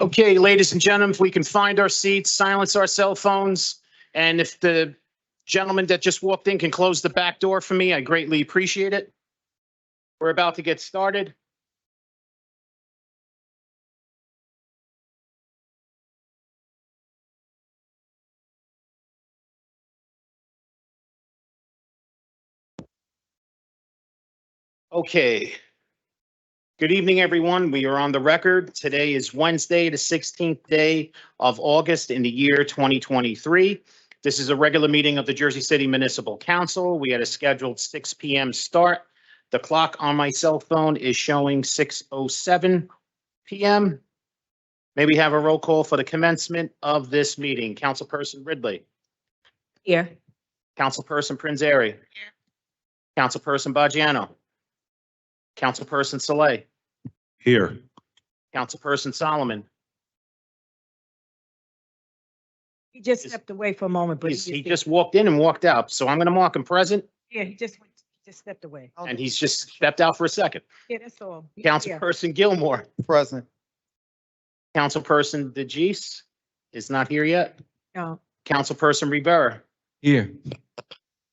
Okay, ladies and gentlemen, if we can find our seats, silence our cell phones, and if the gentleman that just walked in can close the back door for me, I greatly appreciate it. We're about to get started. Okay. Good evening, everyone. We are on the record. Today is Wednesday, the 16th day of August in the year 2023. This is a regular meeting of the Jersey City Municipal Council. We had a scheduled 6 p.m. start. The clock on my cell phone is showing 6:07 p.m. May we have a roll call for the commencement of this meeting? Councilperson Ridley. Here. Councilperson Prinzeri. Councilperson Baggiano. Councilperson Saleh. Here. Councilperson Solomon. He just stepped away for a moment, but He just walked in and walked out, so I'm going to mark him present, yeah, he just stepped away. and he's just stepped out for a second. Yeah, that's all. Councilperson Gilmore. Present. Councilperson DeGise is not here yet. No, Councilperson Rivera Here.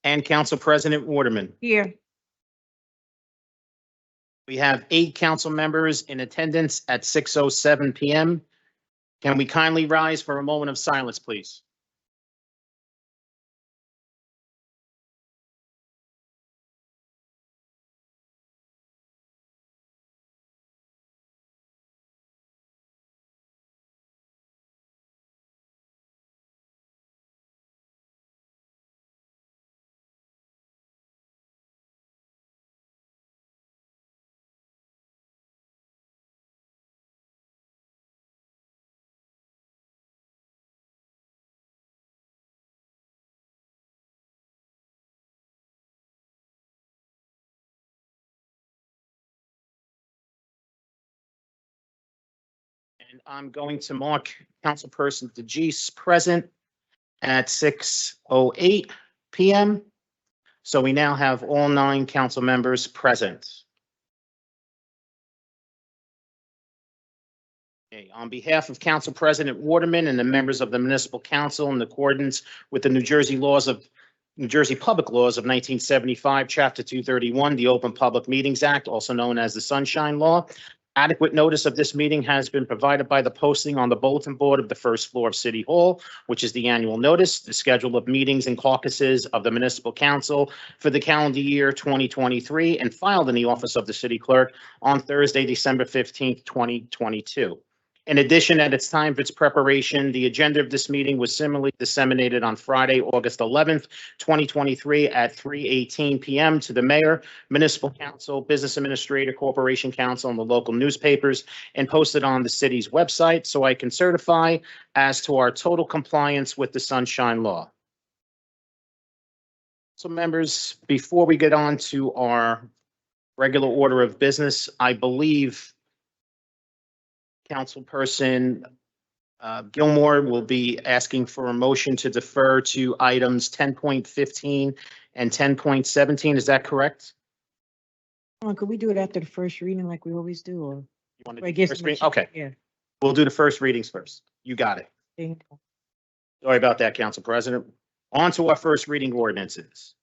and Council President Waterman. here. We have 8 council members in attendance at 6:07 p.m. Can we kindly rise for a moment of silence, please? And I'm going to mark Councilperson DeGise present at 6:08 p.m. So we now have all 9 council members present. Okay, on behalf of Council President Waterman and the members of the Municipal Council, in accordance with the New Jersey Public Laws of 1975, Chapter 231, the Open Public Meetings Act, also known as the Sunshine Law, adequate notice of this meeting has been provided by the posting on the bulletin board of the first floor of City Hall, which is the annual notice, the schedule of meetings and caucuses of the Municipal Council for the calendar year 2023, and filed in the office of the City Clerk on Thursday, December 15th, 2022. In addition, at its time of its preparation, the agenda of this meeting was similarly disseminated on Friday, August 11th, 2023 at 3:18 p.m. to the mayor, municipal council, business administrator, corporation council, and the local newspapers, and posted on the city's website, so I can certify as to our total compliance with the Sunshine Law. So members, before we get on to our regular order of business, I believe Councilperson Gilmore will be asking for a motion to defer to items 10.15 and 10.17. Is that correct? Could we do it after the first reading like we always do, or? You want to I do guess first reading? Okay, Yeah. we'll do the first readings first. You got it. Thank you. Sorry about that, Council President. On to our first reading ordinances.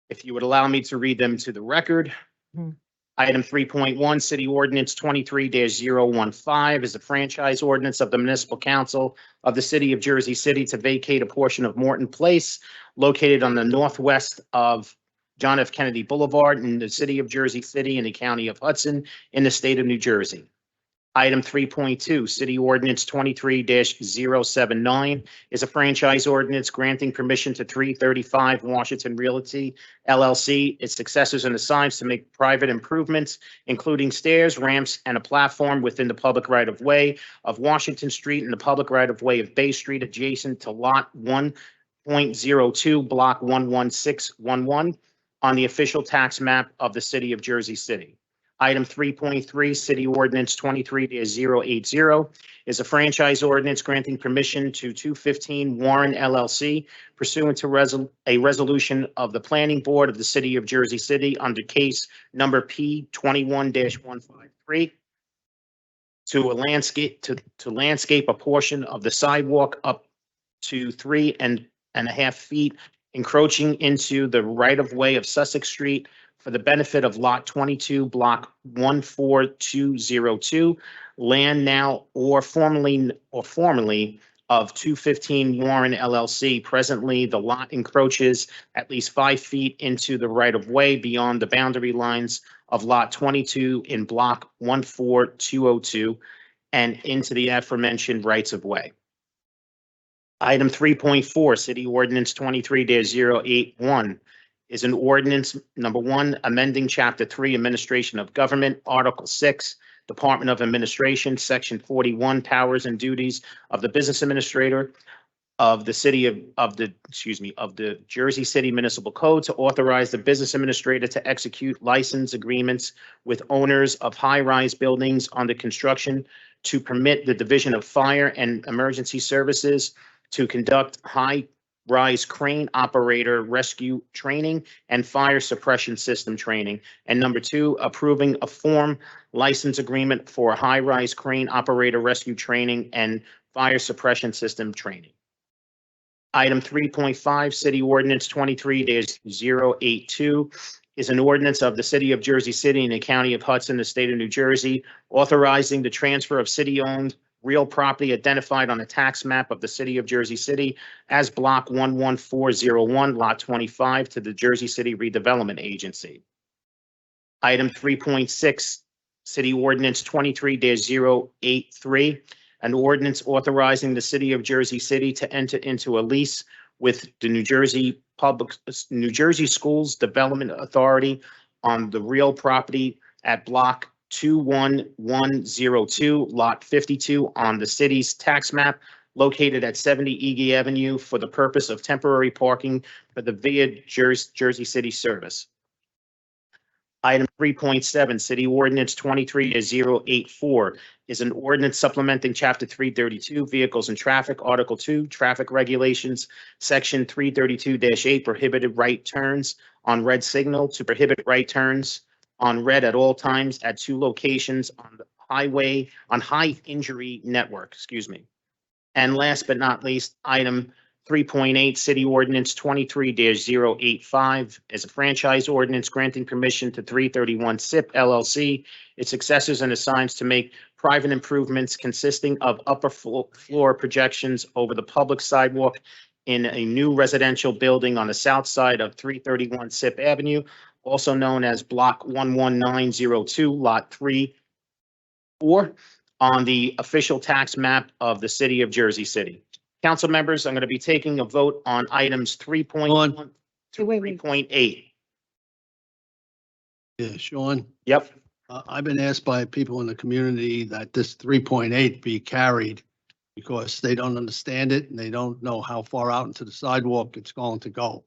If you would allow me to read them to the record. Hmm. Item 3.1, City Ordinance 23-015 is a franchise ordinance of the Municipal Council of the City of Jersey City to vacate a portion of Morton Place located on the northwest of John F. Kennedy Boulevard in the City of Jersey City in the County of Hudson in the state of New Jersey. Item 3.2, City Ordinance 23-079 is a franchise ordinance granting permission to 335 Washington Realty LLC, its successors and assigns to make private improvements, including stairs, ramps, and a platform within the public right-of-way of Washington Street and the public right-of-way of Bay Street adjacent to Lot 1.02, Block 11611 on the official tax map of the City of Jersey City. Item 3.3, City Ordinance 23-080 is a franchise ordinance granting permission to 215 Warren LLC pursuant to a resolution of the Planning Board of the City of Jersey City under case number P 21-153 to landscape a portion of the sidewalk up to 3.5 feet, encroaching into the right-of-way of Sussex Street for the benefit of Lot 22, Block 14202, land now or formerly of 215 Warren LLC. Presently, the lot encroaches at least 5 feet into the right-of-way beyond the boundary lines of Lot 22 in Block 14202 and into the aforementioned rights-of-way. Item 3.4, City Ordinance 23-081 is an ordinance, number one, amending Chapter 3, Administration of Government, Article 6, Department of Administration, Section 41, Powers and Duties of the Business Administrator of the Jersey City Municipal Code to authorize the business administrator to execute license agreements with owners of high-rise buildings under construction to permit the division of fire and emergency services to conduct high-rise crane operator rescue training and fire suppression system training. And number two, approving a form license agreement for high-rise crane operator rescue training and fire suppression system training. Item 3.5, City Ordinance 23-082 is an ordinance of the City of Jersey City and the County of Hudson, the State of New Jersey, authorizing the transfer of city-owned real property identified on a tax map of the City of Jersey City as Block 11401, Lot 25 to the Jersey City Redevelopment Agency. Item 3.6, City Ordinance 23-083, an ordinance authorizing the City of Jersey City to enter into a lease with the New Jersey Schools Development Authority on the real property at Block 21102, Lot 52 on the city's tax map located at 70 Ege Avenue for the purpose of temporary parking for the Via Jersey City service. Item 3.7, City Ordinance 23-084 is an ordinance supplementing Chapter 332, Vehicles and Traffic, Article 2, Traffic Regulations, Section 332-8, prohibited right turns on red signal to prohibit right turns on red at all times at two locations on the high injury network, And last but not least, item 3.8, City Ordinance 23-085 is a franchise ordinance granting permission to 331 SIP LLC, its successors and assigns to make private improvements consisting of upper floor projections over the public sidewalk in a new residential building on the south side of 331 SIP Avenue, also known as Block 11902, Lot 3-4, on the official tax map of the City of Jersey City. Council members, I'm going to be taking a vote on items 3.1 to Wait. 3.8. Yeah, Sean, Yep. I've been asked by people in the community that this 3.8 be carried because they don't understand it and they don't know how far out into the sidewalk it's going to go.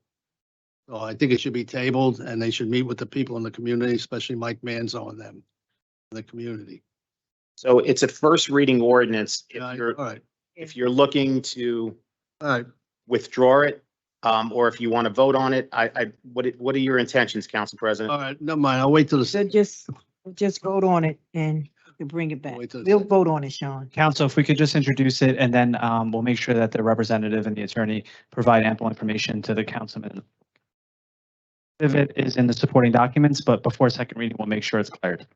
So I think it should be tabled and they should meet with the people in the community, especially Mike Manzo and them in the community. So it's a first reading ordinance. All right, If you're looking to all right. withdraw it, or if you want to vote on it, what are your intentions, Council President? All right, never mind. I'll wait till So the. just vote on it and you bring it back. Wait till the We'll second. vote on it, Sean. Council, if we could just introduce it and then we'll make sure that the representative and the attorney provide ample information to the councilman. If it is in the supporting documents, but before second reading, we'll make sure it's cleared.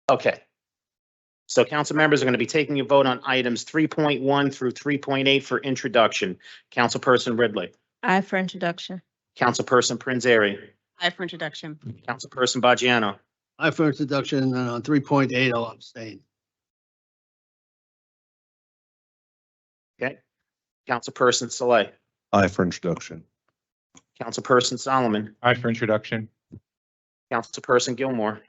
Okay. So council members are going to be taking a vote on items 3.1 through 3.8 for introduction. Councilperson Ridley, Aye for introduction. Councilperson Prinzary, Aye for introduction. Councilperson Baggiano, I for introduction and on 3.8, I'll abstain. okay? Councilperson Saleh, Aye for introduction. Councilperson Solomon, Aye for introduction. Councilperson Gilmore,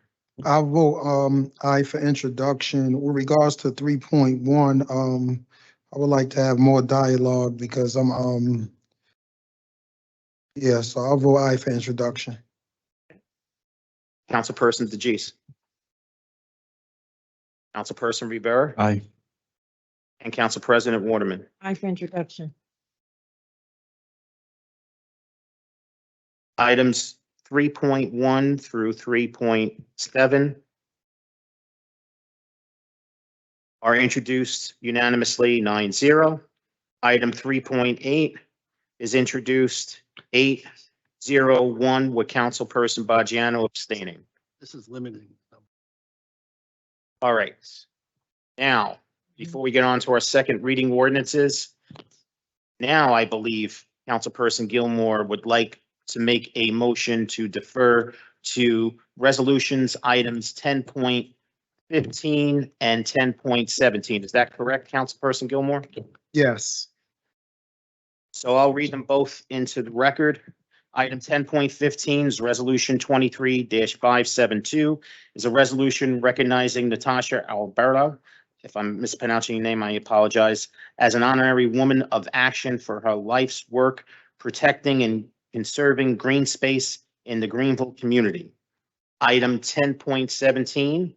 I'll vote aye for introduction. With regards to 3.1, I would like to have more dialogue because so I'll vote aye for introduction. Councilperson DeGise, Councilperson Rivera, Aye. and Council President Waterman. Aye for introduction. Items 3.1 through 3.7 are introduced unanimously 9-0. Item 3.8 is introduced 8-0-1 with Councilperson Bajano abstaining. This is limiting. All right. Now, before we get on to our second reading ordinances, now I believe Councilperson Gilmore would like to make a motion to defer to resolutions items 10.15 and 10.17. Is that correct, Councilperson Gilmore? Yes. So I'll read them both into the record. Item 10.15 is Resolution 23-572 is a resolution recognizing Natasha Alberto, if I'm mispronouncing your name, I apologize, as an honorary woman of action for her life's work protecting and conserving green space in the Greenville community. Item 10.17,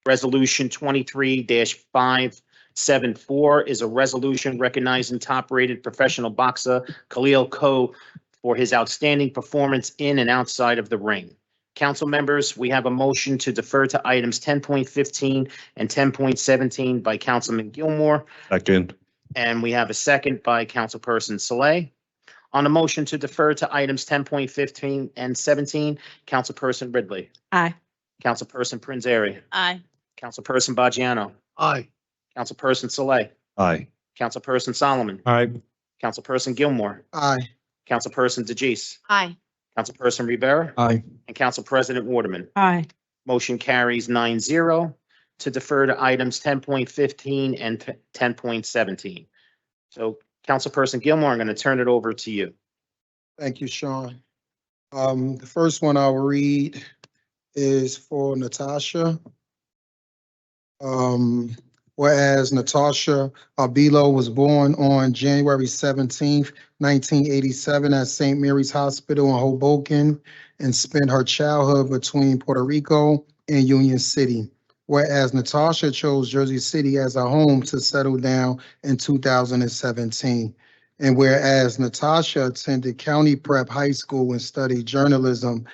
Resolution 23-574 is a resolution recognizing top-rated professional boxer Khalil Co for his outstanding performance in and outside of the ring. Council members, we have a motion to defer to items 10.15 and 10.17 by Councilman Gilmore, Second. and we have a second by Councilperson Saleh. On the motion to defer to items 10.15 and 17, Councilperson Ridley, Aye. Councilperson Prinzary, Aye. Councilperson Bajano, Aye. Councilperson Saleh, Aye. Councilperson Solomon, Aye. Councilperson Gilmore, Aye. Councilperson DeJeece, Aye. Councilperson Rivera, Aye. and Council President Waterman. Aye. Motion carries 9-0 to defer to items 10.15 and 10.17. So Councilperson Gilmore, I'm going to turn it over to you. Thank you, Sean. The first one I'll read is for Natasha. Whereas Natasha Arbelo was born on January 17th, 1987 at St. Mary's Hospital in Hoboken and spent her childhood between Puerto Rico and Union City. Whereas Natasha chose Jersey City as a home to settle down in 2017. And whereas Natasha attended County Prep High School and studied journalism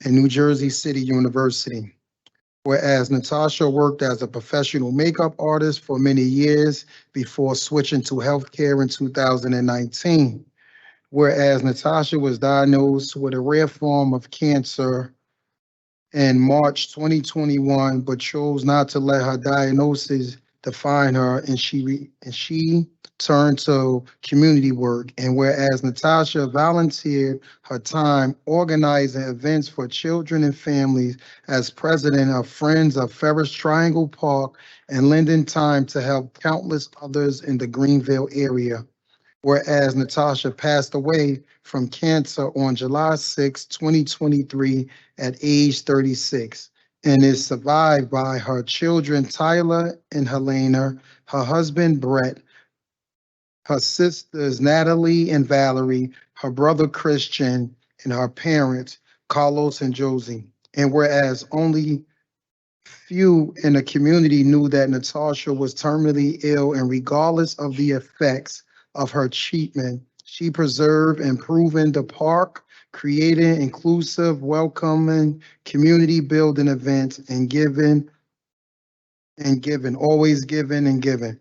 at New Jersey City University. Whereas Natasha worked as a professional makeup artist for many years before switching to healthcare in 2019. Whereas Natasha was diagnosed with a rare form of cancer in March 2021, but chose not to let her diagnosis define her, and she turned to community work. And whereas Natasha volunteered her time organizing events for children and families as president of Friends of Ferris Triangle Park and lending time to help countless others in the Greenville area. Whereas Natasha passed away from cancer on July 6, 2023 at age 36 and is survived by her children Tyler and Helena, her husband Brett, her sisters Natalie and Valerie, her brother Christian, and her parents Carlos and Josie. And whereas only few in the community knew that Natasha was terminally ill, and regardless of the effects of her treatment, she preserved and improving the park, creating inclusive, welcoming, community building events, and giving, always giving and giving.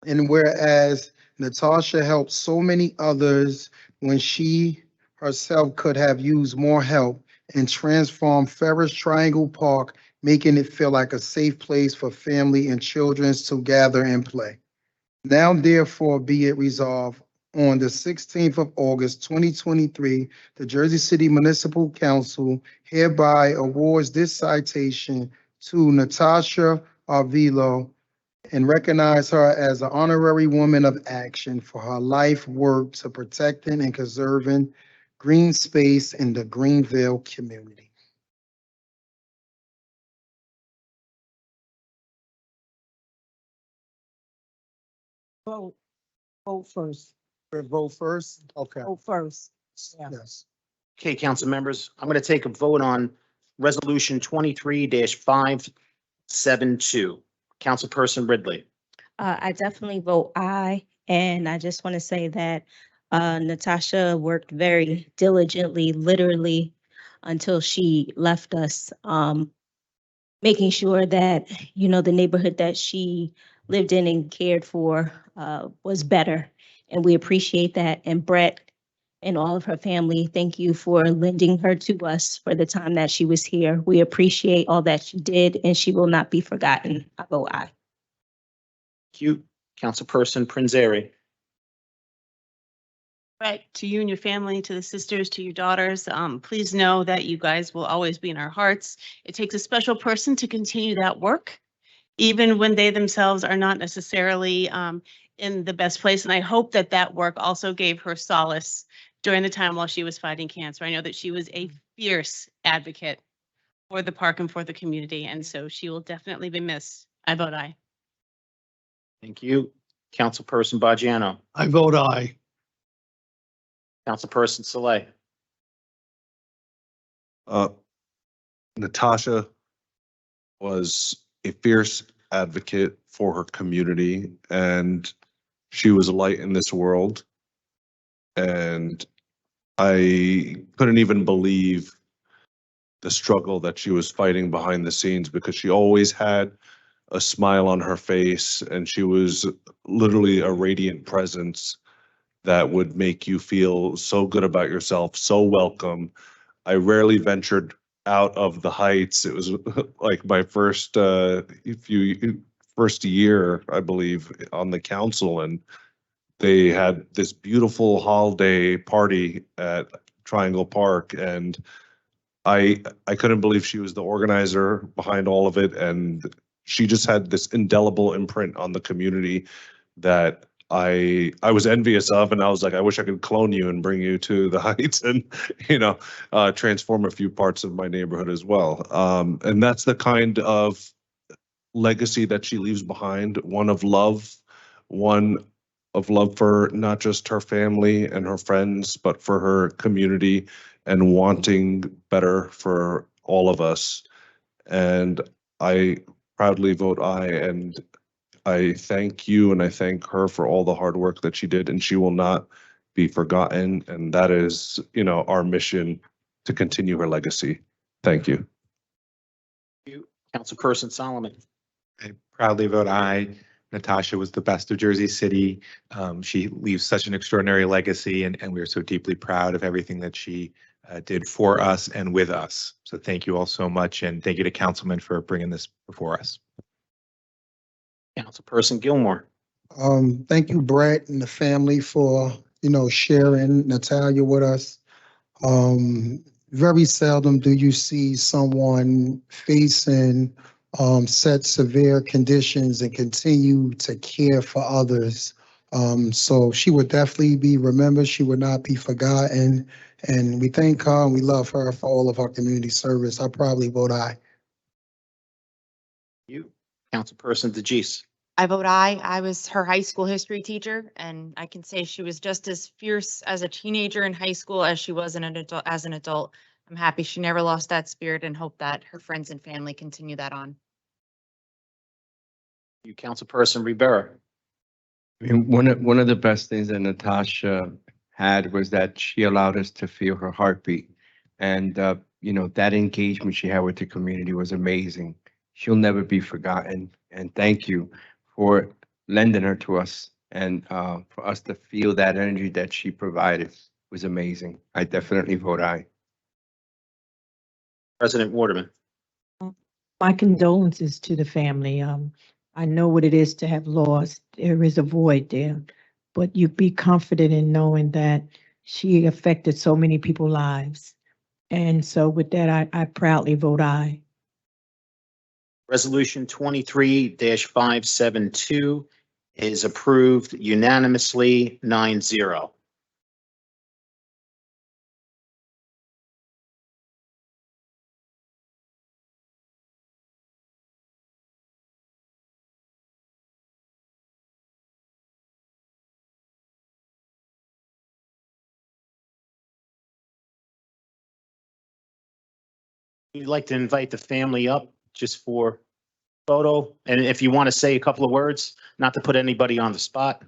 And whereas Natasha helped so many others when she herself could have used more help, and transformed Ferris Triangle Park, making it feel like a safe place for family and children to gather and play. Now therefore be it resolved, on the 16th of August, 2023, the Jersey City Municipal Council hereby awards this citation to Natasha Arbelo and recognize her as an honorary woman of action for her life work to protecting and conserving green space in the Greenville community. Vote. Vote first. Vote first? Okay. Vote first. Yeah. Yes. Okay, council members, I'm going to take a vote on Resolution 23-572. Councilperson Ridley, I definitely vote aye. And I just want to say that Natasha worked very diligently, literally until she left us, making sure that, the neighborhood that she lived in and cared for was better. And we appreciate that. And Brett and all of her family, thank you for lending her to us for the time that she was here. We appreciate all that she did, and she will not be forgotten. I vote aye. Thank you. Councilperson Prinzary. Right, to you and your family, to the sisters, to your daughters, please know that you guys will always be in our hearts. It takes a special person to continue that work, even when they themselves are not necessarily in the best place. And I hope that that work also gave her solace during the time while she was fighting cancer. I know that she was a fierce advocate for the park and for the community, and so she will definitely be missed. I vote aye. Thank you. Councilperson Bajano. I vote aye. Councilperson Saleh. Natasha was a fierce advocate for her community, and she was a light in this world. And I couldn't even believe the struggle that she was fighting behind the scenes, because she always had a smile on her face, and she was literally a radiant presence that would make you feel so good about yourself, so welcome. I rarely ventured out of the Heights. It was like my first year, I believe, on the council, and they had this beautiful holiday party at Triangle Park, and I couldn't believe she was the organizer behind all of it, and she just had this indelible imprint on the community that I was envious of, and I was like, I wish I could clone you and bring you to the Heights and, transform a few parts of my neighborhood as well. And that's the kind of legacy that she leaves behind, one of love for not just her family and her friends, but for her community and wanting better for all of us. And I proudly vote aye, and I thank you and I thank her for all the hard work that she did, and she will not be forgotten. And that is, our mission, to continue her legacy. Thank you. Thank you. Councilperson Solomon. I proudly vote aye. Natasha was the best of Jersey City. She leaves such an extraordinary legacy, and we are so deeply proud of everything that she did for us and with us. So thank you all so much, and thank you to Councilman for bringing this before us. Councilperson Gilmore. Thank you, Brett and the family, for, sharing Natalia with us. Very seldom do you see someone facing such severe conditions and continue to care for others. So she would definitely be remembered. She would not be forgotten. And we thank her and we love her for all of her community service. I probably vote aye. You. Councilperson DeGise. I vote aye. I was her high school history teacher, and I can say she was just as fierce as a teenager in high school as she was as an adult. I'm happy she never lost that spirit and hope that her friends and family continue that on. You. Councilperson Rivera. I mean, one of the best things that Natasha had was that she allowed us to feel her heartbeat. And, that engagement she had with the community was amazing. She'll never be forgotten. And thank you for lending her to us, and for us to feel that energy that she provided was amazing. I definitely vote aye. President Waterman. My condolences to the family. I know what it is to have lost. There is a void there, but you be confident in knowing that she affected so many people's lives. And so with that, I proudly vote aye. Resolution 23-572 is approved unanimously 9-0. We'd like to invite the family up just for photo. And if you want to say a couple of words, not to put anybody on the spot.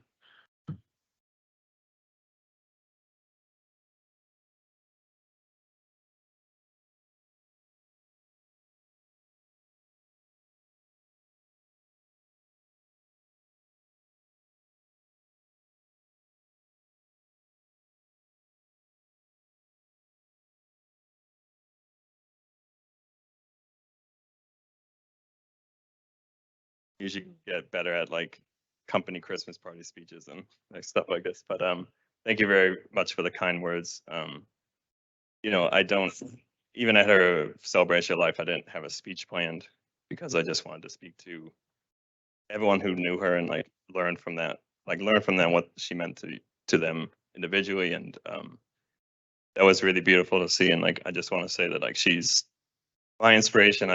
usually get better at like company Christmas party speeches and like stuff like this. But thank you very much for the kind words. You know, I don't, even at her celebration of life, I didn't have a speech planned because I just wanted to speak to everyone who knew her and like learn from that, what she meant to them individually. And that was really beautiful to see. And like, I just want to say that like, she's my inspiration.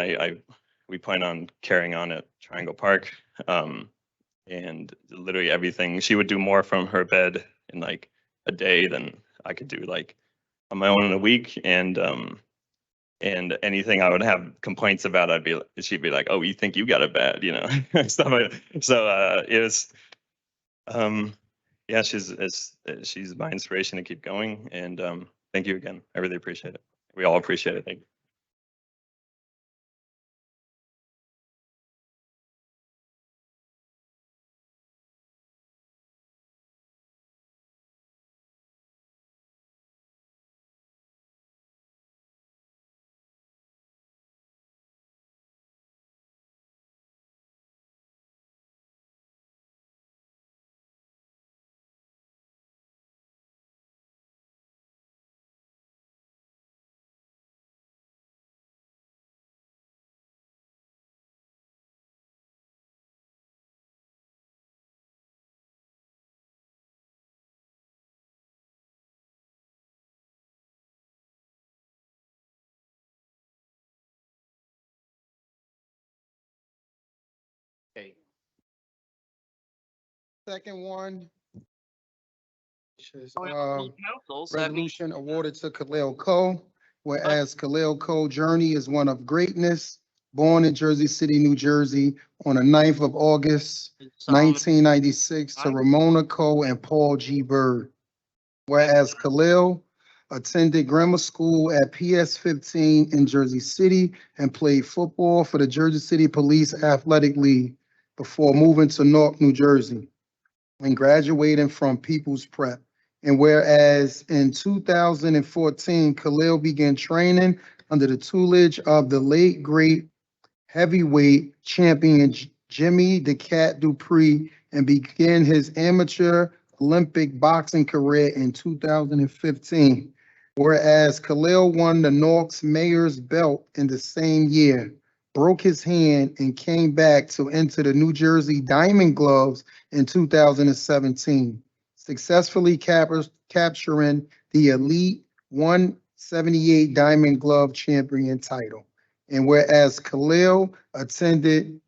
We plan on carrying on at Triangle Park. And literally everything, she would do more from her bed in like a day than I could do like on my own in a week. And anything I would have complaints about, she'd be like, "Oh, you think you got it bad," you know, stuff like that. So it was, yeah, she's my inspiration to keep going. And thank you again. I really appreciate it. We all appreciate it. Thank you. Okay. Second one. Resolution awarded to Khalil Co. Whereas Khalil Co. journey is one of greatness, born in Jersey City, New Jersey, on the 9th of August, 1996, to Ramona Co. and Paul G. Bird. Whereas Khalil attended grammar school at PS 15 in Jersey City and played football for the Jersey City Police Athletic League before moving to Newark, New Jersey, and graduating from People's Prep. And whereas in 2014, Khalil began training under the tutelage of the late great heavyweight champion Jimmy the Cat Dupree, and began his amateur Olympic boxing career in 2015. Whereas Khalil won the Newark's mayor's belt in the same year, broke his hand, and came back to enter the New Jersey Diamond Gloves in 2017, successfully capturing the Elite 178 Diamond Glove Champion title. And whereas Khalil attended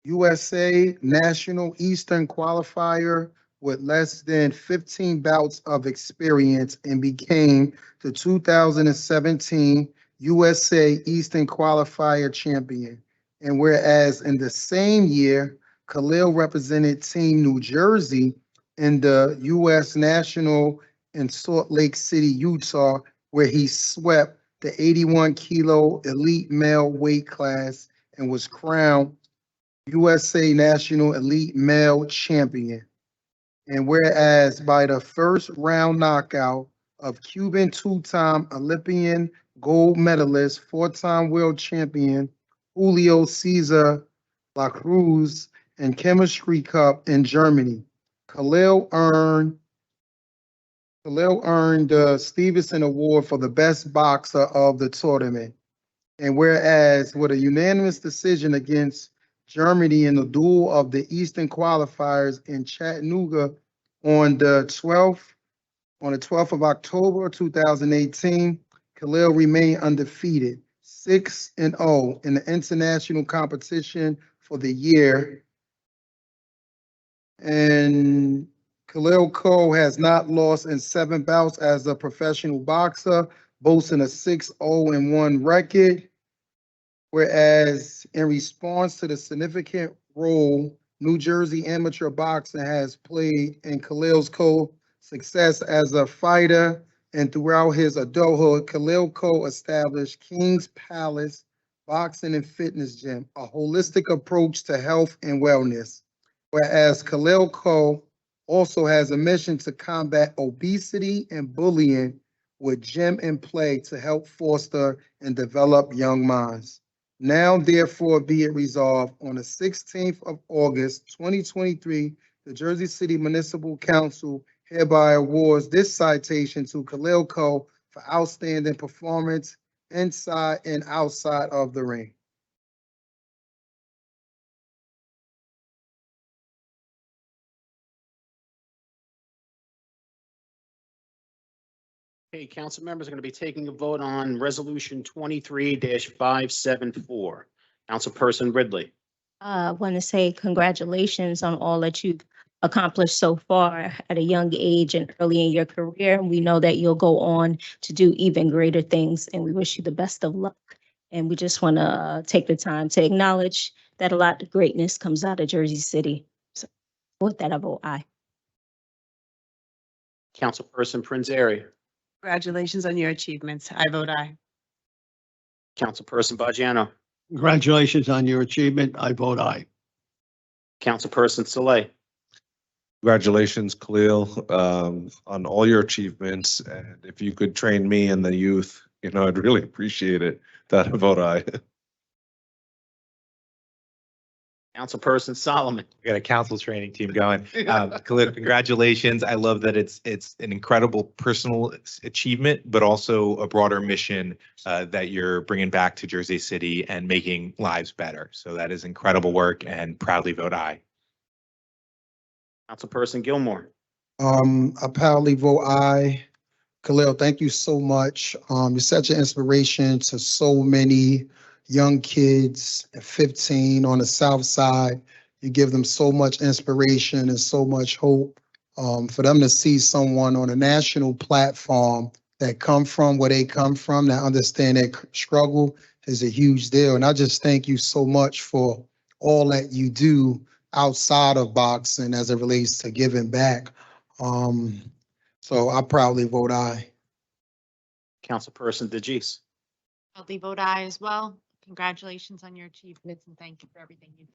USA National Eastern Qualifier with less than 15 bouts of experience and became the 2017 USA Eastern Qualifier champion. And whereas in the same year, Khalil represented Team New Jersey in the US National in Salt Lake City, Utah, where he swept the 81 kilo elite male weight class and was crowned USA National Elite Male Champion. And whereas by the first round knockout of Cuban two-time Olympian gold medalist, four-time world champion Julio Cesar La Cruz and Chemistry Cup in Germany, Khalil earned the Stevenson Award for the best boxer of the tournament. And whereas with a unanimous decision against Germany in the duel of the Eastern qualifiers in Chattanooga on the 12th of October 2018, Khalil remained undefeated, 6-0 in the international competition for the year. And Khalil Co. has not lost in 7 bouts as a professional boxer, boasting a 6-0-1 record. Whereas in response to the significant role New Jersey amateur boxing has played in Khalil's success as a fighter and throughout his adulthood, Khalil Co. established King's Palace Boxing and Fitness Gym, a holistic approach to health and wellness. Whereas Khalil Co. also has a mission to combat obesity and bullying with Gym and Play to help foster and develop young minds. Now therefore be it resolved on the 16th of August, 2023, the Jersey City Municipal Council hereby awards this citation to Khalil Co for outstanding performance inside and outside of the ring. Okay, council members are going to be taking a vote on resolution 23-574. Councilperson Ridley. I want to say congratulations on all that you've accomplished so far at a young age and early in your career. We know that you'll go on to do even greater things, and we wish you the best of luck. And we just want to take the time to acknowledge that a lot of greatness comes out of Jersey City. So with that, I vote aye. Councilperson Prince Area. Congratulations on your achievements. I vote aye. Councilperson Bajano. Congratulations on your achievement. I vote aye. Councilperson Saleh. Congratulations, Khalil, on all your achievements. And if you could train me and the youth, I'd really appreciate it. That I vote aye. Councilperson Solomon. We got a council training team going. Khalil, congratulations. I love that it's an incredible personal achievement, but also a broader mission that you're bringing back to Jersey City and making lives better. So that is incredible work, and proudly vote aye. Councilperson Gilmore. I proudly vote aye. Khalil, thank you so much. You're such an inspiration to so many young kids at 15 on the South Side. You give them so much inspiration and so much hope. For them to see someone on a national platform that come from where they come from, that understand their struggle is a huge deal. And I just thank you so much for all that you do outside of boxing as it relates to giving back. So I proudly vote aye. Councilperson DeGise. Proudly vote aye as well. Congratulations on your achievements and thank you for everything you do.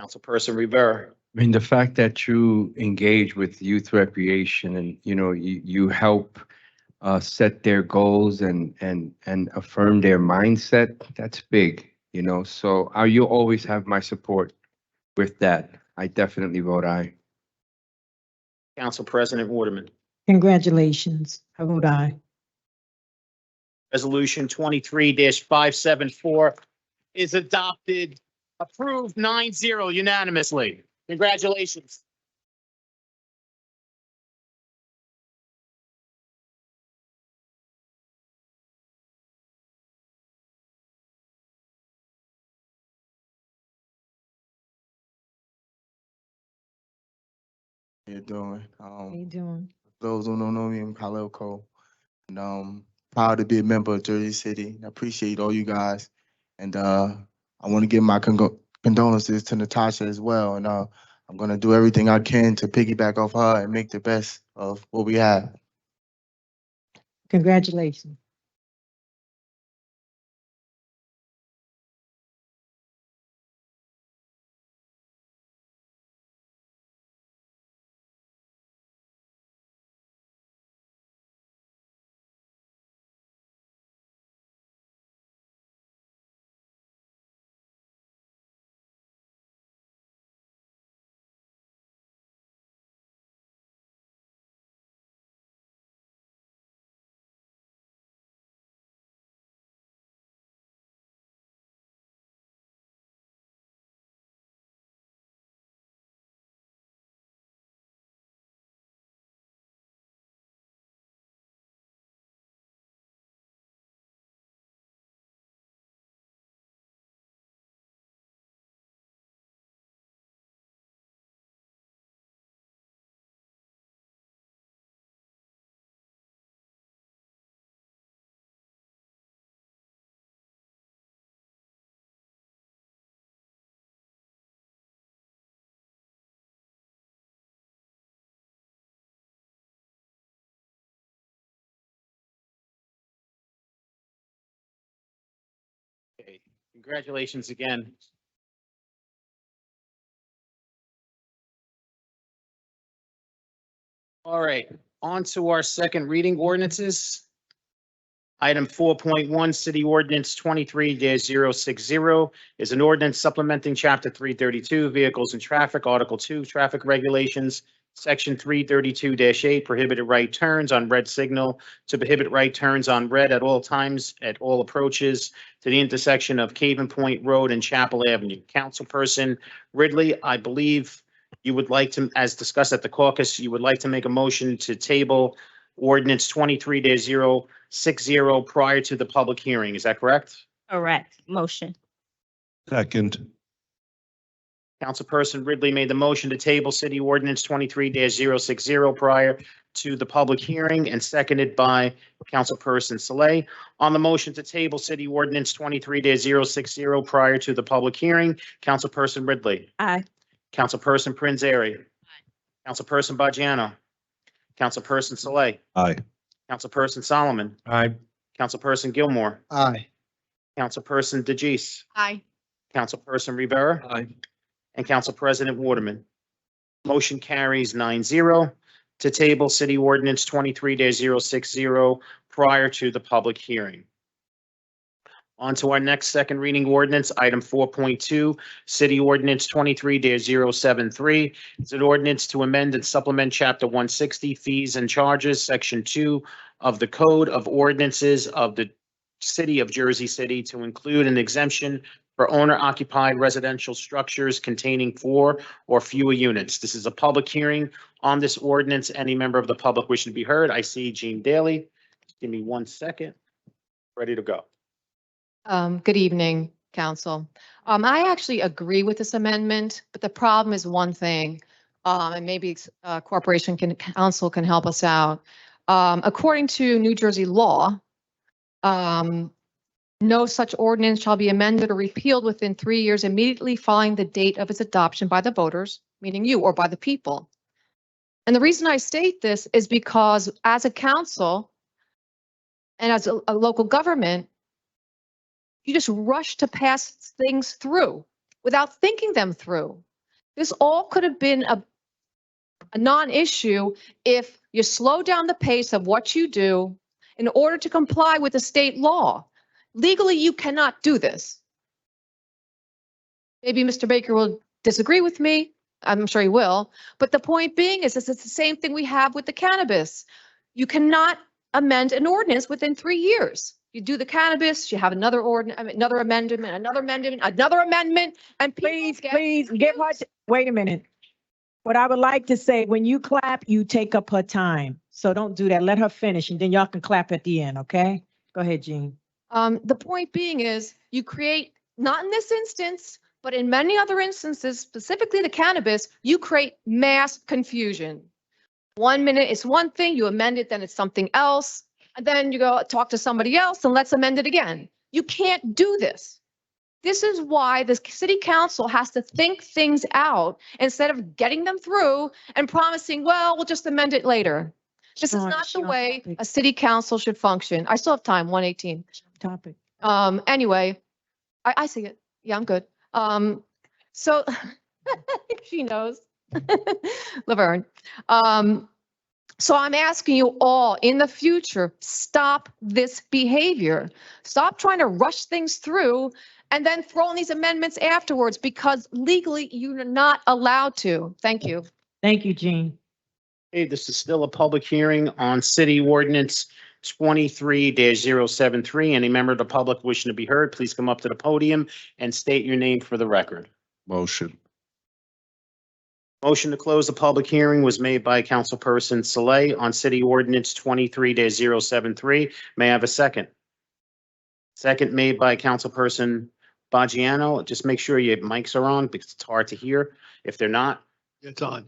Councilperson Rivera. I mean, the fact that you engage with youth recreation and, you help set their goals and affirm their mindset, that's big, So you always have my support with that. I definitely vote aye. Council President Waterman. Congratulations. I vote aye. Resolution 23-574 is adopted, approved 9-0 unanimously. Congratulations. How you doing? How you doing? Those who don't know me, I'm Khalil Co. And proud to be a member of Jersey City. I appreciate all you guys. And I want to give my condolences to Natasha as well. And I'm going to do everything I can to piggyback off her and make the best of what we have. Congratulations. Okay, congratulations again. All right, on to our second reading ordinances. Item 4.1, City Ordinance 23-060 is an ordinance supplementing Chapter 332, Vehicles and Traffic, Article 2, Traffic Regulations, Section 332-8, prohibited right turns on red signal to prohibit right turns on red at all times at all approaches to the intersection of Caven Point Road and Chapel Avenue. Councilperson Ridley, I believe you would like to, as discussed at the caucus, you would like to make a motion to table ordinance 23-060 prior to the public hearing. Is that correct? Correct. Motion. Second. Councilperson Ridley made the motion to table City Ordinance 23-060 prior to the public hearing and seconded by Councilperson Saleh. On the motion to table City Ordinance 23-060 prior to the public hearing, Councilperson Ridley. Aye. Councilperson Prinzary. Councilperson Bajano. Councilperson Saleh. Aye. Councilperson Solomon. Aye. Councilperson Gilmore. Aye. Councilperson DeGise. Aye. Councilperson Rivera. Aye. And Council President Waterman. Motion carries 9-0 to table City Ordinance 23-060 prior to the public hearing. On to our next second reading ordinance, item 4.2, City Ordinance 23-073. It's an ordinance to amend and supplement Chapter 160 Fees and Charges, Section 2 of the Code of Ordinances of the City of Jersey City to include an exemption for owner-occupied residential structures containing 4 or fewer units. This is a public hearing on this ordinance. Any member of the public wishing to be heard? I see Gene Daly. Give me 1 second. Ready to go. Good evening, council. I actually agree with this amendment, but the problem is one thing, and maybe council can help us out. According to New Jersey law, no such ordinance shall be amended or repealed within 3 years immediately following the date of its adoption by the voters, meaning you, or by the people. And the reason I state this is because as a council and as a local government, you just rush to pass things through without thinking them through. This all could have been a non-issue if you slow down the pace of what you do in order to comply with the state law. Legally, you cannot do this. Maybe Mr. Baker will disagree with me. I'm sure he will. But the point being is it's the same thing we have with the cannabis. You cannot amend an ordinance within 3 years. You do the cannabis, you have another another amendment, and Please give her, wait a minute. What I would like to say, when you clap, you take up her time. So don't do that. Let her finish and then y'all can clap at the end, okay? Go ahead, Jean. The point being is you create, not in this instance, but in many other instances, specifically the cannabis, you create mass confusion. 1 minute it's one thing, you amend it, then it's something else. And then you go talk to somebody else and let's amend it again. You can't do this. This is why the city council has to think things out instead of getting them through and promising, well, we'll just amend it later. This is not the way a city council should function. I still have time, 1:18. Topic. Anyway, I see it. Yeah, I'm good. So she knows. Laverne. So I'm asking you all in the future, stop this behavior. Stop trying to rush things through and then throw in these amendments afterwards because legally you're not allowed to. Thank you. Thank you, Jean. Hey, this is still a public hearing on City Ordinance 23-073. Any member of the public wishing to be heard, please come up to the podium and state your name for the record. Motion. Motion to close the public hearing was made by Councilperson Saleh on City Ordinance 23-073. May I have a second? Second made by Councilperson Bajano. Just make sure your mics are on because it's hard to hear if they're not. It's on.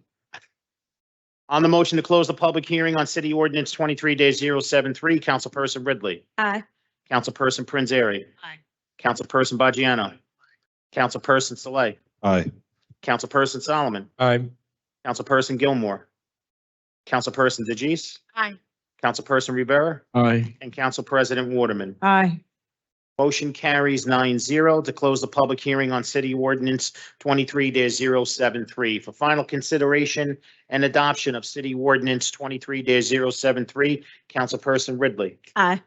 On the motion to close the public hearing on City Ordinance 23-073, Councilperson Ridley. Aye. Councilperson Prinzary. Aye. Councilperson Bajano. Councilperson Saleh. Aye. Councilperson Solomon. Aye. Councilperson Gilmore. Councilperson DeGise. Aye. Councilperson Rivera. Aye. And Council President Waterman. Aye. Motion carries 9-0 to close the public hearing on City Ordinance 23-073. For final consideration and adoption of City Ordinance 23-073, Councilperson Ridley. Aye.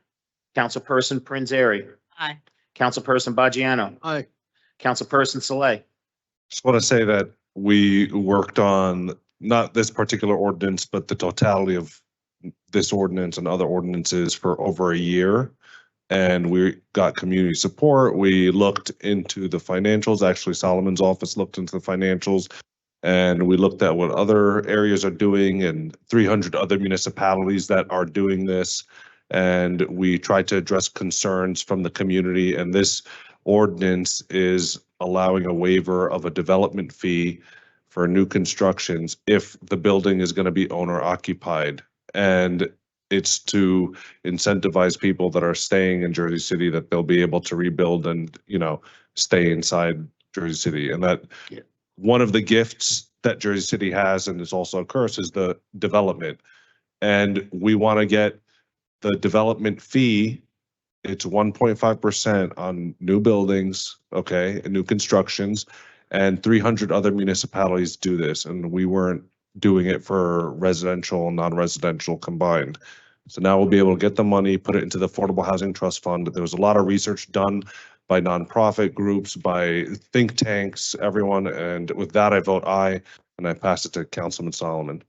Councilperson Prinzary. Aye. Councilperson Bajano. Aye. Councilperson Saleh. Just want to say that we worked on not this particular ordinance, but the totality of this ordinance and other ordinances for over a year. And we got community support. We looked into the financials. Actually, Solomon's office looked into the financials. And we looked at what other areas are doing and 300 other municipalities that are doing this. And we tried to address concerns from the community. And this ordinance is allowing a waiver of a development fee for new constructions if the building is going to be owner occupied. And it's to incentivize people that are staying in Jersey City that they'll be able to rebuild and, you know, stay inside Jersey City. And that one of the gifts that Jersey City has, and is also a curse, is the development. And we want to get the development fee. It's 1.5% on new buildings, okay, and new constructions, and 300 other municipalities do this, and we weren't doing it for residential and non-residential combined. So now we'll be able to get the money, put it into the Affordable Housing Trust Fund. There was a lot of research done by nonprofit groups, by think tanks, everyone, and with that I vote aye, and I pass it to Councilman Solomon.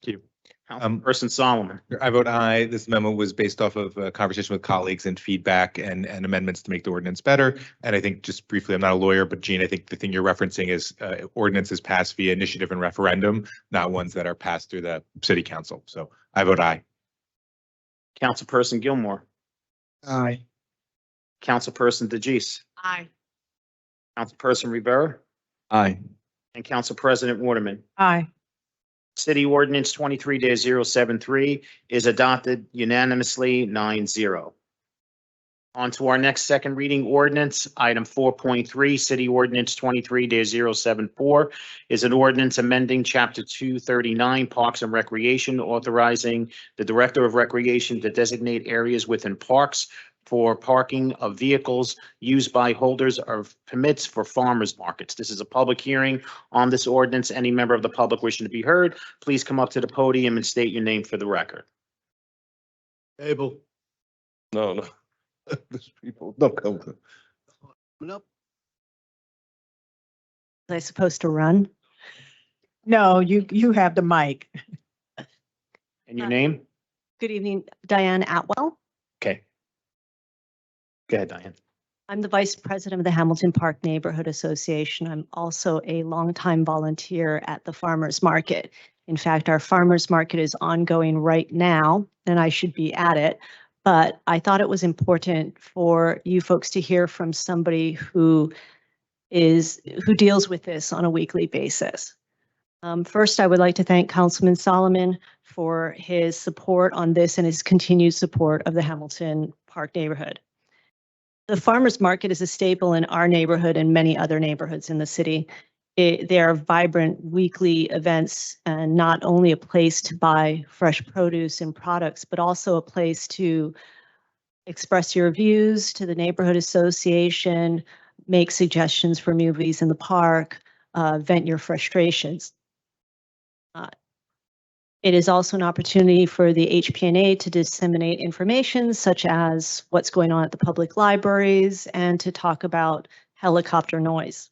Thank you. Councilperson Solomon. I vote aye. This memo was based off of a conversation with colleagues and feedback and amendments to make the ordinance better. And I think, just briefly, I'm not a lawyer, but Gene, I think the thing you're referencing is ordinances passed via initiative and referendum, not ones that are passed through the city council. So I vote aye. Councilperson Gilmore. Aye. Councilperson DeGise. Aye. Councilperson Rivera. Aye. And Council President Waterman. Aye. City Ordinance 23-073 is adopted unanimously 9-0. On to our next second reading ordinance, item 4.3, City Ordinance 23-074 is an ordinance amending Chapter 239 Parks and Recreation, authorizing the Director of Recreation to designate areas within parks for parking of vehicles used by holders of permits for farmers markets. This is a public hearing on this ordinance. Any member of the public wishing to be heard, please come up to the podium and state your name for the record. Abel. No. There's people, don't come. Was I supposed to run? No, you have the mic. And your name? Good evening, Diane Atwell. Okay. Go ahead, Diane. I'm the Vice President of the Hamilton Park Neighborhood Association. I'm also a longtime volunteer at the Farmers Market. In fact, our Farmers Market is ongoing right now, and I should be at it. But I thought it was important for you folks to hear from somebody who deals with this on a weekly basis. First, I would like to thank Councilman Solomon for his support on this and his continued support of the Hamilton Park neighborhood. The farmers market is a staple in our neighborhood and many other neighborhoods in the city. They are vibrant weekly events and not only a place to buy fresh produce and products, but also a place to express your views to the neighborhood association, make suggestions for movies in the park, vent your frustrations. It is also an opportunity for the HPNA to disseminate information such as what's going on at the public libraries and to talk about helicopter noise.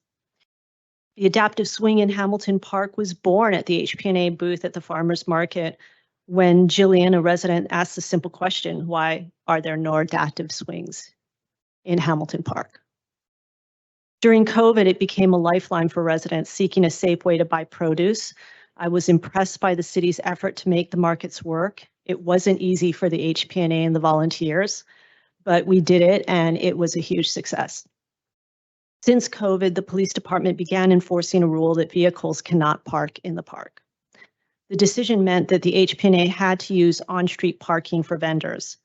The adaptive swing in Hamilton Park was born at the HPNA booth at the farmers market when Jillian, a resident, asked the simple question, why are there no adaptive swings in Hamilton Park? During COVID, it became a lifeline for residents seeking a safe way to buy produce. I was impressed by the city's effort to make the markets work. It wasn't easy for the HPNA and the volunteers, but we did it and it was a huge success. Since COVID, the police department began enforcing a rule that vehicles cannot park in the park. The decision meant that the HPNA had to use on-street parking for vendors.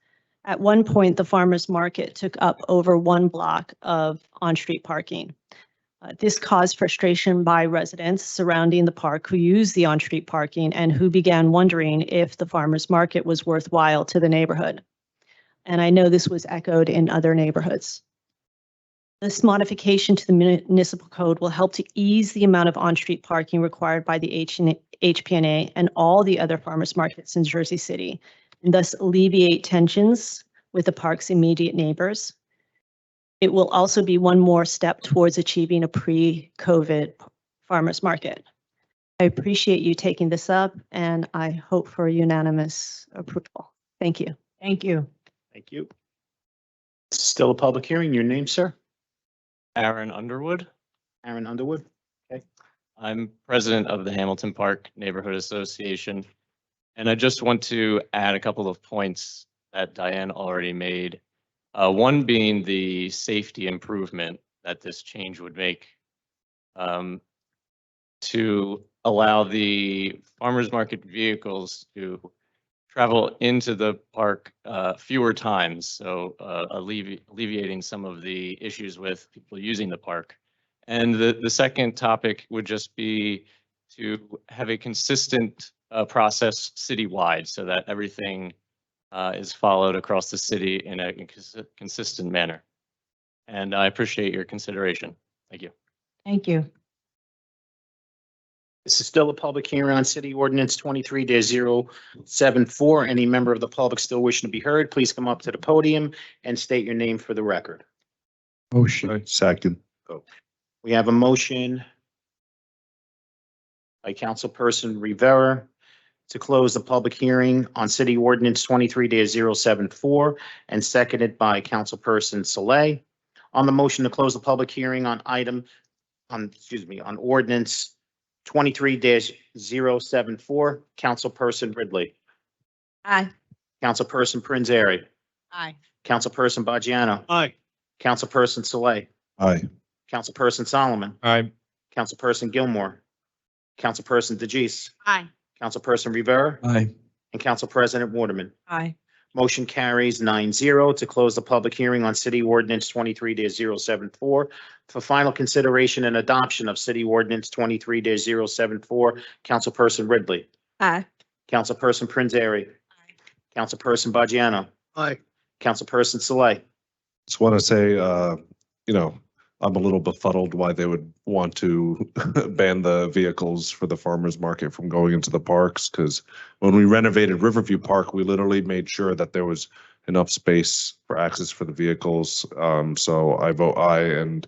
At one point, the farmers market took up over 1 block of on-street parking. This caused frustration by residents surrounding the park who use the on-street parking and who began wondering if the farmers market was worthwhile to the neighborhood. And I know this was echoed in other neighborhoods. This modification to the municipal code will help to ease the amount of on-street parking required by the HPNA and all the other farmers markets in Jersey City, and thus alleviate tensions with the park's immediate neighbors. It will also be one more step towards achieving a pre-COVID farmers market. I appreciate you taking this up, and I hope for unanimous approval. Thank you. Thank you. Thank you. This is still a public hearing. Your name, sir? Aaron Underwood. Aaron Underwood. I'm president of the Hamilton Park Neighborhood Association. And I just want to add a couple of points that Diane already made. One being the safety improvement that this change would make to allow the farmers market vehicles to travel into the park fewer times. So alleviating some of the issues with people using the park. And the second topic would just be to have a consistent process citywide so that everything is followed across the city in a consistent manner. And I appreciate your consideration. Thank you. Thank you. This is still a public hearing on City Ordinance 23-074. Any member of the public still wishing to be heard, please come up to the podium and state your name for the record. Motion. Second. We have a motion by Councilperson Rivera to close the public hearing on City Ordinance 23-074 and seconded by Councilperson Saleh. On the motion to close the public hearing on Ordinance 23-074, Councilperson Ridley. Aye. Councilperson Prinzary. Aye. Councilperson Baggiano. Aye. Councilperson Saleh. Aye. Councilperson Solomon. Aye. Councilperson Gilmore. Councilperson DeGise. Aye. Councilperson Rivera. Aye. And Council President Waterman. Aye. Motion carries 9-0 to close the public hearing on City Ordinance 23-074 for final consideration and adoption of City Ordinance 23-074. Councilperson Ridley. Aye. Councilperson Prinzary. Councilperson Baggiano. Aye. Councilperson Saleh. Just want to say, I'm a little befuddled why they would want to ban the vehicles for the farmers market from going into the parks. Because when we renovated Riverview Park, we literally made sure that there was enough space for access for the vehicles. So I vote aye, and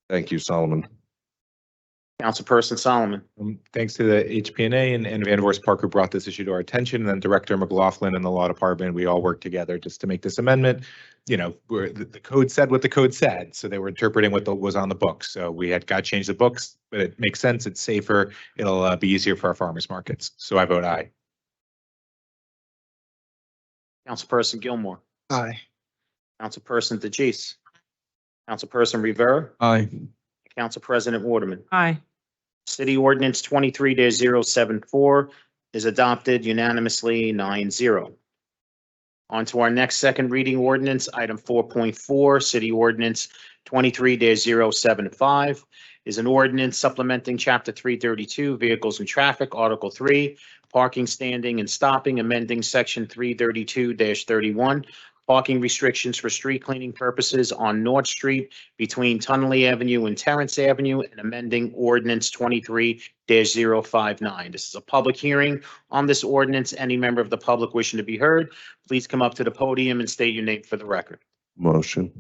thank you, Solomon. Councilperson Solomon. Thanks to the HPNA and Van Vorst Park who brought this issue to our attention, and then Director McLaughlin and the Law Department, we all worked together just to make this amendment. You know, the code said what the code said, so they were interpreting what was on the books. So we got to change the books, but it makes sense. It's safer. It'll be easier for our farmers markets. So I vote aye. Councilperson Gilmore. Aye. Councilperson DeGise. Councilperson Rivera. Aye. Council President Waterman. Aye. City Ordinance 23-074 is adopted unanimously 9-0. On to our next second reading ordinance, item 4.4, City Ordinance 23-075 is an ordinance supplementing Chapter 332, Vehicles and Traffic, Article 3, Parking, Standing, and Stopping, amending Section 332-31, parking restrictions for street cleaning purposes on North Street between Tunnelly Avenue and Terrence Avenue, and amending Ordinance 23-059. This is a public hearing on this ordinance. Any member of the public wishing to be heard, please come up to the podium and state your name for the record. Motion.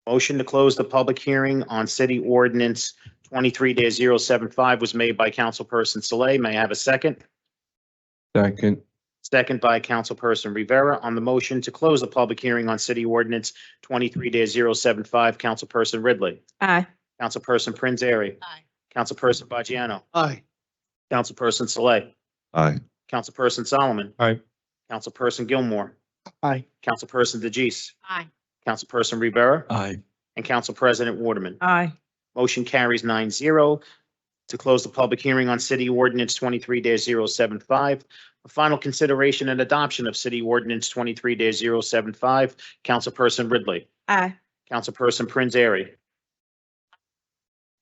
Motion to close the public hearing on City Ordinance 23-075 was made by Councilperson Saleh. May I have a second? Second. Second by Councilperson Rivera. On the motion to close the public hearing on City Ordinance 23-075, Councilperson Ridley. Aye. Councilperson Prinzary. Aye. Councilperson Baggiano. Aye. Councilperson Saleh. Aye. Councilperson Solomon. Aye. Councilperson Gilmore. Aye. Councilperson DeGise. Aye. Councilperson Rivera. Aye. And Council President Waterman. Aye. Motion carries 9-0 to close the public hearing on City Ordinance 23-075. For final consideration and adoption of City Ordinance 23-075, Councilperson Ridley. Aye. Councilperson Prinzary.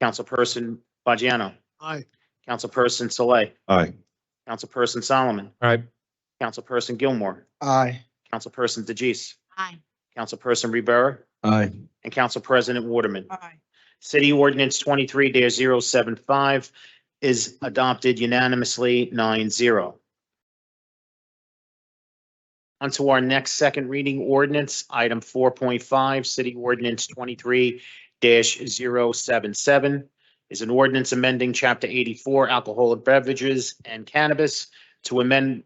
Councilperson Baggiano. Aye. Councilperson Saleh. Aye. Councilperson Solomon. Aye. Councilperson Gilmore. Aye. Councilperson DeGise. Aye. Councilperson Rivera. Aye. And Council President Waterman. Aye. City Ordinance 23-075 is adopted unanimously 9-0. Onto our next second reading ordinance, item 4.5, City Ordinance 23-077 is an ordinance amending Chapter 84, Alcoholic Beverages and Cannabis to amend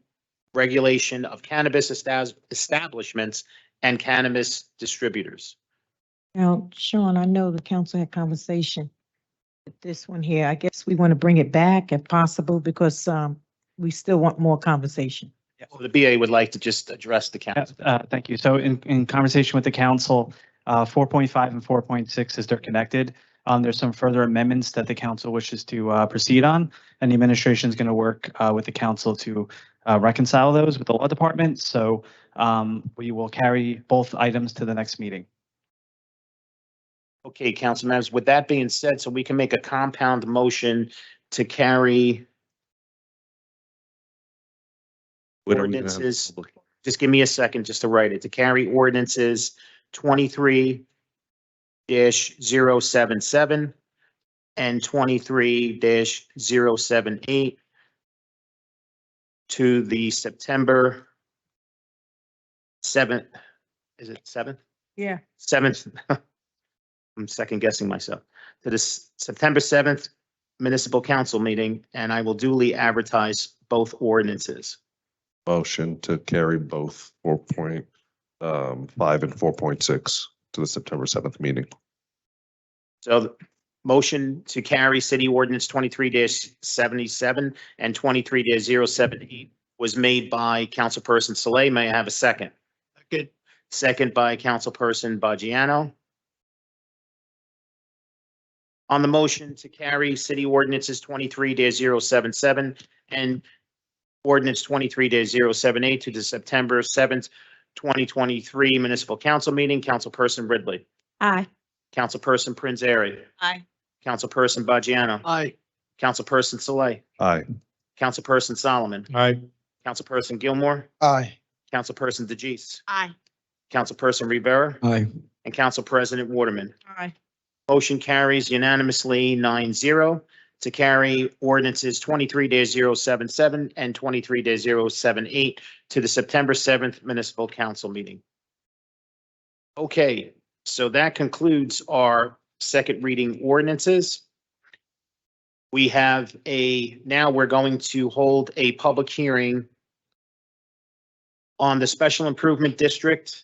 regulation of cannabis establishments and cannabis distributors. Now, Sean, I know the council had conversation with this one here. I guess we want to bring it back if possible because we still want more conversation. The BA would like to just address the council. Thank you. So in conversation with the council, 4.5 and 4.6, as they're connected, there's some further amendments that the council wishes to proceed on, and the administration is going to work with the council to reconcile those with the law department. So we will carry both items to the next meeting. Okay, council members, with that being said, so we can make a compound motion to carry ordinances. Just give me a second just to write it. To carry ordinances 23-077 and 23-078 to the September 7th. Is it 7th? Yeah. 7th. I'm second guessing myself. To the September 7th municipal council meeting, and I will duly advertise both ordinances. Motion to carry both 4.5 and 4.6 to the September 7th meeting. So the motion to carry city ordinance 23-77 and 23-078 was made by Councilperson Saleh. May I have a second? Second. Second by Councilperson Baggiano. On the motion to carry city ordinances 23-077 and ordinance 23-078 to the September 7th, 2023 municipal council meeting, Councilperson Ridley. Aye. Councilperson Prince Airy. Aye. Councilperson Baggiano. Aye. Councilperson Saleh. Aye. Councilperson Solomon. Aye. Councilperson Gilmore. Aye. Councilperson DeGise. Aye. Councilperson Rivera. Aye. And Council President Waterman. Aye. Motion carries unanimously 9-0 to carry ordinances 23-077 and 23-078 to the September 7th municipal council meeting. Okay, so that concludes our second reading ordinances. We have now we're going to hold a public hearing on the Special Improvement District,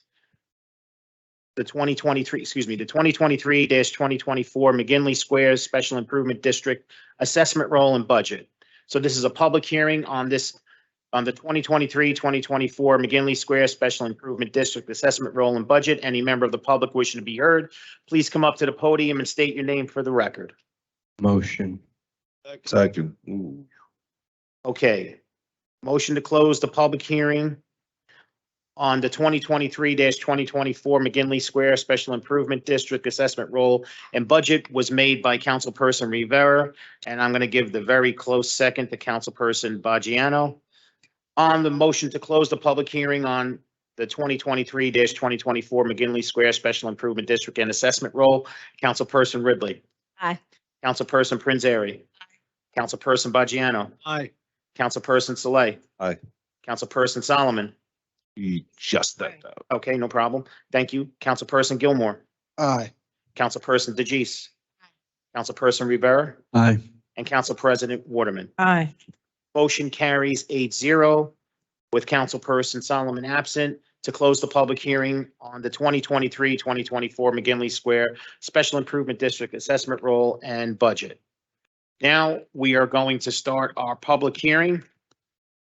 the 2023-2024 McGinley Squares Special Improvement District Assessment Roll and Budget. So this is a public hearing on the 2023-2024 McGinley Square Special Improvement District Assessment Roll and Budget. Any member of the public wishing to be heard, please come up to the podium and state your name for the record. Motion. Second. Ooh. Okay. Motion to close the public hearing on the 2023-2024 McGinley Square Special Improvement District Assessment Roll and Budget was made by Councilperson Rivera, and I'm going to give the very close second to Councilperson Baggiano. On the motion to close the public hearing on the 2023-2024 McGinley Square Special Improvement District and Assessment Roll, Councilperson Ridley. Aye. Councilperson Prince Airy. Councilperson Baggiano. Aye. Councilperson Saleh. Aye. Councilperson Solomon. You just that out. Okay, no problem. Thank you. Councilperson Gilmore. Aye. Councilperson DeGise. Councilperson Rivera. Aye. And Council President Waterman. Aye. Motion carries 8-0 with Councilperson Solomon absent to close the public hearing on the 2023-2024 McGinley Square Special Improvement District Assessment Roll and Budget. Now we are going to start our public hearing.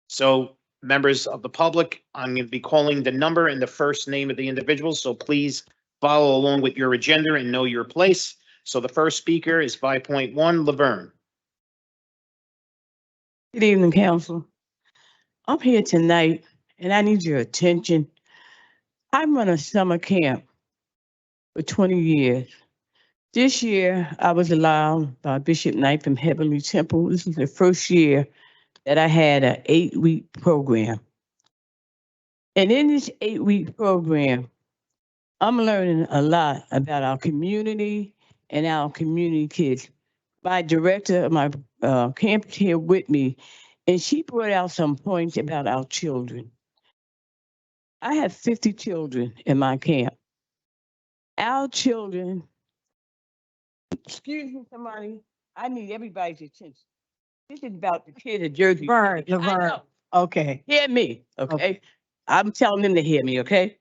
So members of the public, I'm going to be calling the number and the first name of the individual. So please follow along with your agenda and know your place. So the first speaker is 5.1 Laverne. Good evening, council. I'm here tonight and I need your attention. I run a summer camp for 20 years. This year, I was allowed by Bishop Knight from Heavenly Temple. This is the first year that I had an 8-week program. And in this 8-week program, I'm learning a lot about our community and our community kids. My director of my camp is here with me, and she brought out some points about our children. I have 50 children in my camp. Our children, excuse me, somebody, I need everybody's attention. This is about the kids of Jersey. Laverne, City. I Laverne. know. Okay. Hear me, okay? Okay. I'm telling them to hear me, okay?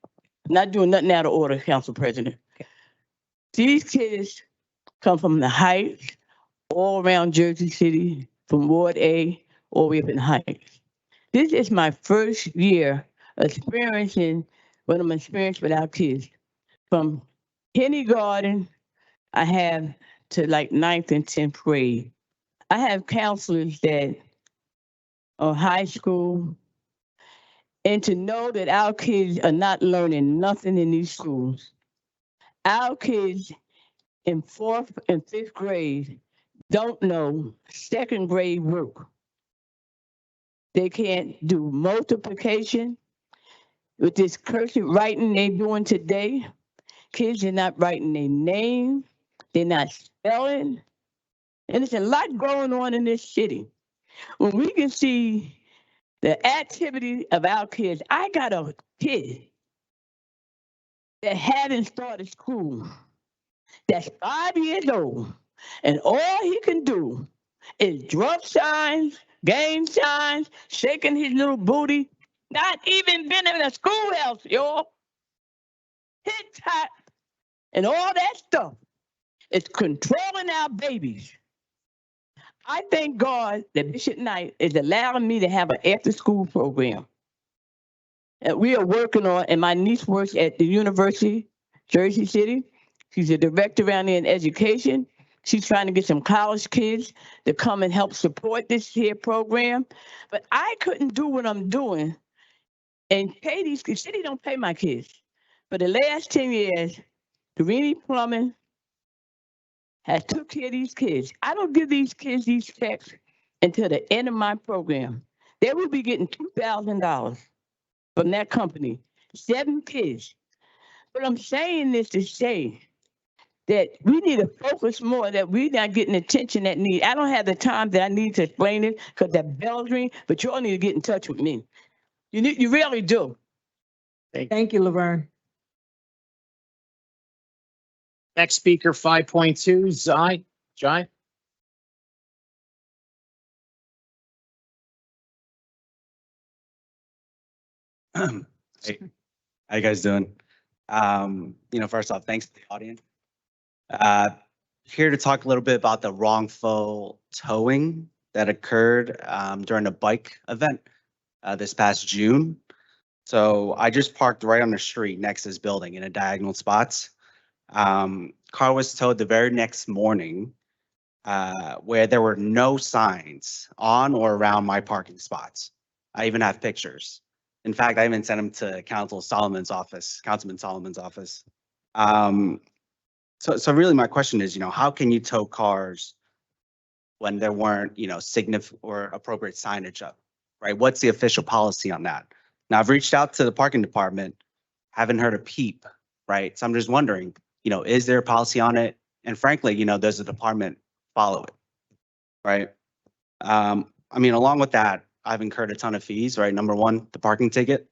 Not doing nothing out of order, Council President. These kids come from the Heights, all around Jersey City, from Ward A, all the way up in the Heights. This is my first year experiencing what I'm experiencing with our kids. From kindergarten, I have to like 9th and 10th grade. I have counselors that are high school, and to know that our kids are not learning nothing in these schools. Our kids in 4th and 5th grade don't know 2nd grade work. They can't do multiplication. With this cursive writing they're doing today, kids are not writing their name, they're not spelling, and there's a lot going on in this city. When we can see the activity of our kids, I got a kid that hadn't started school, that's 5 years old, and all he can do is drop signs, game signs, shaking his little booty, not even been in a schoolhouse, y'all. Hit tap and all that stuff is controlling our babies. I thank God that Bishop Knight is allowing me to have an after-school program that we are working on, and my niece works at the University, Jersey City. She's a director around there in education. She's trying to get some college kids to come and help support this here program. But I couldn't do what I'm doing and pay these kids. City don't pay my kids. For the last 10 years, Doreen Plumbing has took care of these kids. I don't give these kids these checks until the end of my program. They will be getting $2,000 from that company, 7 kids. But I'm saying this to say that we need to focus more, that we're not getting the attention that need. I don't have the time that I need to explain it because that bell's ring, but you all need to get in touch with me. You really do. Thank you, Laverne. Next speaker, 5.2, Zai. Jai? Hey, how you guys doing? First off, thanks to the audience. Here to talk a little bit about the wrongful towing that occurred during a bike event this past June. So I just parked right on the street next to this building in a diagonal spots. Car was towed the very next morning where there were no signs on or around my parking spots. I even have pictures. In fact, I even sent them to Councilman Solomon's office. So really my question is, how can you tow cars when there weren't, significant or appropriate signage up, right? What's the official policy on that? Now I've reached out to the parking department, haven't heard a peep, right? So I'm just wondering, is there a policy on it? And frankly, does the department follow it, right? Along with that, I've incurred a ton of fees, right? Number one, the parking ticket,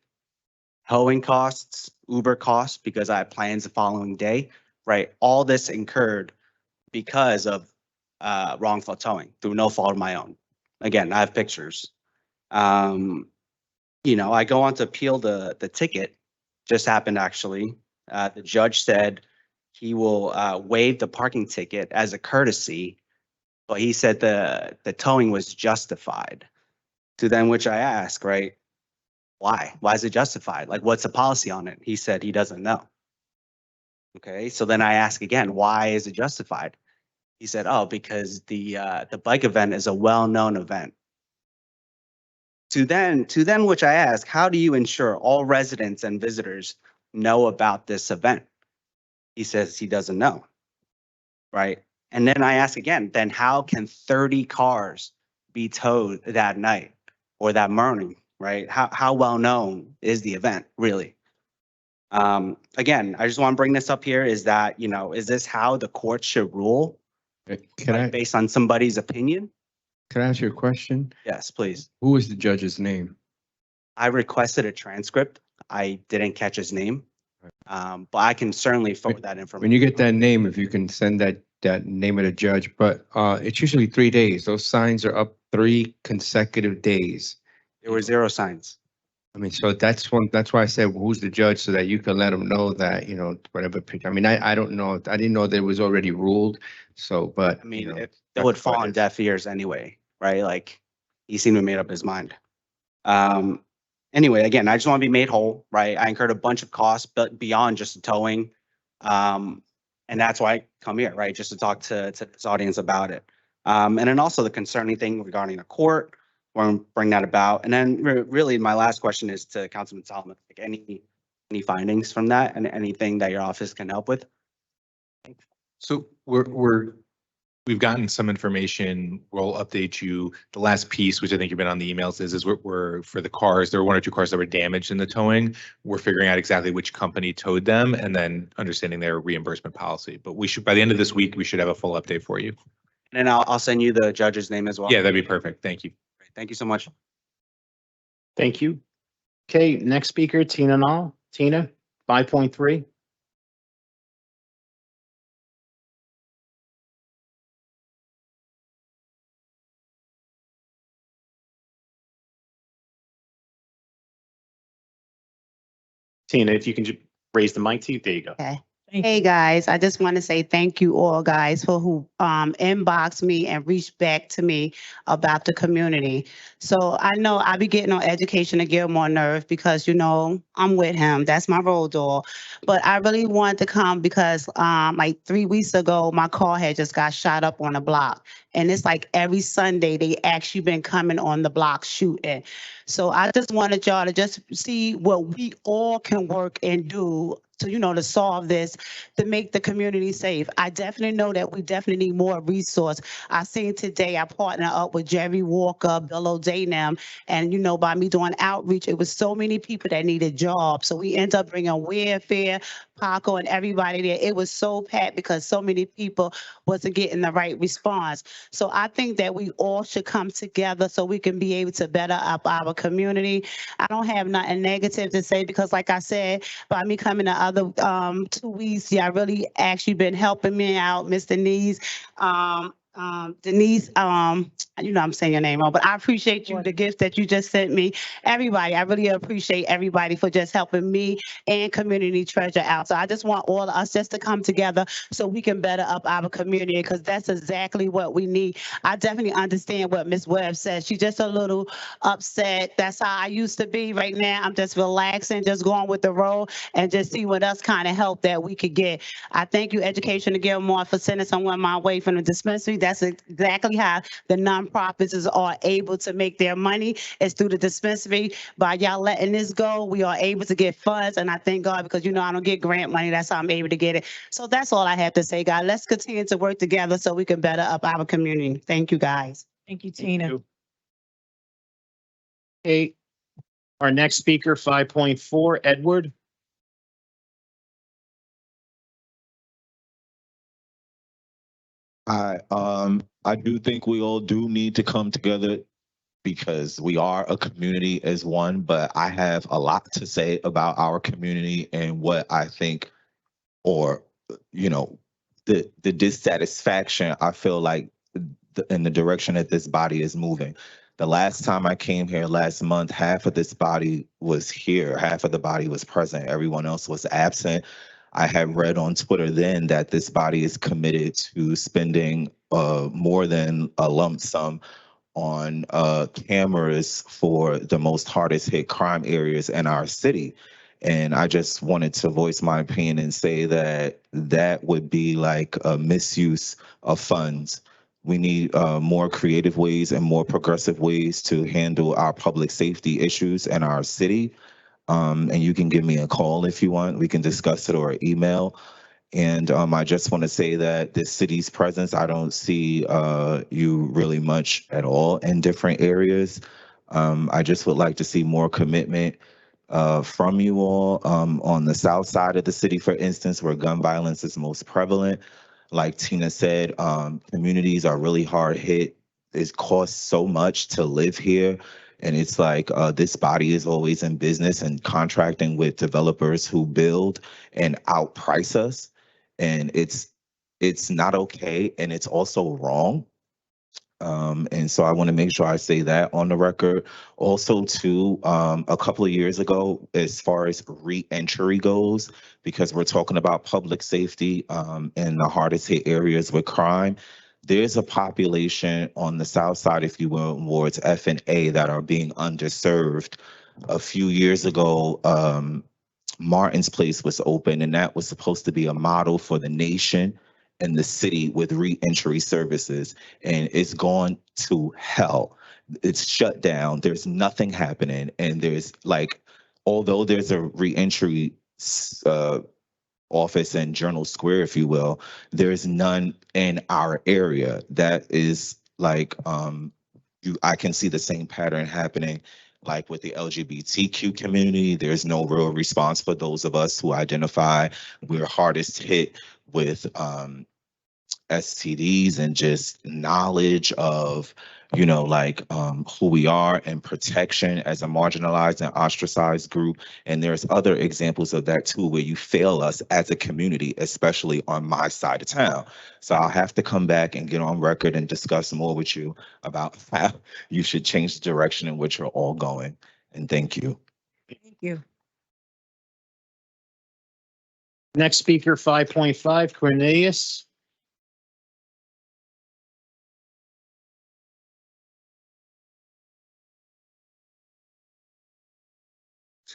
towing costs, Uber costs, because I had plans the following day, right? All this incurred because of wrongful towing through no fault of my own. Again, I have pictures. I go on to appeal the ticket, just happened actually. The judge said he will waive the parking ticket as a courtesy, but he said the towing was justified. To then which I ask, right, why? Why is it justified? Like, what's the policy on it? He said he doesn't know. Okay, so then I ask again, why is it justified? He said, oh, because the bike event is a well-known event. To then which I ask, how do you ensure all residents and visitors know about this event? He says he doesn't know, right? And then I ask again, then how can 30 cars be towed that night or that morning, right? How well known is the event really? Again, I just want to bring this up here is that, is this how the court should rule? Based on somebody's opinion? Can I ask you a question? Yes, please. Who is the judge's name? I requested a transcript I didn't catch his name. But I can certainly forward that information. When you get that name, if you can send that name of the judge, but it's usually 3 days. Those signs are up 3 consecutive days. There were 0 signs. I mean, so that's why I said, who's the judge, so that you can let them know that, whatever. I mean, I don't know. I didn't know that it was already ruled. So, but. I mean, it would fall on deaf ears anyway, right? Like, he seemed to have made up his mind. Anyway, again, I just want to be made whole, right? I incurred a bunch of costs, but beyond just the towing. And that's why I come here, right? Just to talk to this audience about it. And then also the concerning thing regarding the court, want to bring that about. And then really my last question is to Councilman Solomon, like any findings from that and anything that your office can help with? So we've gotten some information. We'll update you. The last piece, which I think you've been on the emails, is we're for the cars. There were 1 or 2 cars that were damaged in the towing. We're figuring out exactly which company towed them and then understanding their reimbursement policy. But we should, by the end of this week, we should have a full update for you. And then I'll send you the judge's name as well. Yeah, that'd be perfect. Thank you. Thank you so much. Thank you. Okay, next speaker, Tina Nall. Tina, 5.3. Tina, if you can just raise the mic to you, there you go. Okay. Thank Hey, you. guys, I just want to say thank you all, guys, for who inboxed me and reached back to me about the community. So I know I be getting on Education to get more nerve because, I'm with him. That's my road dog. But I really wanted to come because like 3 weeks ago, my car had just got shot up on the block. And it's like every Sunday, they actually been coming on the block shooting. So I just wanted y'all to just see what we all can work and do to, to solve this, to make the community safe. I definitely know that we definitely need more resource. I seen today, I partner up with Jerry Walker, Bill O'Daynam, and, by me doing outreach, it was so many people that needed jobs. So we end up bringing Warfare, Paco, and everybody there. It was so packed because so many people wasn't getting the right response. So I think that we all should come together so we can be able to better up our community. I don't have nothing negative to say because, like I said, by me coming the other 2 weeks, yeah, really actually been helping me out, Miss Denise. Denise, I'm saying your name wrong, but I appreciate you, the gifts that you just sent me. Everybody, I really appreciate everybody for just helping me and Community Treasure out. So I just want all of us just to come together so we can better up our community because that's exactly what we need. I definitely understand what Ms. Webb says. She's just a little upset. That's how I used to be. Right now, I'm just relaxing, just going with the road and just see what else kind of help that we could get. I thank you, Education to Gilmore, for sending someone my way from the dispensary. That's exactly how the nonprofits are able to make their money. It's through the dispensary. By y'all letting this go, we are able to get funds. And I thank God because, I don't get grant money. That's how I'm able to get it. So that's all I have to say, guys. Let's continue to work together so we can better up our community. Thank you, guys. Thank you, Tina. Okay, our next speaker, 5.4, Edward. I do think we all do need to come together because we are a community as one, but I have a lot to say about our community and what I think, or, the dissatisfaction I feel like in the direction that this body is moving. The last time I came here last month, half of this body was here, half of the body was present, everyone else was absent. I had read on Twitter then that this body is committed to spending more than a lump sum on cameras for the most hardest hit crime areas in our city. And I just wanted to voice my opinion and say that that would be like a misuse of funds. We need more creative ways and more progressive ways to handle our public safety issues in our city. And you can give me a call if you want. We can discuss it or email. And I just want to say that this city's presence, I don't see you really much at all in different areas. I just would like to see more commitment from you all on the south side of the city, for instance, where gun violence is most prevalent. Like Tina said, communities are really hard hit. It costs so much to live here. And it's like, this body is always in business and contracting with developers who build and outprice us. And it's not okay, and it's also wrong. And so I want to make sure I say that on the record. Also, too, a couple of years ago, as far as re-entry goes, because we're talking about public safety in the hardest hit areas with crime, there's a population on the south side, if you will, wards F and A that are being underserved. A few years ago, Martin's Place was open, and that was supposed to be a model for the nation and the city with re-entry services, and it's gone to hell. It's shut down. There's nothing happening, and there's like, although there's a re-entry office in Journal Square, if you will, there's none in our area. That is like, I can see the same pattern happening like with the LGBTQ community. There's no real response for those of us who identify we're hardest hit with STDs and just knowledge of, like who we are and protection as a marginalized and ostracized group. And there's other examples of that too, where you fail us as a community, especially on my side of town. So I'll have to come back and get on record and discuss more with you about how you should change the direction in which we're all going. And thank you. Thank you. Next speaker, 5.5, Cornelius.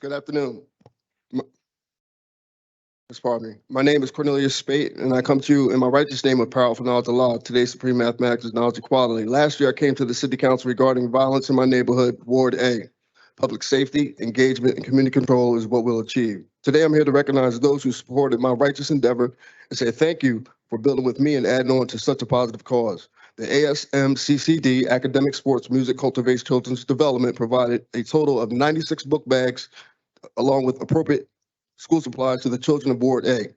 Good afternoon. Pardon me. My name is Cornelius Spate, and I come to you in my righteous name of powerful knowledge of law. Today's supreme mathematics is knowledge equality. Last year, I came to the city council regarding violence in my neighborhood, Ward A. Public safety, engagement, and community control is what we'll achieve. Today, I'm here to recognize those who supported my righteous endeavor and say thank you for building with me and adding on to such a positive cause. The ASMCCD, Academic Sports Music Cultivates Children's Development, provided a total of 96 book bags along with appropriate school supplies to the children of Ward A.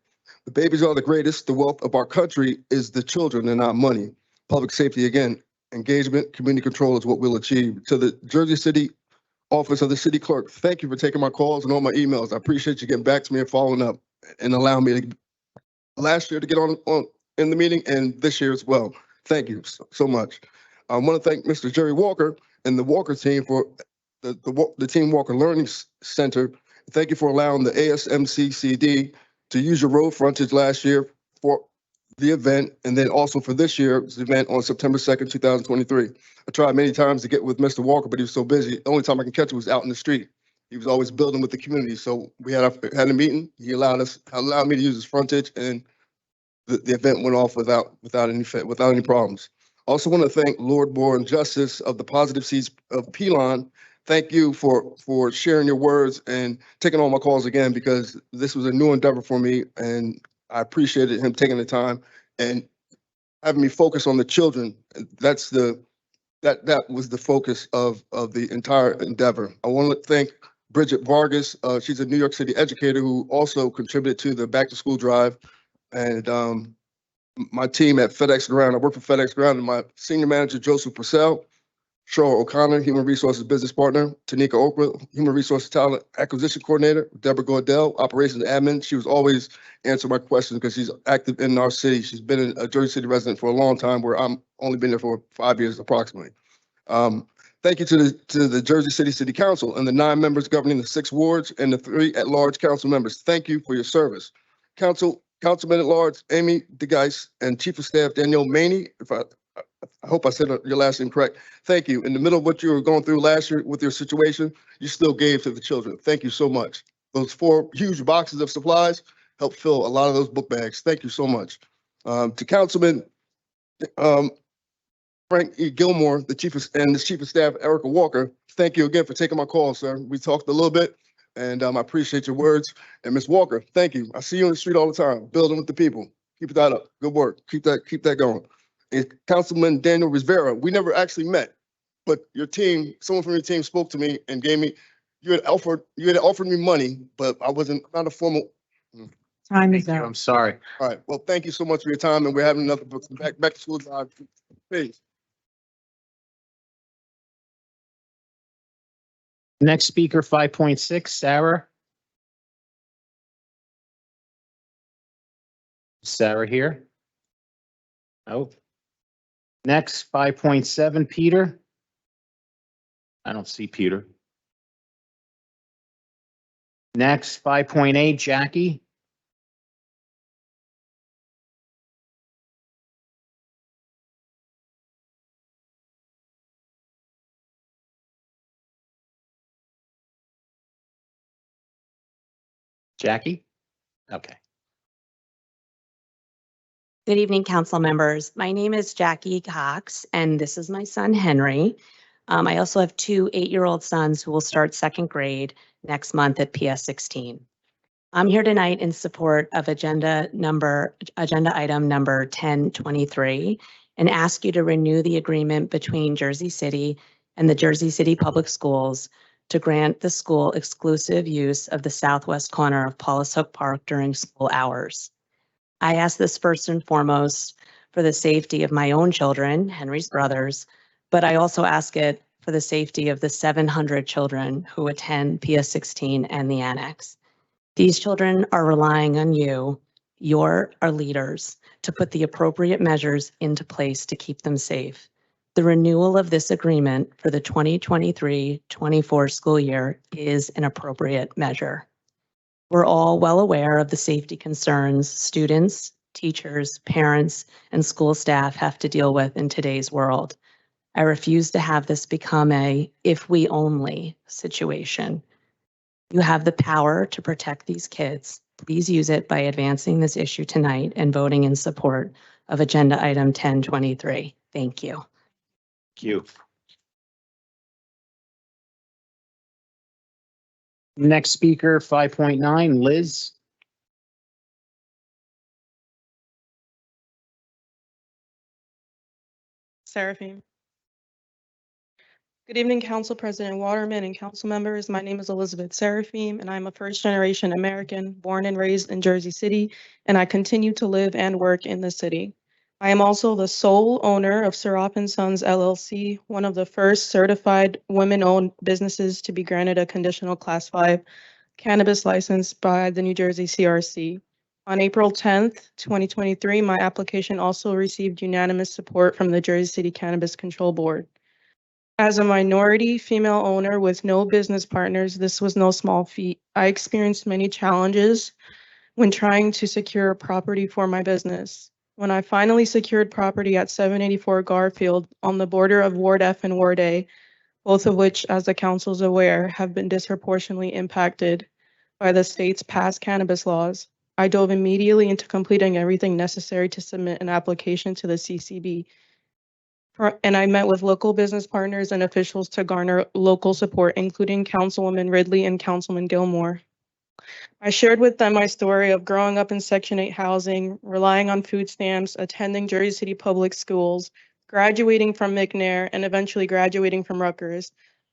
The babies are the greatest. The wealth of our country is the children and not money. Public safety, again, engagement, community control is what we'll achieve. To the Jersey City Office of the City Clerk, thank you for taking my calls and all my emails. I appreciate you getting back to me and following up and allowing me to last year to get on in the meeting and this year as well. Thank you so much. I want to thank Mr. Jerry Walker and the Walker team for the Team Walker Learning Center. Thank you for allowing the ASMCCD to use your road frontage last year for the event, and then also for this year's event on September 2nd, 2023. I tried many times to get with Mr. Walker, but he was so busy. The only time I can catch him was out in the street. He was always building with the community. So we had a meeting. He allowed me to use his frontage, and the event went off without any problems. Also want to thank Lord Born Justice of the Positive Seeds of Pelon. Thank you for sharing your words and taking all my calls again, because this was a new endeavor for me, and I appreciated him taking the time and having me focus on the children. That was the focus of the entire endeavor. I want to thank Bridget Vargas. She's a New York City educator who also contributed to the back to school drive, and my team at FedEx Ground. I work for FedEx Ground, and my senior manager, Joseph Purcell, Cheryl O'Connor, Human Resources Business Partner, Tanika Okra, Human Resources Talent Acquisition Coordinator, Deborah Gordell, Operations Admin. She was always answering my questions because she's active in our city. She's been a Jersey City resident for a long time, where I'm only been there for 5 years approximately. Thank you to the Jersey City Council and the 9 members governing the 6 wards and the 3 at-large council members. Thank you for your service. Councilman at Large Amy DeGeis and Chief of Staff Danielle Maney, I hope I said your last name correct. Thank you. In the middle of what you were going through last year with your situation, you still gave to the children. Thank you so much. Those 4 huge boxes of supplies helped fill a lot of those book bags. Thank you so much. To Councilman Frank E. Gilmore, the Chief of Staff Erica Walker, thank you again for taking my call, sir. We talked a little bit, and I appreciate your words. And Ms. Walker, thank you. I see you on the street all the time, building with the people. Keep that up. Good work. Keep that going. And Councilman Daniel Rivera, we never actually met, but your team, someone from your team spoke to me and you had offered me money, but I wasn't not a formal. Time is out. I'm sorry. All right. Well, thank you so much for your time, and we're having another back to school drive. Peace. Next speaker, 5.6, Sarah. Sarah here? Oh. Next, 5.7, Peter. I don't see Peter. Next, 5.8, Jackie. Jackie? Okay. Good evening, council members. My name is Jackie Cox, and this is my son, Henry. I also have two 8-year-old sons who will start second grade next month at PS 16. I'm here tonight in support of agenda item number 1023 and ask you to renew the agreement between Jersey City and the Jersey City Public Schools to grant the school exclusive use of the southwest corner of Paulus Hook Park during school hours. I ask this first and foremost for the safety of my own children, Henry's brothers, but I also ask it for the safety of the 700 children who attend PS 16 and the annex. These children are relying on you, our leaders, to put the appropriate measures into place to keep them safe. The renewal of this agreement for the 2023-24 school year is an appropriate measure. We're all well aware of the safety concerns students, teachers, parents, and school staff have to deal with in today's world. I refuse to have this become a if we only situation. You have the power to protect these kids. Please use it by advancing this issue tonight and voting in support of agenda item 1023. Thank you. Thank you. Next speaker, 5.9, Liz. Seraphim. Good evening, Council President Waterman and council members. My name is Elizabeth Seraphim, and I'm a first-generation American born and raised in Jersey City, and I continue to live and work in the city. I am also the sole owner of Seraph & Sons LLC, one of the first certified women-owned businesses to be granted a conditional Class 5 cannabis license by the New Jersey CRC. On April 10th, 2023, my application also received unanimous support from the Jersey City Cannabis Control Board. As a minority female owner with no business partners, this was no small feat. I experienced many challenges when trying to secure property for my business. When I finally secured property at 784 Garfield on the border of Ward F and Ward A, both of which, as the council is aware, have been disproportionately impacted by the state's past cannabis laws, I dove immediately into completing everything necessary to submit an application to the CCB. And I met with local business partners and officials to garner local support, including Councilwoman Ridley and Councilman Gilmore. I shared with them my story of growing up in Section 8 housing, relying on food stamps, attending Jersey City public schools, graduating from McNair, and eventually graduating from Rutgers.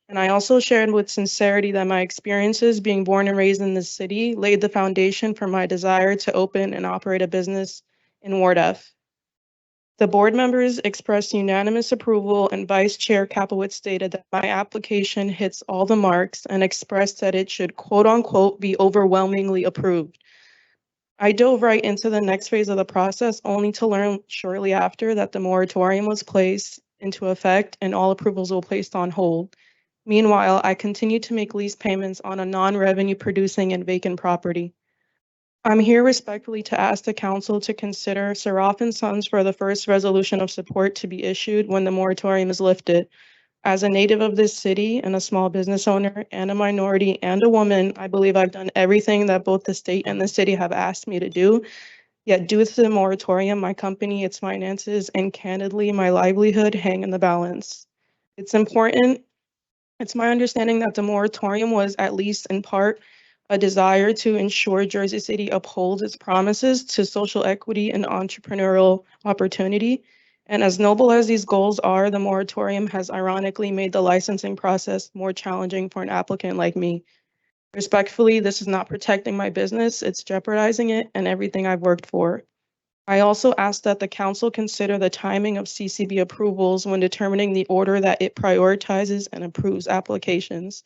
And I also shared with sincerity that my experiences being born and raised in the city laid the foundation for my desire to open and operate a business in Ward F. The board members expressed unanimous approval, and Vice Chair Kapowitz stated that my application hits all the marks and expressed that it should quote unquote be overwhelmingly approved. I dove right into the next phase of the process, only to learn shortly after that the moratorium was placed into effect and all approvals were placed on hold. Meanwhile, I continued to make lease payments on a non-revenue producing and vacant property. I'm here respectfully to ask the council to consider Seraph & Sons for the first resolution of support to be issued when the moratorium is lifted. As a native of this city and a small business owner and a minority and a woman, I believe I've done everything that both the state and the city have asked me to do. Yet due to the moratorium, my company, its finances, and candidly, my livelihood hang in the balance. It's my understanding that the moratorium was, at least in part, a desire to ensure Jersey City upholds its promises to social equity and entrepreneurial opportunity. And as noble as these goals are, the moratorium has ironically made the licensing process more challenging for an applicant like me. Respectfully, this is not protecting my business, it's jeopardizing it and everything I've worked for. I also ask that the council consider the timing of CCB approvals when determining the order that it prioritizes and approves applications.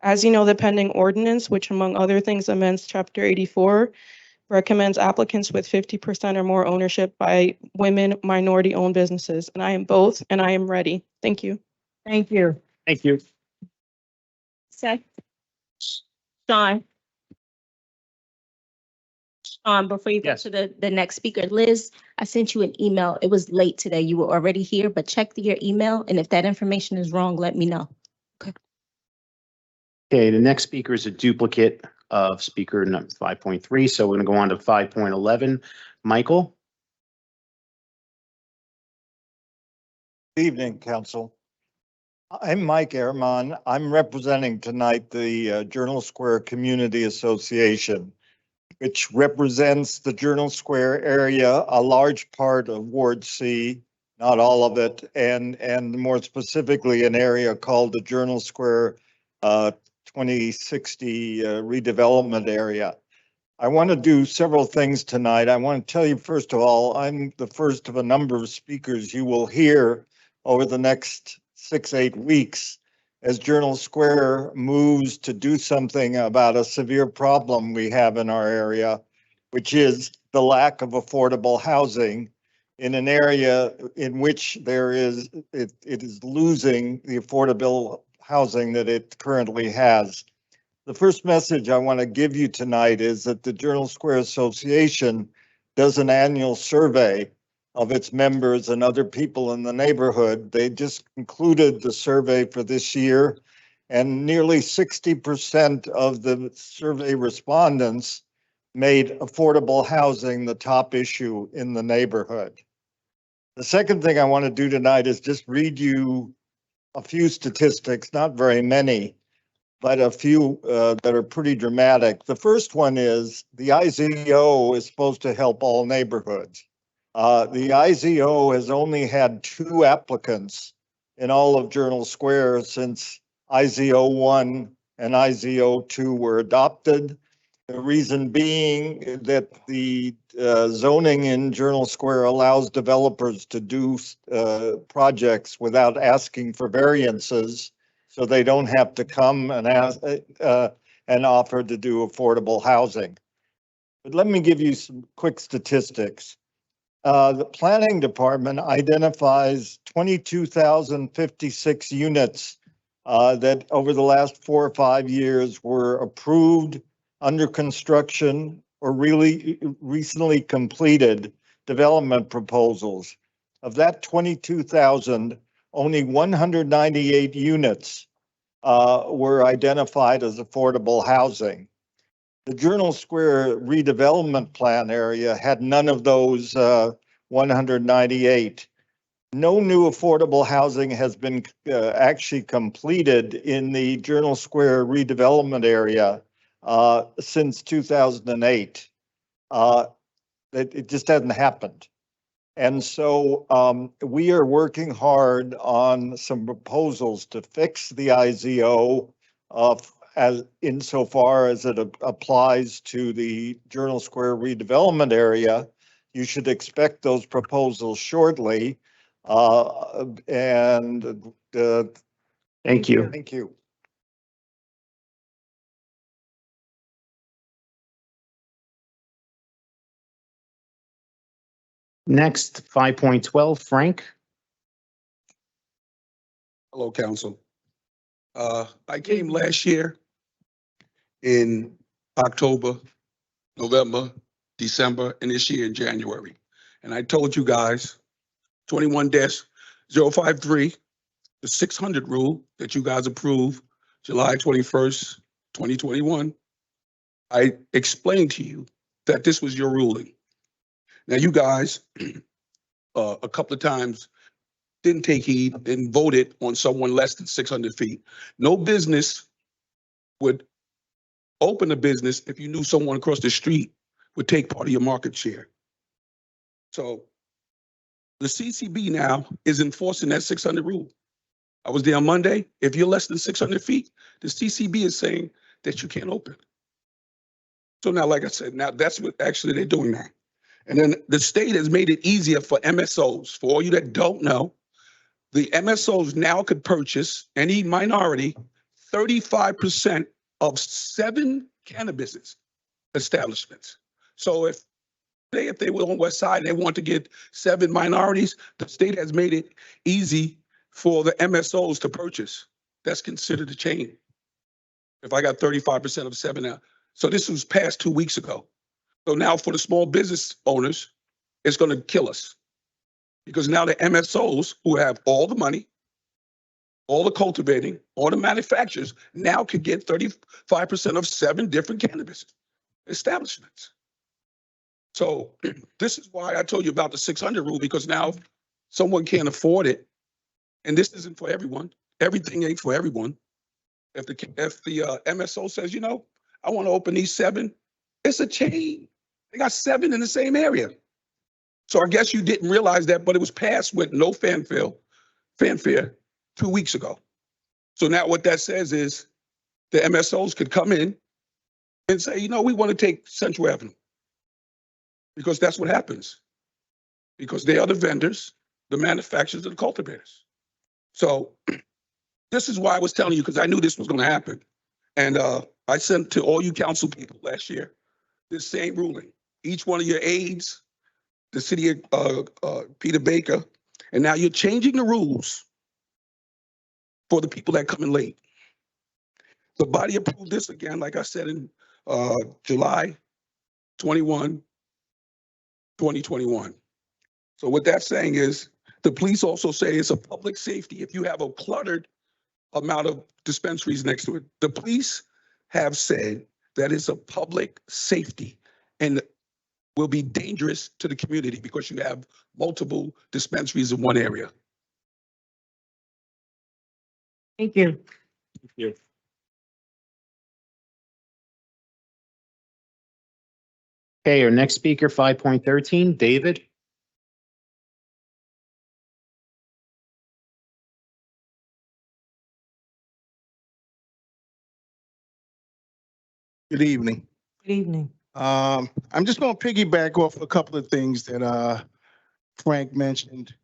As you know, the pending ordinance, which among other things amends Chapter 84, recommends applicants with 50% or more ownership by women, minority-owned businesses. And I am both, and I am ready. Thank you. Thank you. Thank you. Seth? Sean? Before you go Yes. to the next speaker, Liz, I sent you an email. It was late today. You were already here, but check your email, and if that information is wrong, let me know. Okay, the next speaker is a duplicate of speaker number 5.3, so we're going to go on to 5.11. Michael? Good evening, Council. I'm Mike Ehrman. I'm representing tonight the Journal Square Community Association, which represents the Journal Square area, a large part of Ward C, not all of it, and more specifically an area called the Journal Square 2060 redevelopment area. I want to do several things tonight. I want to tell you, first of all, I'm the first of a number of speakers you will hear over the next 6-8 weeks as Journal Square moves to do something about a severe problem we have in our area, which is the lack of affordable housing in an area in which it is losing the affordable housing that it currently has. The first message I want to give you tonight is that the Journal Square Association does an annual survey of its members and other people in the neighborhood. They just concluded the survey for this year, and nearly 60% of the survey respondents made affordable housing the top issue in the neighborhood. The second thing I want to do tonight is just read you a few statistics, not very many, but a few that are pretty dramatic. The first one is the IZO is supposed to help all neighborhoods. The IZO has only had 2 applicants in all of Journal Square since IZO 1 and IZO 2 were adopted. The reason being that the zoning in Journal Square allows developers to do projects without asking for variances, so they don't have to come and ask and offer to do affordable housing. But let me give you some quick statistics. The planning department identifies 22,056 units that over the last 4 or 5 years were approved, under construction, or really recently completed development proposals. Of that 22,000, only 198 units were identified as affordable housing. The Journal Square redevelopment plan area had none of those 198. No new affordable housing has been actually completed in the Journal Square redevelopment area since 2008. It just hasn't happened. And so we are working hard on some proposals to fix the IZO as insofar as it applies to the Journal Square redevelopment area. You should expect those proposals shortly. Thank you. Thank you. Next, 5.12, Frank. Hello, Council. I came last year in October, November, December, and this year in January. And I told you guys 21-053, the 600 rule that you guys approved July 21st, 2021. I explained to you that this was your ruling. Now you guys, a couple of times didn't take heed and voted on someone less than 600 feet. No business would open a business if you knew someone across the street would take part of your market share. So the CCB now is enforcing that 600 rule. I was there on Monday. If you're less than 600 feet, the CCB is saying that you can't open. So now, like I said, now that's what actually they're doing now. And then the state has made it easier for MSOs. For all you that don't know, the MSOs now could purchase any minority 35% of 7 cannabis establishments. So if they were on West Side and they want to get 7 minorities, the state has made it easy for the MSOs to purchase. That's considered a chain. If I got 35% of 7 now. So this was passed 2 weeks ago. So now for the small business owners, it's going to kill us. Because now the MSOs who have all the money, all the cultivating, all the manufacturers now can get 35% of 7 different cannabis establishments. So this is why I told you about the 600 rule, because now someone can't afford it. And this isn't for everyone. Everything ain't for everyone. If the MSO says, you know, I want to open these 7, it's a chain. They got 7 in the same area. So I guess you didn't realize that, but it was passed with no fanfare 2 weeks ago. So now what that says is the MSOs could come in and say, you know, we want to take Central Avenue. Because that's what happens. Because they are the vendors, the manufacturers, and the cultivators. So this is why I was telling you, because I knew this was going to happen. And I sent to all you council people last year this same ruling. Each one of your aides, the city of Peter Baker, and now you're changing the rules for the people that come in late. The body approved this again, like I said, in July 21, 2021. So what that's saying is the police also say it's a public safety if you have a cluttered amount of dispensaries next to it. The police have said that it's a public safety and will be dangerous to the community because you have multiple dispensaries in one area. Thank you. Thank you. Okay, our next speaker, 5.13, David. Good evening. Good evening. I'm just going to piggyback off a couple of things that Frank mentioned.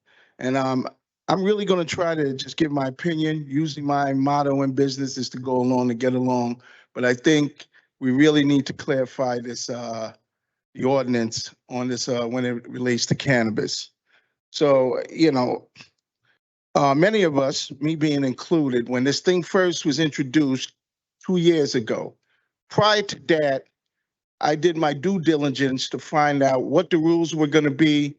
And I'm really going to try to just give my opinion. Usually my motto in business is to go along and get along. But I think we really need to clarify this, the ordinance on this when it relates to cannabis. So, you know, many of us, me being included, when this thing first was introduced 2 years ago, prior to that, I did my due diligence to find out what the rules were going to be.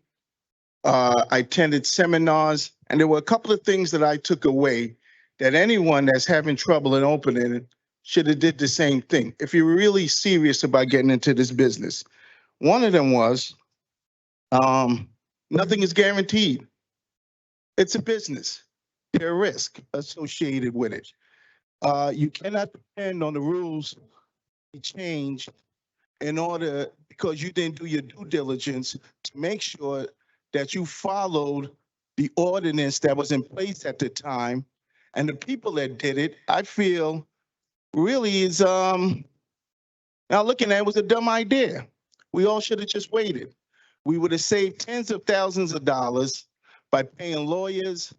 I attended seminars, and there were a couple of things that I took away that anyone that's having trouble in opening should have did the same thing if you're really serious about getting into this business. One of them was nothing is guaranteed. It's a business. There are risks associated with it. You cannot depend on the rules to change in order, because you didn't do your due diligence to make sure that you followed the ordinance that was in place at the time. And the people that did it, I feel really is, now looking at it, was a dumb idea. We all should have just waited. We would have saved tens of thousands of dollars by paying lawyers,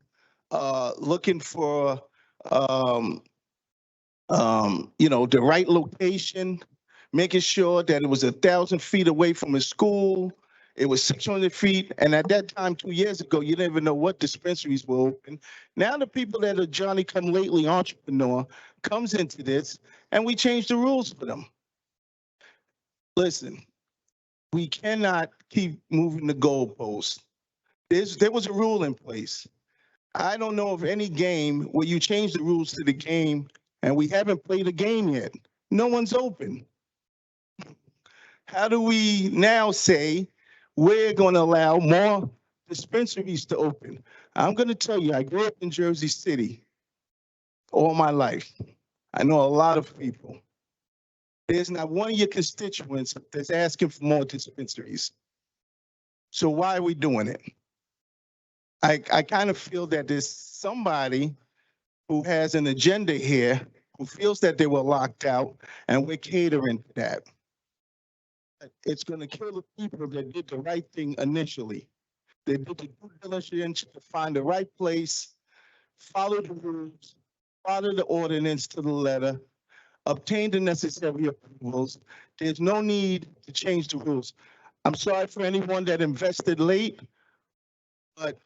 looking for, you know, the right location, making sure that it was 1,000 feet away from a school. It was 600 feet. And at that time, 2 years ago, you didn't even know what dispensaries were open. Now the people that are Johnny come lately entrepreneur comes into this and we change the rules for them. Listen, we cannot keep moving the goalposts. There was a rule in place. I don't know of any game where you change the rules to the game and we haven't played a game yet. No one's open. How do we now say we're going to allow more dispensaries to open? I'm going to tell you, I grew up in Jersey City all my life. I know a lot of people. There's not one of your constituents that's asking for more dispensaries. So why are we doing it? I kind of feel that there's somebody who has an agenda here who feels that they were locked out, and we're catering to that. It's going to kill the people that did the right thing initially. They did the due diligence to find the right place, follow the rules, follow the ordinance to the letter, obtain the necessary approvals. There's no need to change the rules. I'm sorry for anyone that invested late, but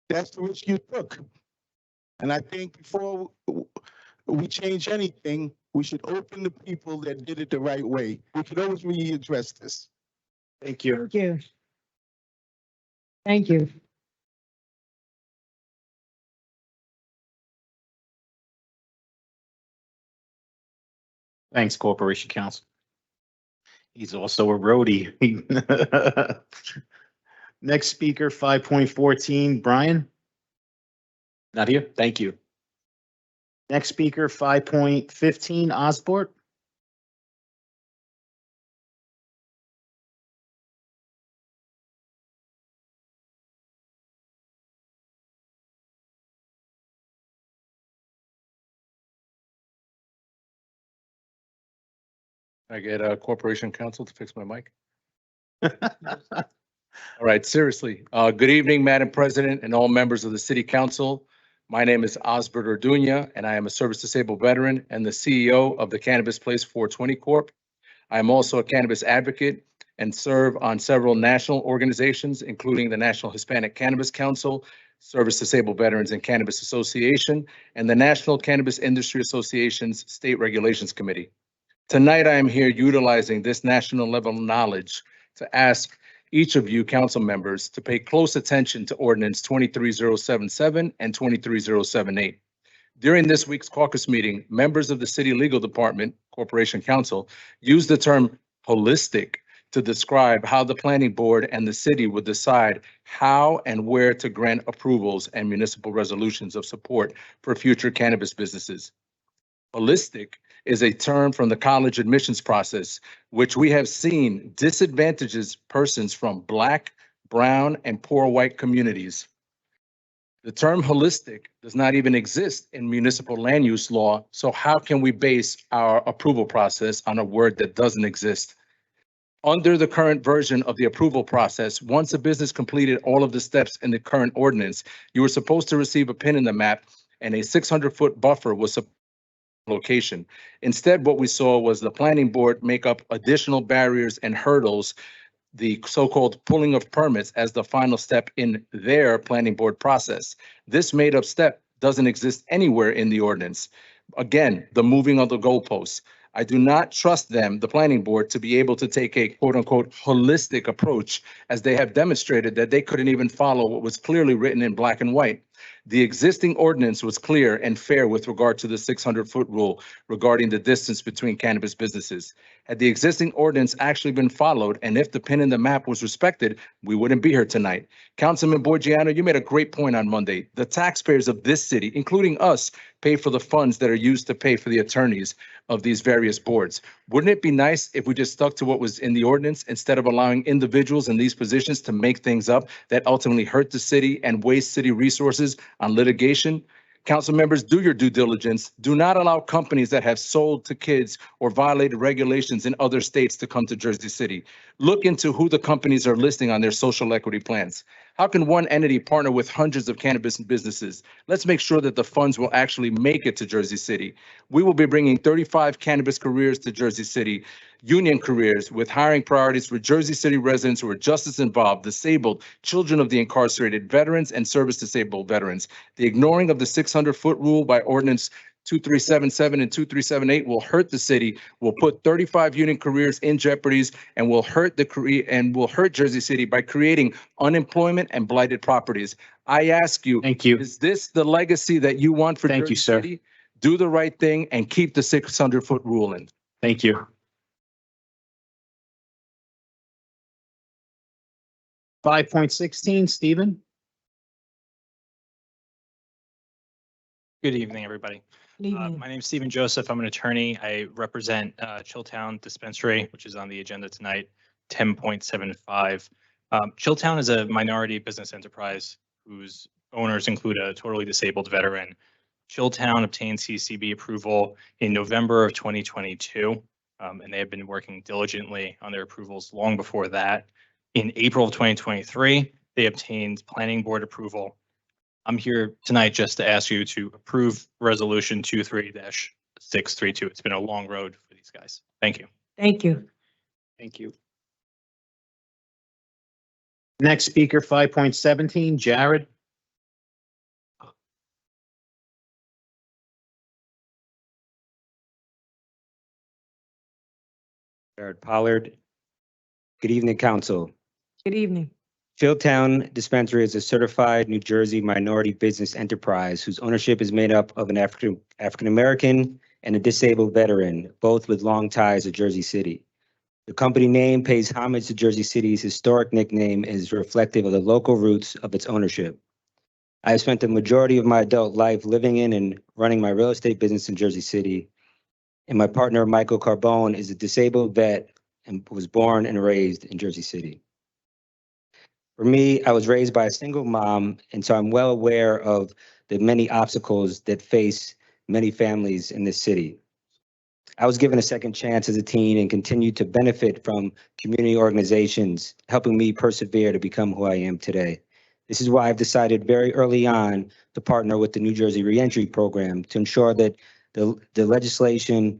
that's the risk you took. And I think before we change anything, we should open the people that did it the right way. We could always readdress this. Thank you. Thank you. Thank you. Thanks, Corporation Counsel. He's also a roadie. Next speaker, 5.14, Brian. Not here. Thank you. Next speaker, 5.15, Osborne. I get a corporation counsel to fix my mic. All right, seriously. Good evening, Madam President and all members of the City Council. My name is Osbert Orduña, and I am a service-disabled veteran and the CEO of the Cannabis Place 420 Corp. I am also a cannabis advocate and serve on several national organizations, including the National Hispanic Cannabis Council, Service-Disabled Veterans and Cannabis Association, and the National Cannabis Industry Association's State Regulations Committee. Tonight, I am here utilizing this national level knowledge to ask each of you council members to pay close attention to ordinance 23077 and 23078. During this week's caucus meeting, members of the City Legal Department, Corporation Counsel, used the term holistic to describe how the planning board and the city would decide how and where to grant approvals and municipal resolutions of support for future cannabis businesses. Holistic is a term from the college admissions process, which we have seen disadvantages persons from Black, brown, and poor white communities. The term holistic does not even exist in municipal land use law, so how can we base our approval process on a word that doesn't exist? Under the current version of the approval process, once a business completed all of the steps in the current ordinance, you were supposed to receive a pin in the map and a 600-foot buffer was location. Instead, what we saw was the planning board make up additional barriers and hurdles, the so-called pulling of permits as the final step in their planning board process. This made-up step doesn't exist anywhere in the ordinance. Again, the moving of the goalposts. I do not trust them, the planning board, to be able to take a quote-unquote holistic approach, as they have demonstrated that they couldn't even follow what was clearly written in black and white. The existing ordinance was clear and fair with regard to the 600-foot rule regarding the distance between cannabis businesses. Had the existing ordinance actually been followed, and if the pin in the map was respected, we wouldn't be here tonight. Councilman Borgiano, you made a great point on Monday. The taxpayers of this city, including us, pay for the funds that are used to pay for the attorneys of these various boards. Wouldn't it be nice if we just stuck to what was in the ordinance instead of allowing individuals in these positions to make things up that ultimately hurt the city and waste city resources on litigation? Council members, do your due diligence. Do not allow companies that have sold to kids or violated regulations in other states to come to Jersey City. Look into who the companies are listing on their social equity plans. How can one entity partner with hundreds of cannabis businesses? Let's make sure that the funds will actually make it to Jersey City. We will be bringing 35 cannabis careers to Jersey City, union careers with hiring priorities for Jersey City residents who are justice involved, disabled, children of the incarcerated, veterans, and service-disabled veterans. The ignoring of the 600-foot rule by ordinance 2377 and 2378 will hurt the city, will put 35 union careers in jeopardy, and will hurt Jersey City by creating unemployment and blighted properties. I ask you, thank you. Is this the legacy that you want for Jersey City? Do the right thing and keep the 600-foot rule in. Thank you. 5.16, Stephen. Good evening, everybody. My name is Stephen Joseph. I'm an attorney. I represent Chilltown Dispensary, which is on the agenda tonight, 10.75. Chilltown is a minority business enterprise whose owners include a totally disabled veteran. Chilltown obtained CCB approval in November of 2022, and they have been working diligently on their approvals long before that. In April of 2023, they obtained planning board approval I'm here tonight just to ask you to approve resolution 23-632. It's been a long road for these guys. Thank you. Thank you. Thank you. Next speaker, 5.17, Jared. Jared Pollard. Good evening, council. Good evening. Chilltown Dispensary is a certified New Jersey minority business enterprise whose ownership is made up of an African-American and a disabled veteran, both with long ties to Jersey City. The company name pays homage to Jersey City's historic nickname and is reflective of the local roots of its ownership. I have spent the majority of my adult life living in and running my real estate business in Jersey City, and my partner, Michael Carbone, is a disabled vet and was born and raised in Jersey City. For me, I was raised by a single mom, and so I'm well aware of the many obstacles that face many families in this city. I was given a second chance as a teen and continued to benefit from community organizations, helping me persevere to become who I am today. This is why I've decided very early on to partner with the New Jersey Reentry Program to ensure that the legislation,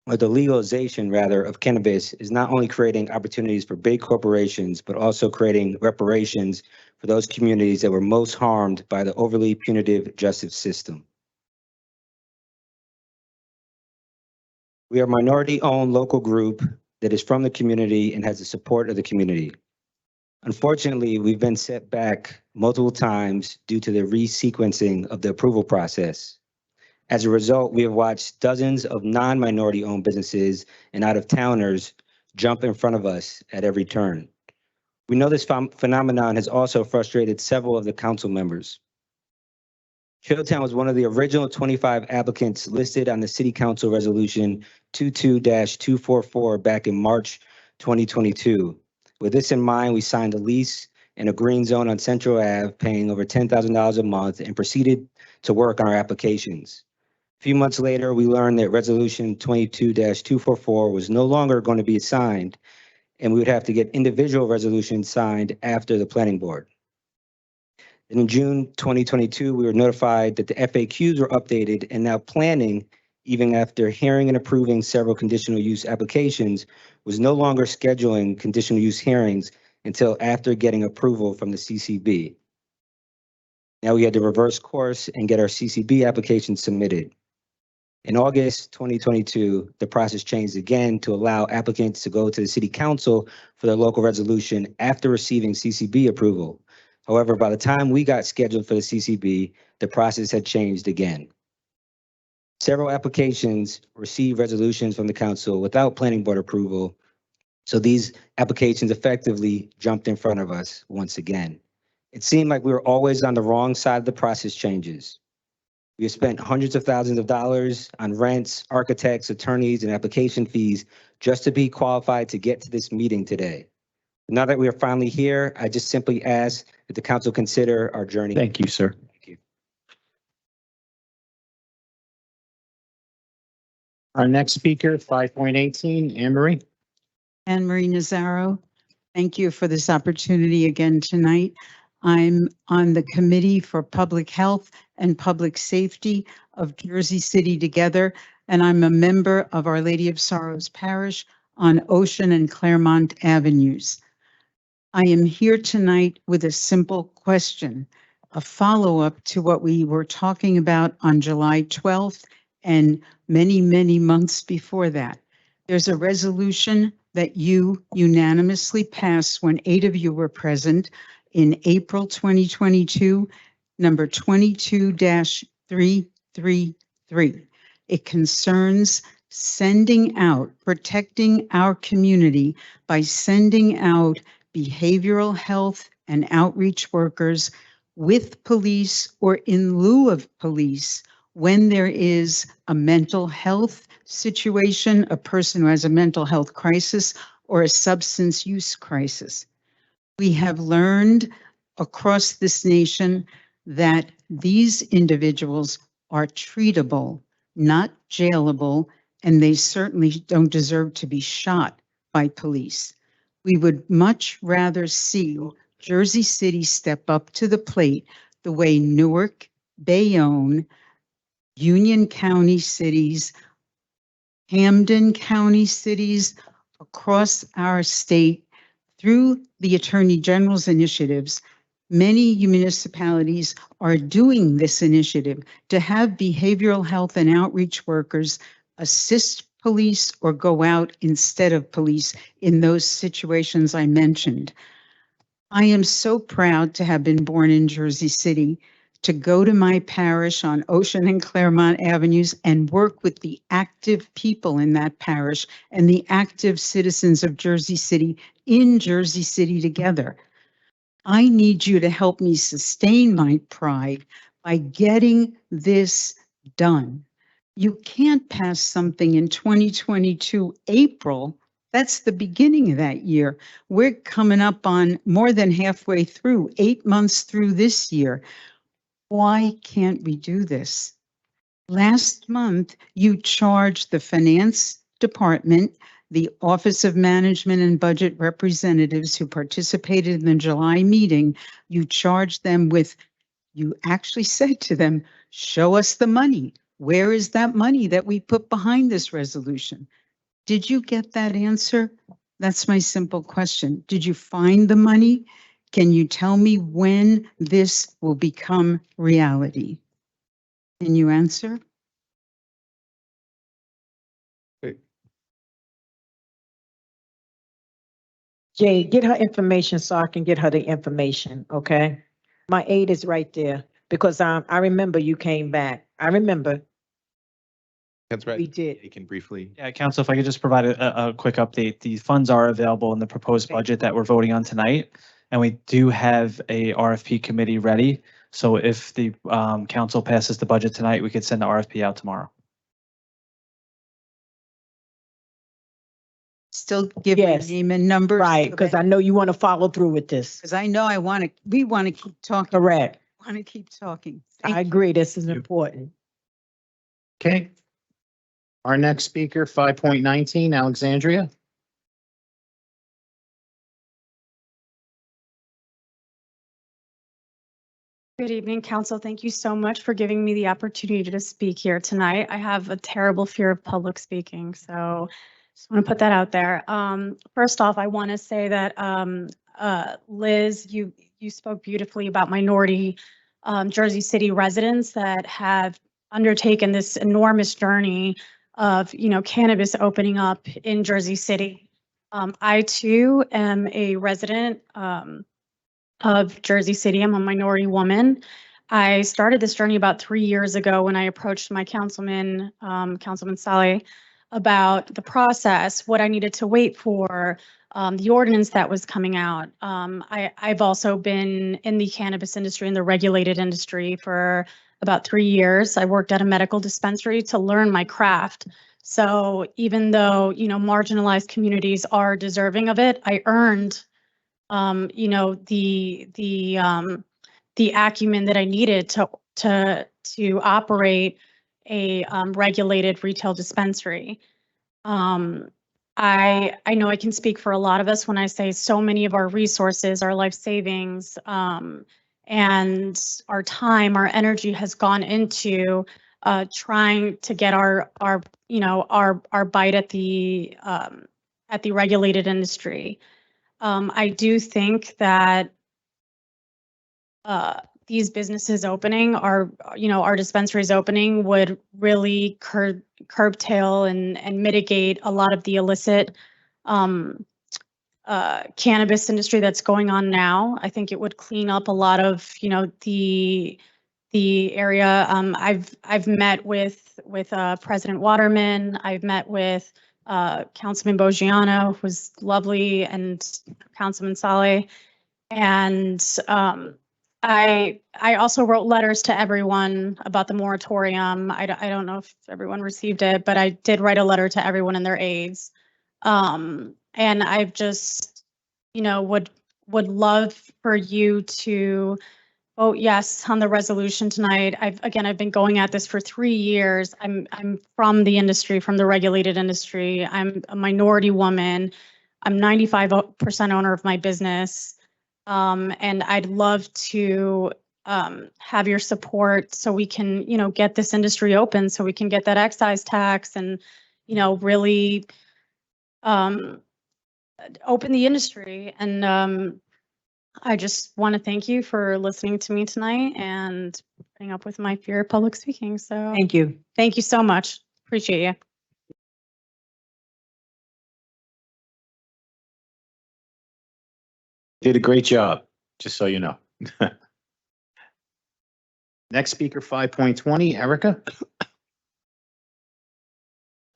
or the legalization rather, of cannabis is not only creating opportunities for big corporations, but also creating reparations for those communities that were most harmed by the overly punitive justice system. We are a minority-owned local group that is from the community and has the support of the community. Unfortunately, we've been set back multiple times due to the resequencing of the approval process. As a result, we have watched dozens of non-minority owned businesses and out-of-towners jump in front of us at every turn. We know this phenomenon has also frustrated several of the council members. Chilltown was one of the original 25 applicants listed on the City Council Resolution 22-244 back in March 2022. With this in mind, we signed a lease in a green zone on Central Ave, paying over $10,000 a month, and proceeded to work on our applications. A few months later, we learned that Resolution 22-244 was no longer going to be assigned, and we would have to get individual resolutions signed after the planning board. In June 2022, we were notified that the FAQs were updated, and now planning, even after hearing and approving several conditional use applications, was no longer scheduling conditional use hearings until after getting approval from the CCB. Now we had to reverse course and get our CCB application submitted. In August 2022, the process changed again to allow applicants to go to the City Council for their local resolution after receiving CCB approval. However, by the time we got scheduled for the CCB, the process had changed again. Several applications received resolutions from the council without planning board approval, so these applications effectively jumped in front of us once again. It seemed like we were always on the wrong side of the process changes. We have spent hundreds of thousands of dollars on rents, architects, attorneys, and application fees just to be qualified to get to this meeting today. Now that we are finally here, I just simply ask that the council consider our journey. Thank you, sir. Thank you. Our next speaker, 5.18, Anne Marie. Anne Marie Nazaro, thank you for this opportunity again tonight. I'm on the Committee for Public Health and Public Safety of Jersey City Together, and I'm a member of Our Lady of Sorrows Parish on Ocean and Claremont Avenues. I am here tonight with a simple question, a follow-up to what we were talking about on July 12th and many, many months before that. There's a resolution that you unanimously passed when 8 of you were present in April 2022, number 22-333. It concerns sending out, protecting our community by sending out behavioral health and outreach workers with police or in lieu of police when there is a mental health situation, a person who has a mental health crisis, or a substance use crisis. We have learned across this nation that these individuals are treatable, not jailable, and they certainly don't deserve to be shot by police. We would much rather see Jersey City step up to the plate the way Newark, Bayonne, Union County cities, Camden County cities across our state through the Attorney General's initiatives, many municipalities are doing this initiative to have behavioral health and outreach workers assist police or go out instead of police in those situations I mentioned. I am so proud to have been born in Jersey City, to go to my parish on Ocean and Claremont Avenues and work with the active people in that parish and the active citizens of Jersey City in Jersey City together. I need you to help me sustain my pride by getting this done. You can't pass something in 2022 April. That's the beginning of that year. We're coming up on more than halfway through, 8 months through this year. Why can't we do this? Last month, you charged the finance department, the Office of Management and Budget representatives who participated in the July meeting, you charged them with, you actually said to them, show us the money. Where is that money that we put behind this resolution? Did you get that answer? That's my simple question. Did you find the money? Can you tell me when this will become reality? Can you answer? Jay, get her information so I can get her the information, okay? My aide is right there because I remember you came back. I remember. That's right. We did. You can briefly. Yeah, Council, if I could just provide a quick update. The funds are available in the proposed budget that we're voting on tonight. And we do have a RFP committee ready. So if the council passes the budget tonight, we could send the RFP out tomorrow. Still give me Yes. name and numbers. Right, because I know you want to follow through with this. Because I know we want to keep talking. Correct. Want to keep talking. I agree. This is important. Okay. Our next speaker, 5.19, Alexandria. Good evening, Council. Thank you so much for giving me the opportunity to speak here tonight. I have a terrible fear of public speaking, so just want to put that out there. First off, I want to say that Liz, you spoke beautifully about minority Jersey City residents that have undertaken this enormous journey of, cannabis opening up in Jersey City. I too am a resident of Jersey City. I'm a minority woman. I started this journey about 3 years ago when I approached my councilman, Councilman Saleh, about the process, what I needed to wait for, the ordinance that was coming out. I've also been in the cannabis industry, in the regulated industry for about 3 years. I worked at a medical dispensary to learn my craft. So even though, marginalized communities are deserving of it, I earned the acumen that I needed to operate a regulated retail dispensary. I know I can speak for a lot of us when I say so many of our resources, our life savings, and our time, our energy has gone into trying to get our bite at the regulated industry. I do think that these businesses opening, our dispensaries opening would really curbtail and mitigate a lot of the illicit cannabis industry that's going on now. I think it would clean up a lot of, the area. I've met with President Waterman. I've met with Councilman Bogiano, who was lovely, and Councilman Saleh. And I also wrote letters to everyone about the moratorium. I don't know if everyone received it, but I did write a letter to everyone and their aides. And I've just, would love for you to vote yes on the resolution tonight. I've been going at this for 3 years. I'm from the industry, from the regulated industry. I'm a minority woman. I'm 95% owner of my business. And I'd love to, have your support so we can, get this industry open, so we can get that excise tax and, really open the industry. And I just want to thank you for listening to me tonight and putting up with my fear of public speaking. So Thank you. thank you so much. Appreciate you. Did a great job, just so you know. Next speaker, 5.20, Erica.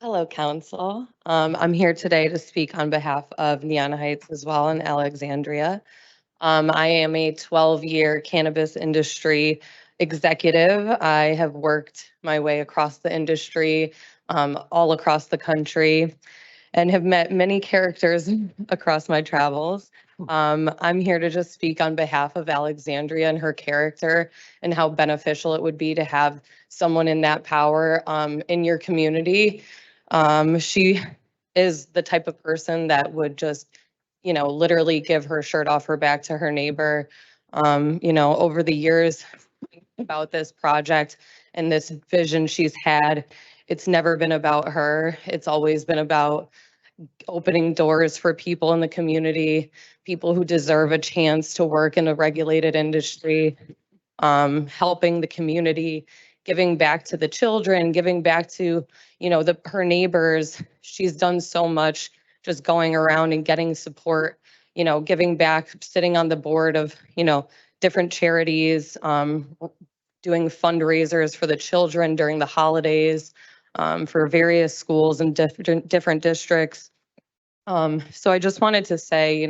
Hello, Council. I'm here today to speak on behalf of Neon Heights as well in Alexandria. I am a 12-year cannabis industry executive. I have worked my way across the industry, all across the country, and have met many characters across my travels. I'm here to just speak on behalf of Alexandria and her character and how beneficial it would be to have someone in that power in your community. She is the type of person that would just, literally give her shirt off her back to her neighbor. Over the years about this project and this vision she's had, it's never been about her. It's always been about opening doors for people in the community, people who deserve a chance to work in a regulated industry, helping the community, giving back to the children, giving back to, her neighbors. She's done so much just going around and getting support, giving back, sitting on the board of, different charities, doing fundraisers for the children during the holidays, for various schools and different districts. So I just wanted to say,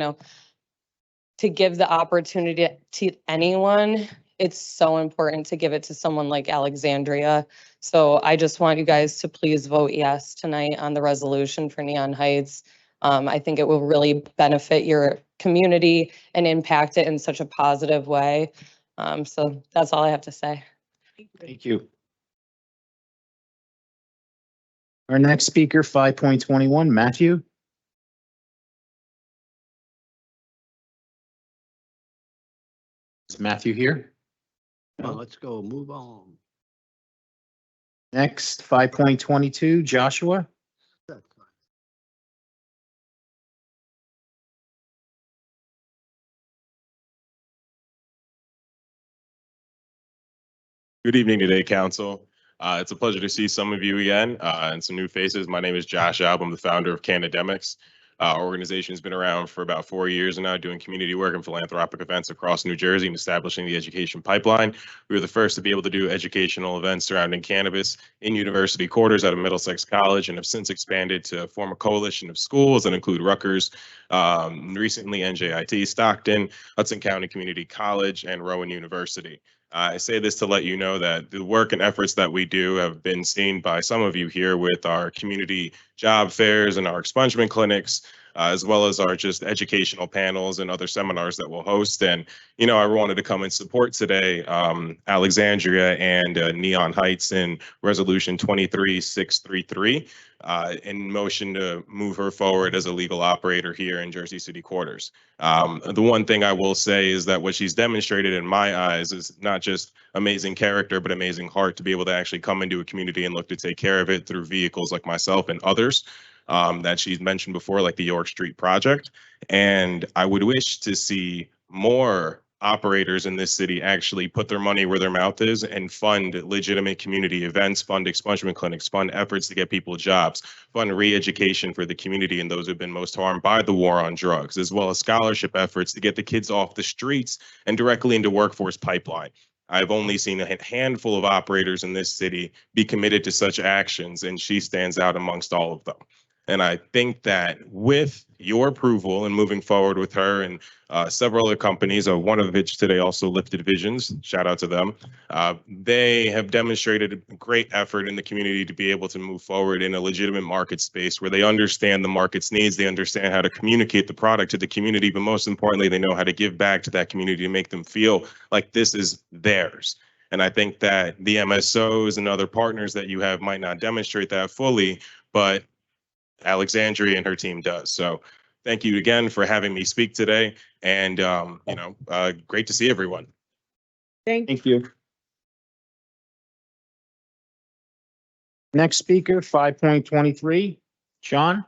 to give the opportunity to anyone, it's so important to give it to someone like Alexandria. So I just want you guys to please vote yes tonight on the resolution for Neon Heights. I think it will really benefit your community and impact it in such a positive way. So that's all I have to say. Thank you. Our next speaker, 5.21, Matthew. Is Matthew here? Let's go, move on. Next, 5.22, Joshua. Good evening today, Council. It's a pleasure to see some of you again and some new faces. My name is Josh Alb. I'm the founder of Cannabis. Our organization has been around for about 4 years now, doing community work and philanthropic events across New Jersey and establishing the education pipeline. We were the first to be able to do educational events surrounding cannabis in university quarters out of Middlesex College, and have since expanded to form a coalition of schools that include Rutgers, recently NJIT, Stockton, Hudson County Community College, and Rowan University. I say this to let you know that the work and efforts that we do have been seen by some of you here with our community job fairs and our expungement clinics, as well as our just educational panels and other seminars that we'll host. And, I wanted to come and support today Alexandria and Neon Heights in Resolution 23633 in motion to move her forward as a legal operator here in Jersey City quarters. The one thing I will say is that what she's demonstrated in my eyes is not just amazing character, but amazing heart to be able to actually come into a community and look to take care of it through vehicles like myself and others that she's mentioned before, like the York Street Project. And I would wish to see more operators in this city actually put their money where their mouth is and fund legitimate community events, fund expungement clinics, fund efforts to get people jobs, fund re-education for the community and those who've been most harmed by the war on drugs, as well as scholarship efforts to get the kids off the streets and directly into workforce pipeline. I've only seen a handful of operators in this city be committed to such actions, and she stands out amongst all of them. And I think that with your approval and moving forward with her and several other companies, one of which today also Lifted Visions, shout out to them, they have demonstrated a great effort in the community to be able to move forward in a legitimate market space where they understand the market's needs, they understand how to communicate the product to the community, but most importantly, they know how to give back to that community to make them feel like this is theirs. And I think that the MSOs and other partners that you have might not demonstrate that fully, but Alexandria and her team does. So thank you again for having me speak today. And, great to see everyone. Thank you. Next speaker, 5.23, John.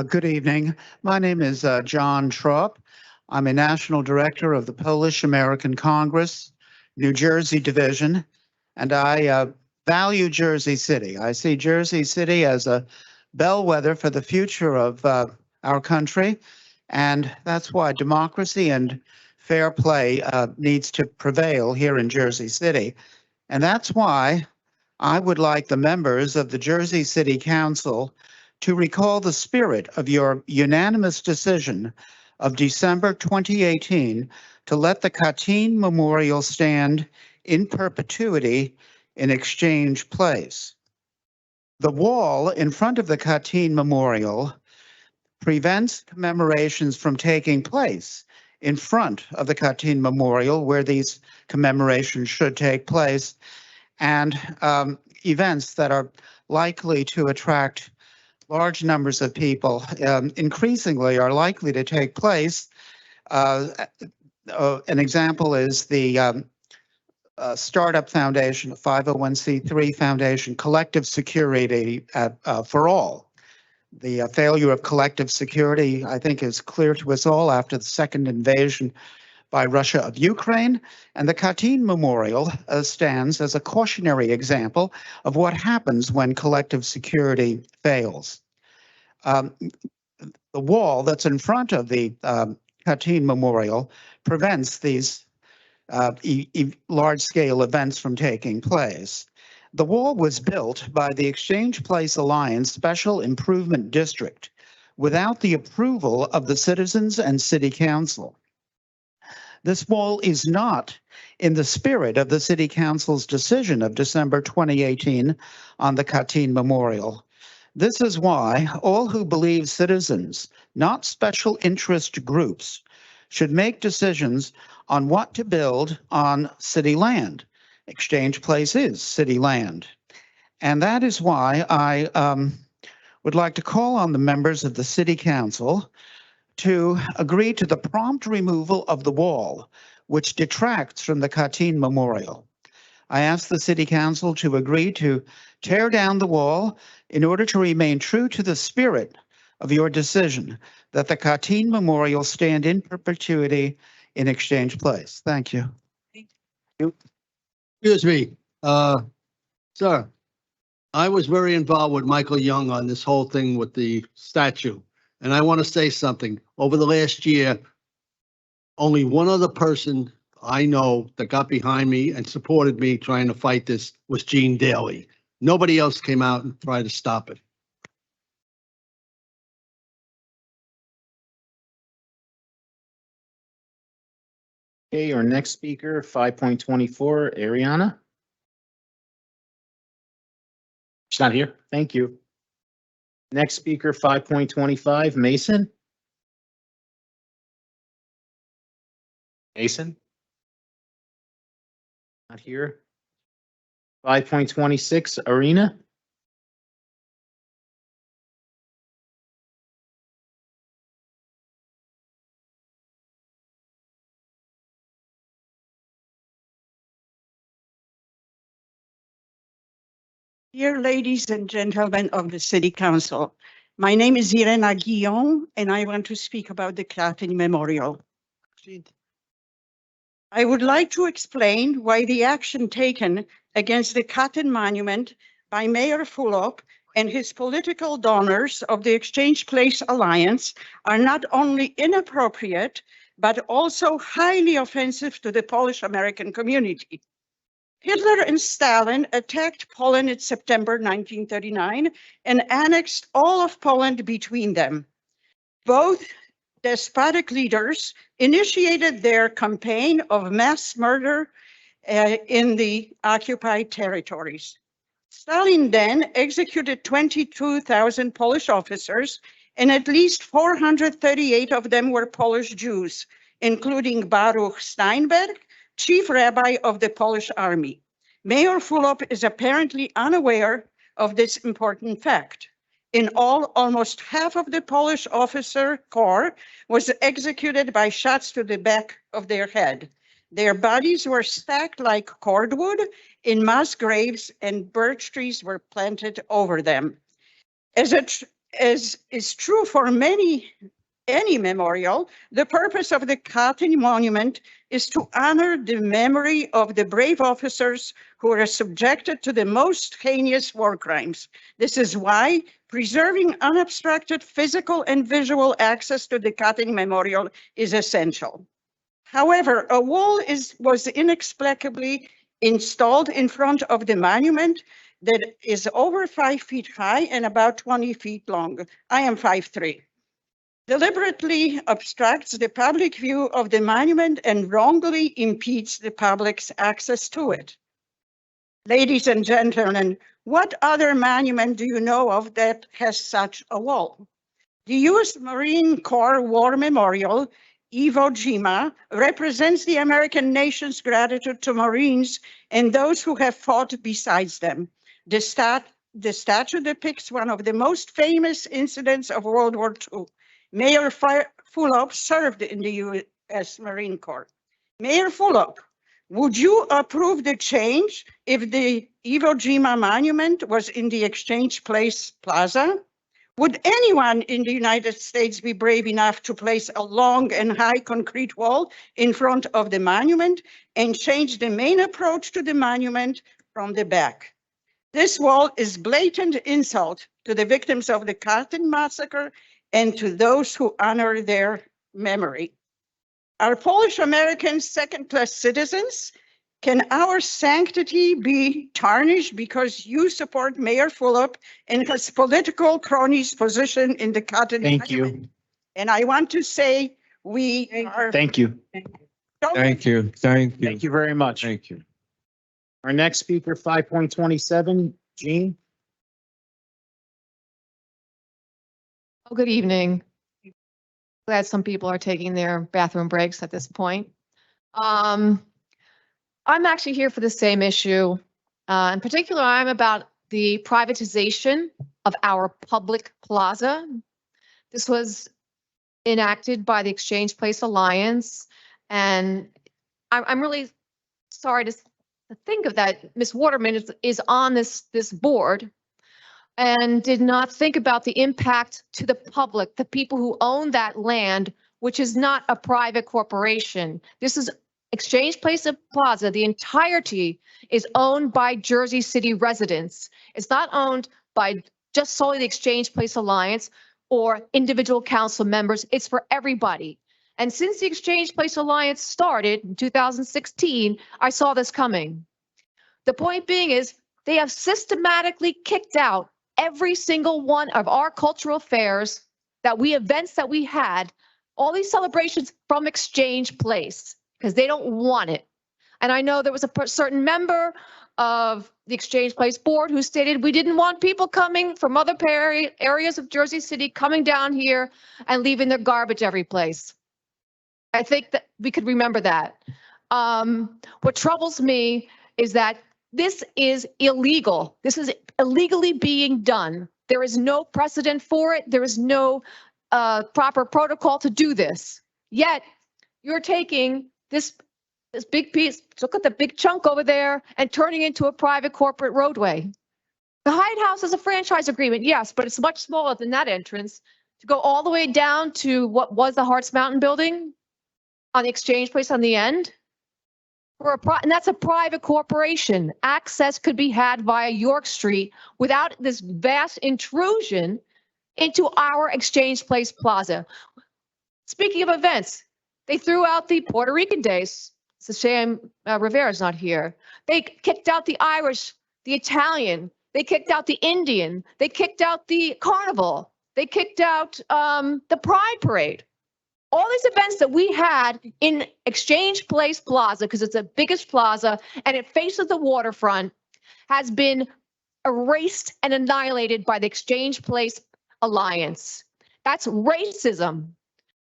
Good evening. My name is John Trop. I'm a national director of the Polish American Congress, New Jersey Division, and I value Jersey City. I see Jersey City as a bellwether for the future of our country, and that's why democracy and fair play needs to prevail here in Jersey City. And that's why I would like the members of the Jersey City Council to recall the spirit of your unanimous decision of December 2018 to let the Katyn Memorial stand in perpetuity in Exchange Place. The wall in front of the Katyn Memorial prevents commemorations from taking place in front of the Katyn Memorial, where these commemorations should take place, and events that are likely to attract large numbers of people increasingly are likely to take place. An example is the Startup Foundation, a 501c3 foundation, collective security for all. The failure of collective security, I think, is clear to us all after the second invasion by Russia of Ukraine, and the Katyn Memorial stands as a cautionary example of what happens when collective security fails. The wall that's in front of the Katyn Memorial prevents these large-scale events from taking place. The wall was built by the Exchange Place Alliance Special Improvement District without the approval of the citizens and city council. This wall is not in the spirit of the city council's decision of December 2018 on the Katyn Memorial. This is why all who believe citizens, not special interest groups, should make decisions on what to build on city land. Exchange Place is city land. And that is why I would like to call on the members of the City Council to agree to the prompt removal of the wall, which detracts from the Katyn Memorial. I ask the City Council to agree to tear down the wall in order to remain true to the spirit of your decision that the Katyn Memorial stand in perpetuity in Exchange Place. Thank you. Excuse me, sir. I was very involved with Michael Young on this whole thing with the statue. And I want to say something. Over the last year, only one other person I know that got behind me and supported me trying to fight this was Gene Daly. Nobody else came out and tried to stop it. Okay, our next speaker, 5.24, Ariana. She's not here. Thank you. Next speaker, 5.25, Mason. Mason? Not here. 5.26, Arena. Dear ladies and gentlemen of the City Council, my name is Irena Guillon, and I want to speak about the Katyn Memorial. I would like to explain why the action taken against the Katyn Monument by Mayor Fulop and his political donors of the Exchange Place Alliance are not only inappropriate, but also highly offensive to the Polish American community. Hitler and Stalin attacked Poland in September 1939 and annexed all of Poland between them. Both despotic leaders initiated their campaign of mass murder in the occupied territories. Stalin then executed 22,000 Polish officers, and at least 438 of them were Polish Jews, including Baruch Steinberg, chief rabbi of the Polish army. Mayor Fulop is apparently unaware of this important fact. In all, almost half of the Polish officer corps was executed by shots to the back of their head. Their bodies were stacked like cordwood in mass graves, and birch trees were planted over them. As is true for any memorial, the purpose of the Katyn Monument is to honor the memory of the brave officers who were subjected to the most heinous war crimes. This is why preserving unobstructed physical and visual access to the Katyn Memorial is essential. However, a wall was inexplicably installed in front of the monument that is over 5 feet high and about 20 feet long. I am 5'3". Deliberately obstructs the public view of the monument and wrongly impedes the public's access to it. Ladies and gentlemen, what other monument do you know of that has such a wall? The U.S. Marine Corps War Memorial, Iwo Jima, represents the American nation's gratitude to Marines and those who have fought besides them. The statue depicts one of the most famous incidents of World War II. Mayor Fulop served in the U.S. Marine Corps. Mayor Fulop, would you approve the change if the Iwo Jima monument was in the Exchange Place Plaza? Would anyone in the United States be brave enough to place a long and high concrete wall in front of the monument and change the main approach to the monument from the back? This wall is blatant insult to the victims of the Katyn massacre and to those who honor their memory. Are Polish Americans second-class citizens? Can our sanctity be tarnished because you support Mayor Fulop and his political cronies' position in the Katyn? Thank you. And I want to say we are. Thank you. Thank you. Thank you. Thank you very much. Thank you. Our next speaker, 5.27, Jean. Oh, good evening. Glad some people are taking their bathroom breaks at this point. I'm actually here for the same issue. In particular, I'm about the privatization of our public plaza. This was enacted by the Exchange Place Alliance, and I'm really sorry to think of that. Ms. Waterman is on this board and did not think about the impact to the public, the people who own that land, which is not a private corporation. This is Exchange Place Plaza. The entirety is owned by Jersey City residents. It's not owned by just solely the Exchange Place Alliance or individual council members. It's for everybody. And since the Exchange Place Alliance started in 2016, I saw this coming. The point being is they have systematically kicked out every single one of our cultural fairs, events that we had, all these celebrations from Exchange Place, because they don't want it. And I know there was a certain member of the Exchange Place board who stated we didn't want people coming from other areas of Jersey City coming down here and leaving their garbage every place. I think that we could remember that. What troubles me is that this is illegal. This is illegally being done. There is no precedent for it. There is no proper protocol to do this. Yet you're taking this big piece, look at the big chunk over there, and turning it into a private corporate roadway. The Hyatt House is a franchise agreement, yes, but it's much smaller than that entrance. To go all the way down to what was the Harts Mountain building on the Exchange Place on the end, and that's a private corporation. Access could be had via York Street without this vast intrusion into our Exchange Place Plaza. Speaking of events, they threw out the Puerto Rican days. It's a shame Rivera's not here. They kicked out the Irish, the Italian. They kicked out the Indian. They kicked out the Carnival. They kicked out the Pride Parade. All these events that we had in Exchange Place Plaza, because it's the biggest plaza and it faces the waterfront, has been erased and annihilated by the Exchange Place Alliance. That's racism.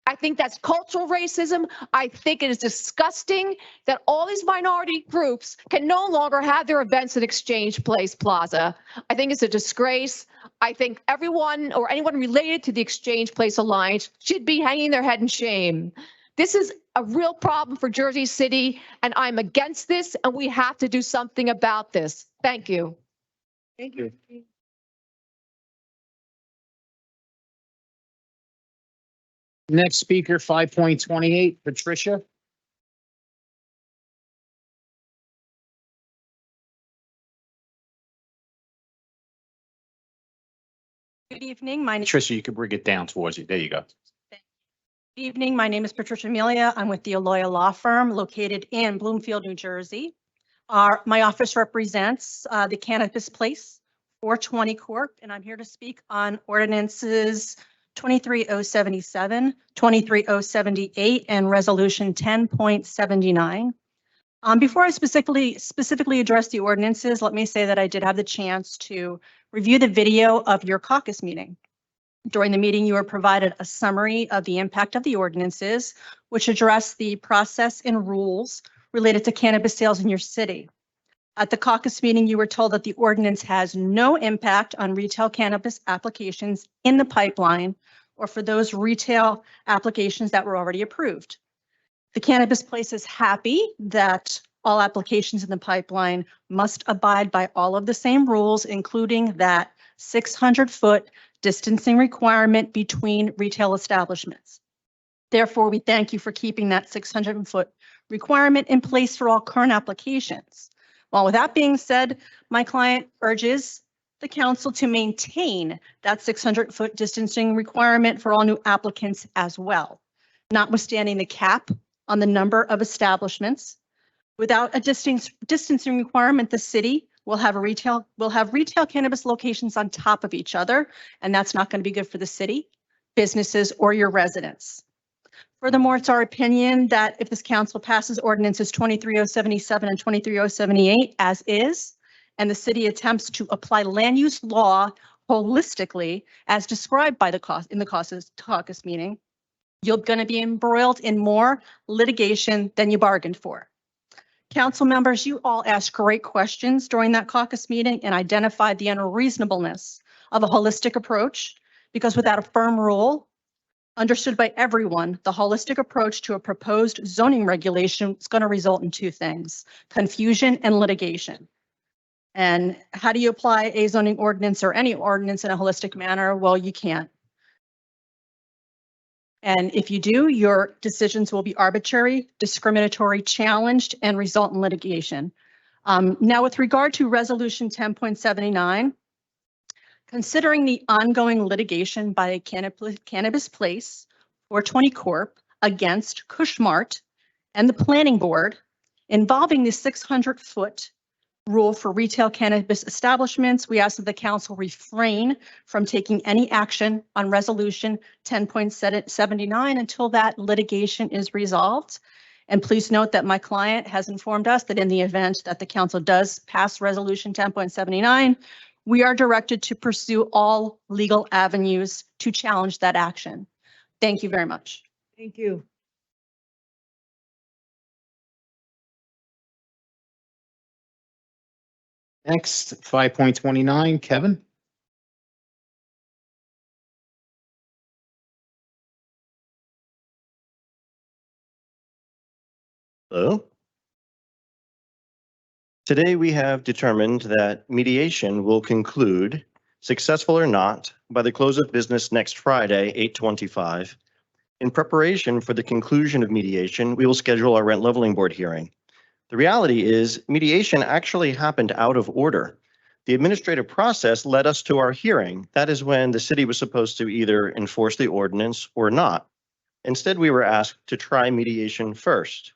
I think that's cultural racism. I think it is disgusting that all these minority groups can no longer have their events at Exchange Place Plaza. I think it's a disgrace. I think everyone or anyone related to the Exchange Place Alliance should be hanging their head in shame. This is a real problem for Jersey City, and I'm against this, and we have to do something about this. Thank you. Thank you. Next speaker, 5.28, Patricia. Good evening. Patricia, you can bring it down towards you. There you go. Good evening. My name is Patricia Amelia. I'm with the Aloya Law Firm located in Bloomfield, New Jersey. My office represents the Cannabis Place 420 Corp., and I'm here to speak on ordinances 23077, 23078, and resolution 10.79. Before I specifically address the ordinances, let me say that I did have the chance to review the video of your caucus meeting. During the meeting, you were provided a summary of the impact of the ordinances, which address the process and rules related to cannabis sales in your city. At the caucus meeting, you were told that the ordinance has no impact on retail cannabis applications in the pipeline or for those retail applications that were already approved. The Cannabis Place is happy that all applications in the pipeline must abide by all of the same rules, including that 600-foot distancing requirement between retail establishments. Therefore, we thank you for keeping that 600-foot requirement in place for all current applications. Well, with that being said, my client urges the council to maintain that 600-foot distancing requirement for all new applicants as well, notwithstanding the cap on the number of establishments. Without a distancing requirement, the city will have retail cannabis locations on top of each other, and that's not going to be good for the city, businesses, or your residents. Furthermore, it's our opinion that if this council passes ordinances 23077 and 23078 as is, and the city attempts to apply land use law holistically as described by in the caucus meeting, you're going to be embroiled in more litigation than you bargained for. Council members, you all asked great questions during that caucus meeting and identified the unreasonableness of a holistic approach, because without a firm rule understood by everyone, the holistic approach to a proposed zoning regulation is going to result in two things: confusion and litigation. And how do you apply a zoning ordinance or any ordinance in a holistic manner? Well, you can't. And if you do, your decisions will be arbitrary, discriminatory, challenged, and result in litigation. Now, with regard to resolution 10.79, considering the ongoing litigation by Cannabis Place 420 Corp. Against Cushmart and the Planning Board involving the 600-foot rule for retail cannabis establishments, we ask that the council refrain from taking any action on resolution 10.79 until that litigation is resolved. And please note that my client has informed us that in the event that the council does pass resolution 10.79, we are directed to pursue all legal avenues to challenge that action. Thank you very much. Thank you. Next, 5.29, Kevin. Hello. Today, we have determined that mediation will conclude, successful or not, by the close of business next Friday, 8/25. In preparation for the conclusion of mediation, we will schedule our rent leveling board hearing. The reality is, mediation actually happened out of order. The administrative process led us to our hearing. That is when the city was supposed to either enforce the ordinance or not. Instead, we were asked to try mediation first.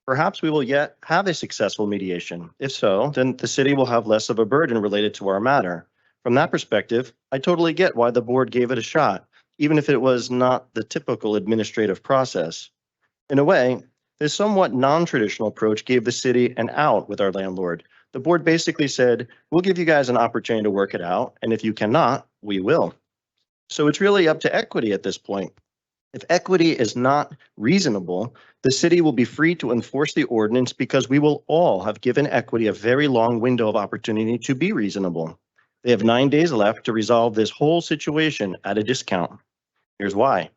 Perhaps we will yet have a successful mediation. If so, then the city will have less of a burden related to our matter. From that perspective, I totally get why the board gave it a shot, even if it was not the typical administrative process. In a way, this somewhat non-traditional approach gave the city an out with our landlord. The board basically said, we'll give you guys an opportunity to work it out, and if you cannot, we will. So it's really up to equity at this point. If equity is not reasonable, the city will be free to enforce the ordinance because we will all have given equity a very long window of opportunity to be reasonable. They have 9 days left to resolve this whole situation at a discount. Here's why.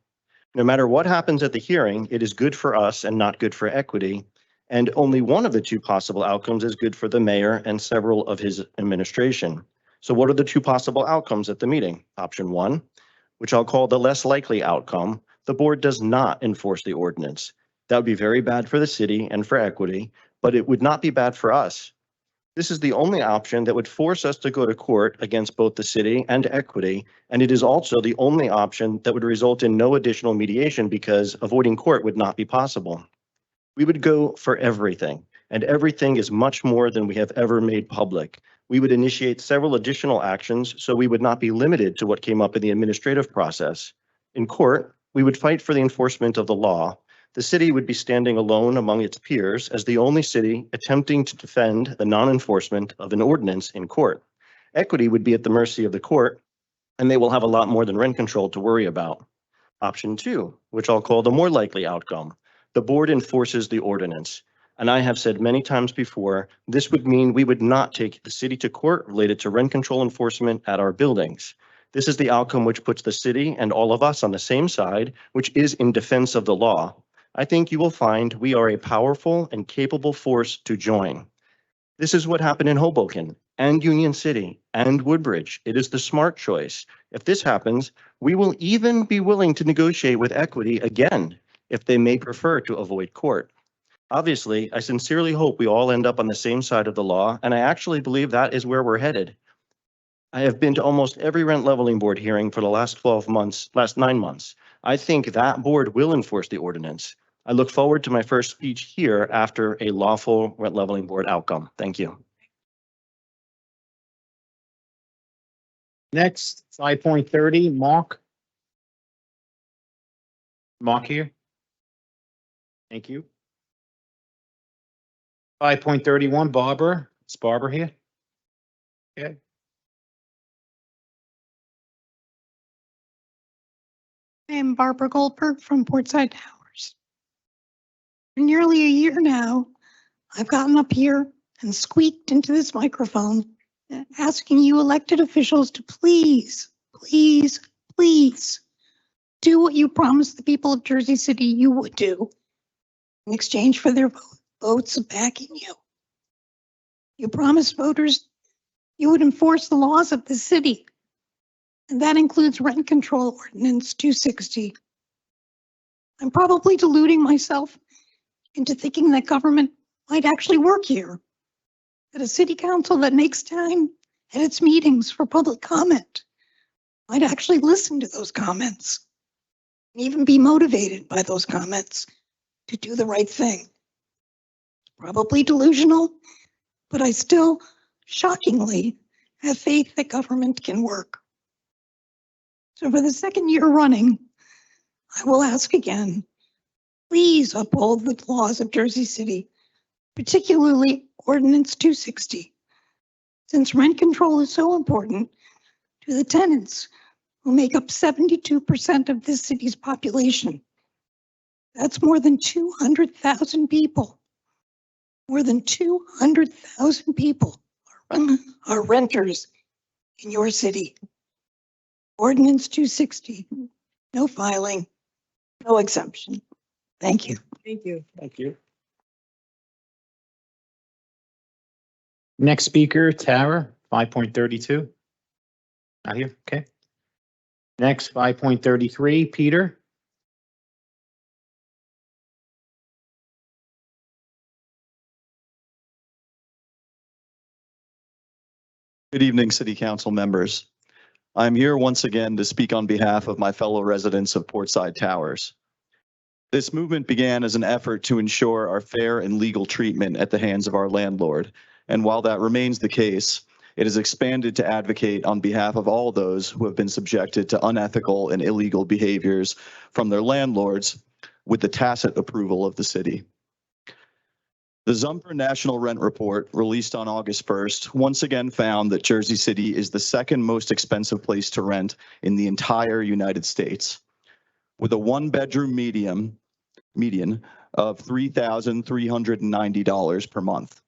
No matter what happens at the hearing, it is good for us and not good for equity. And only one of the two possible outcomes is good for the mayor and several of his administration. So what are the two possible outcomes at the meeting? Option one, which I'll call the less likely outcome, the board does not enforce the ordinance. That would be very bad for the city and for equity, but it would not be bad for us. This is the only option that would force us to go to court against both the city and equity, and it is also the only option that would result in no additional mediation because avoiding court would not be possible. We would go for everything, and everything is much more than we have ever made public. We would initiate several additional actions so we would not be limited to what came up in the administrative process. In court, we would fight for the enforcement of the law. The city would be standing alone among its peers as the only city attempting to defend the non-enforcement of an ordinance in court. Equity would be at the mercy of the court, and they will have a lot more than rent control to worry about. Option two, which I'll call the more likely outcome. The board enforces the ordinance. And I have said many times before, this would mean we would not take the city to court related to rent control enforcement at our buildings. This is the outcome which puts the city and all of us on the same side, which is in defense of the law. I think you will find we are a powerful and capable force to join. This is what happened in Hoboken and Union City and Woodbridge. It is the smart choice. If this happens, we will even be willing to negotiate with equity again if they may prefer to avoid court. Obviously, I sincerely hope we all end up on the same side of the law, and I actually believe that is where we're headed. I have been to almost every rent leveling board hearing for the last 9 months. I think that board will enforce the ordinance. I look forward to my first speech here after a lawful rent leveling board outcome. Thank you. Next, 5.30, Mark. Mark here. Thank you. 5.31, Barbara. Is Barbara here? Okay. I am Barbara Goldberg from Portside Towers. For nearly a year now, I've gotten up here and squeaked into this microphone, asking you elected officials to please, please, please do what you promised the people of Jersey City you would do in exchange for their votes of backing you. You promised voters you would enforce the laws of the city, and that includes Rent Control Ordinance 260. I'm probably deluding myself into thinking that government might actually work here, that a city council that makes time at its meetings for public comment might actually listen to those comments and even be motivated by those comments to do the right thing. Probably delusional, but I still shockingly have faith that government can work. So for the second year running, I will ask again, please uphold the laws of Jersey City, particularly Ordinance 260, since rent control is so important to the tenants who make up 72% of this city's population. That's more than 200,000 people. More than 200,000 people are renters in your city. Ordinance 260, no filing, no exemption. Thank you. Thank you. Thank you. Next speaker, Tara, 5.32. Not here, okay. Next, 5.33, Peter. Good evening, City Council members. I'm here once again to speak on behalf of my fellow residents of Portside Towers. This movement began as an effort to ensure our fair and legal treatment at the hands of our landlord. And while that remains the case, it has expanded to advocate on behalf of all those who have been subjected to unethical and illegal behaviors from their landlords with the tacit approval of the city. The Zumper National Rent Report, released on August 1st, once again found that Jersey City is the second most expensive place to rent in the entire United States, with a one-bedroom median of $3,390 per month.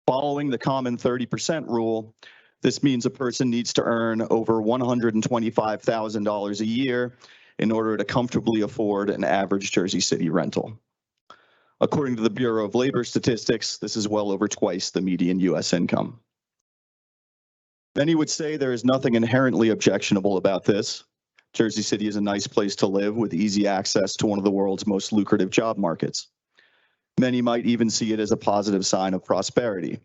Following the common 30% rule, this means a person needs to earn over $125,000 a year in order to comfortably afford an average Jersey City rental. According to the Bureau of Labor Statistics, this is well over twice the median U.S. income. Many would say there is nothing inherently objectionable about this. Jersey City is a nice place to live with easy access to one of the world's most lucrative job markets. Many might even see it as a positive sign of prosperity.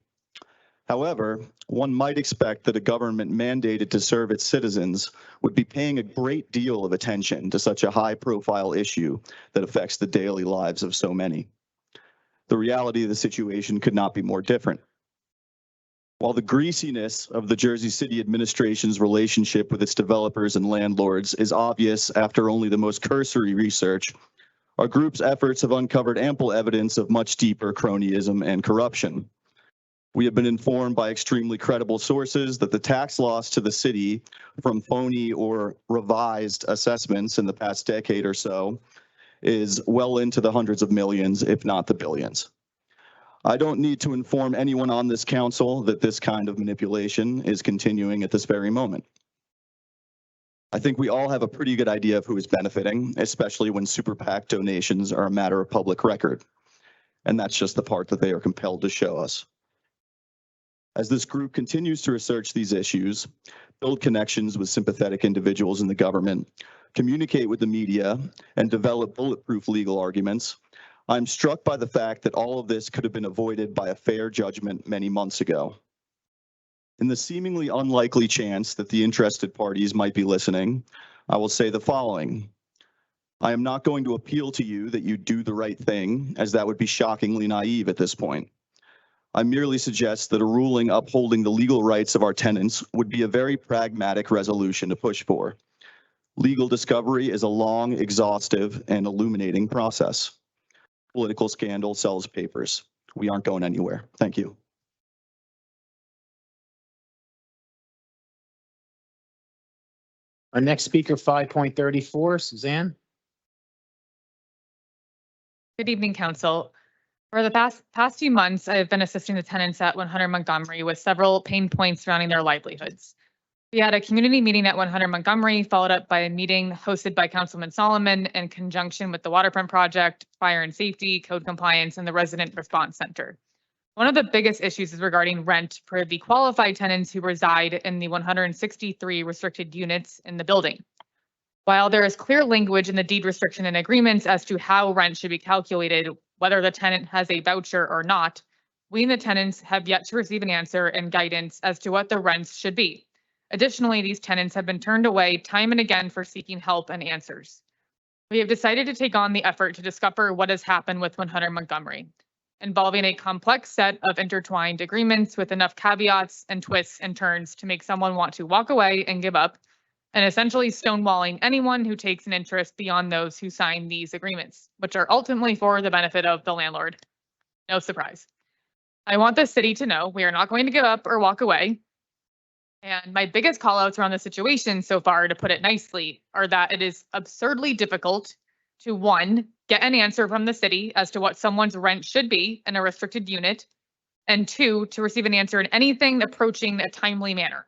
However, one might expect that a government mandated to serve its citizens would be paying a great deal of attention to such a high-profile issue that affects the daily lives of so many. The reality of the situation could not be more different. While the greasiness of the Jersey City administration's relationship with its developers and landlords is obvious after only the most cursory research, our group's efforts have uncovered ample evidence of much deeper cronyism and corruption. We have been informed by extremely credible sources that the tax loss to the city from phony or revised assessments in the past decade or so is well into the hundreds of millions, if not the billions. I don't need to inform anyone on this council that this kind of manipulation is continuing at this very moment. I think we all have a pretty good idea of who is benefiting, especially when super PAC donations are a matter of public record. And that's just the part that they are compelled to show us. As this group continues to research these issues, build connections with sympathetic individuals in the government, communicate with the media, and develop bulletproof legal arguments, I'm struck by the fact that all of this could have been avoided by a fair judgment many months ago. In the seemingly unlikely chance that the interested parties might be listening, I will say the following. I am not going to appeal to you that you do the right thing, as that would be shockingly naive at this point. I merely suggest that a ruling upholding the legal rights of our tenants would be a very pragmatic resolution to push for. Legal discovery is a long, exhaustive, and illuminating process. Political scandal sells papers. We aren't going anywhere. Thank you. Our next speaker, 5.34, Suzanne. Good evening, Council. For the past few months, I have been assisting the tenants at 100 Montgomery with several pain points surrounding their livelihoods. We had a community meeting at 100 Montgomery, followed up by a meeting hosted by Councilman Solomon in conjunction with the waterfront project, fire and safety, code compliance, and the resident response center. One of the biggest issues is regarding rent for the qualified tenants who reside in the 163 restricted units in the building. While there is clear language in the deed restriction and agreements as to how rent should be calculated, whether the tenant has a voucher or not, we and the tenants have yet to receive an answer and guidance as to what the rents should be. Additionally, these tenants have been turned away time and again for seeking help and answers. We have decided to take on the effort to discover what has happened with 100 Montgomery, involving a complex set of intertwined agreements with enough caveats and twists and turns to make someone want to walk away and give up, and essentially stonewalling anyone who takes an interest beyond those who sign these agreements, which are ultimately for the benefit of the landlord. No surprise. I want the city to know we are not going to give up or walk away. And my biggest call outs around the situation so far, to put it nicely, are that it is absurdly difficult to, one, get an answer from the city as to what someone's rent should be in a restricted unit, and two, to receive an answer in anything approaching a timely manner.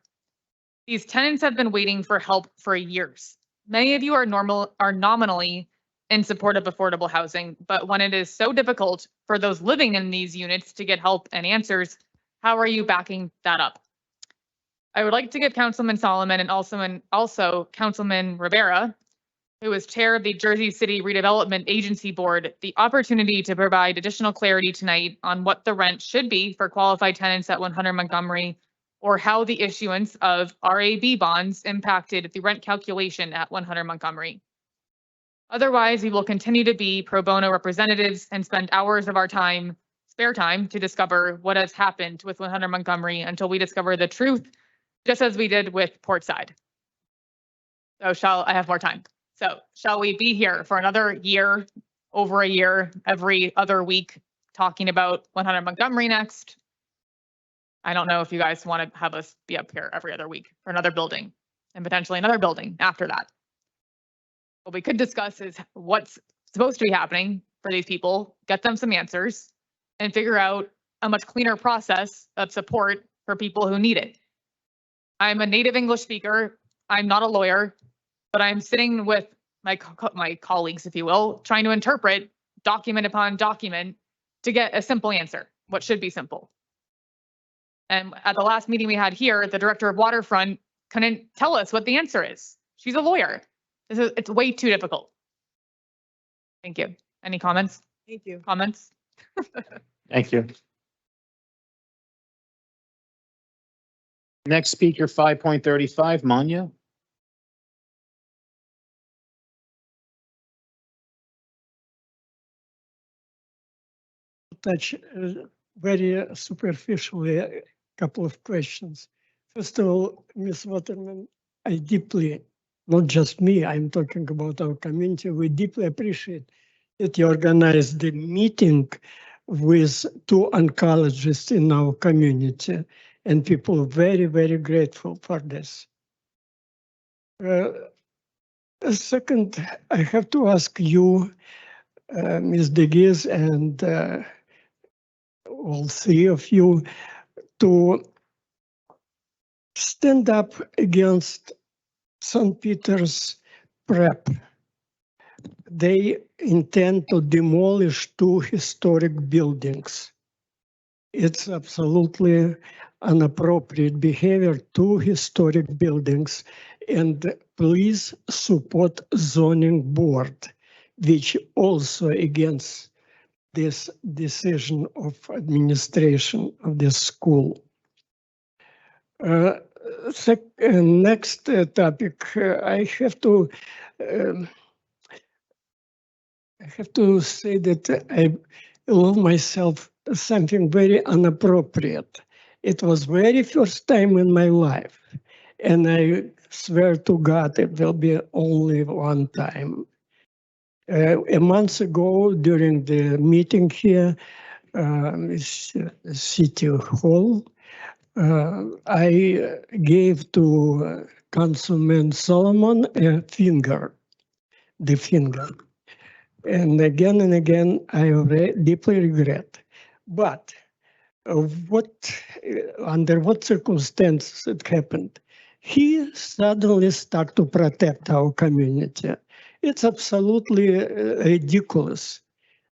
These tenants have been waiting for help for years. Many of you are nominally in support of affordable housing, but when it is so difficult for those living in these units to get help and answers, how are you backing that up? I would like to give Councilman Solomon and also Councilman Rivera, who is chair of the Jersey City Redevelopment Agency Board, the opportunity to provide additional clarity tonight on what the rent should be for qualified tenants at 100 Montgomery, or how the issuance of RAB bonds impacted the rent calculation at 100 Montgomery. Otherwise, we will continue to be pro bono representatives and spend hours of our spare time to discover what has happened with 100 Montgomery until we discover the truth, just as we did with Portside. So I have more time. So shall we be here for another year, over a year, every other week, talking about 100 Montgomery next? I don't know if you guys want to have us be up here every other week for another building and potentially another building after that. What we could discuss is what's supposed to be happening for these people, get them some answers, and figure out a much cleaner process of support for people who need it. I'm a native English speaker. I'm not a lawyer, but I'm sitting with my colleagues, if you will, trying to interpret document upon document to get a simple answer, what should be simple. And at the last meeting we had here, the director of waterfront couldn't tell us what the answer is. She's a lawyer. It's way too difficult. Thank you. Any comments? Thank you. Comments? Thank you. Next speaker, 5.35, Manya. Touch very superficially a couple of questions. First of all, Ms. Waterman, I deeply, not just me, I'm talking about our community, we deeply appreciate that you organized the meeting with 2 oncologists in our community, and people are very, very grateful for this. Second, I have to ask you, Ms. DeGiz, and all 3 of you, to stand up against St. Peter's Prep. They intend to demolish 2 historic buildings. It's absolutely inappropriate behavior, 2 historic buildings, and please support zoning board, which also against this decision of administration of this school. Next topic, I have to say that I love myself something very inappropriate. It was very first time in my life, and I swear to God it will be only one time. A month ago, during the meeting here, City Hall, I gave to Councilman Solomon a finger, the finger. And again, I deeply regret. But under what circumstances it happened? He suddenly started to protect our community. It's absolutely ridiculous.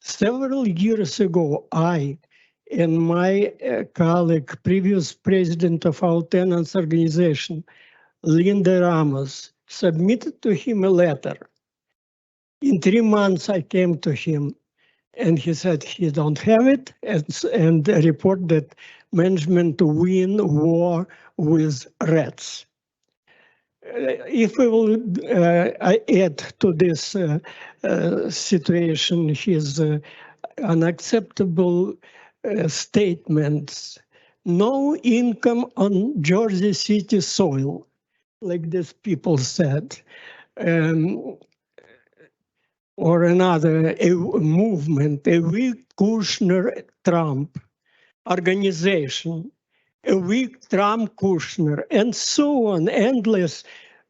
Several years ago, I and my colleague, previous president of our tenants organization, Linda Ramos, submitted to him a letter. In 3 months, I came to him and he said he don't have it and report that management win war with rats. If we will add to this situation his unacceptable statements, no income on Jersey City soil, like these people said, or another movement, a weak Kushner-Trump organization, a weak Trump Kushner, and so on, endless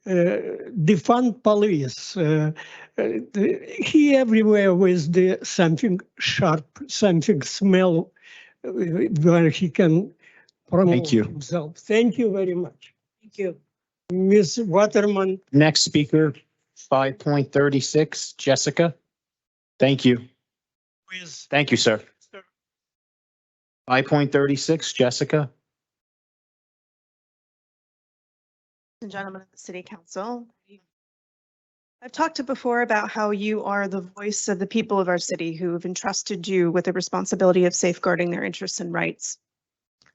defund police. He everywhere with the something sharp, something smell where he can promote himself. Thank you very much. Thank you. Ms. Waterman. Next speaker, 5.36, Jessica. Thank you. Thank you, sir. 5.36, Jessica. And gentlemen of the City Council. I've talked before about how you are the voice of the people of our city who have entrusted you with the responsibility of safeguarding their interests and rights.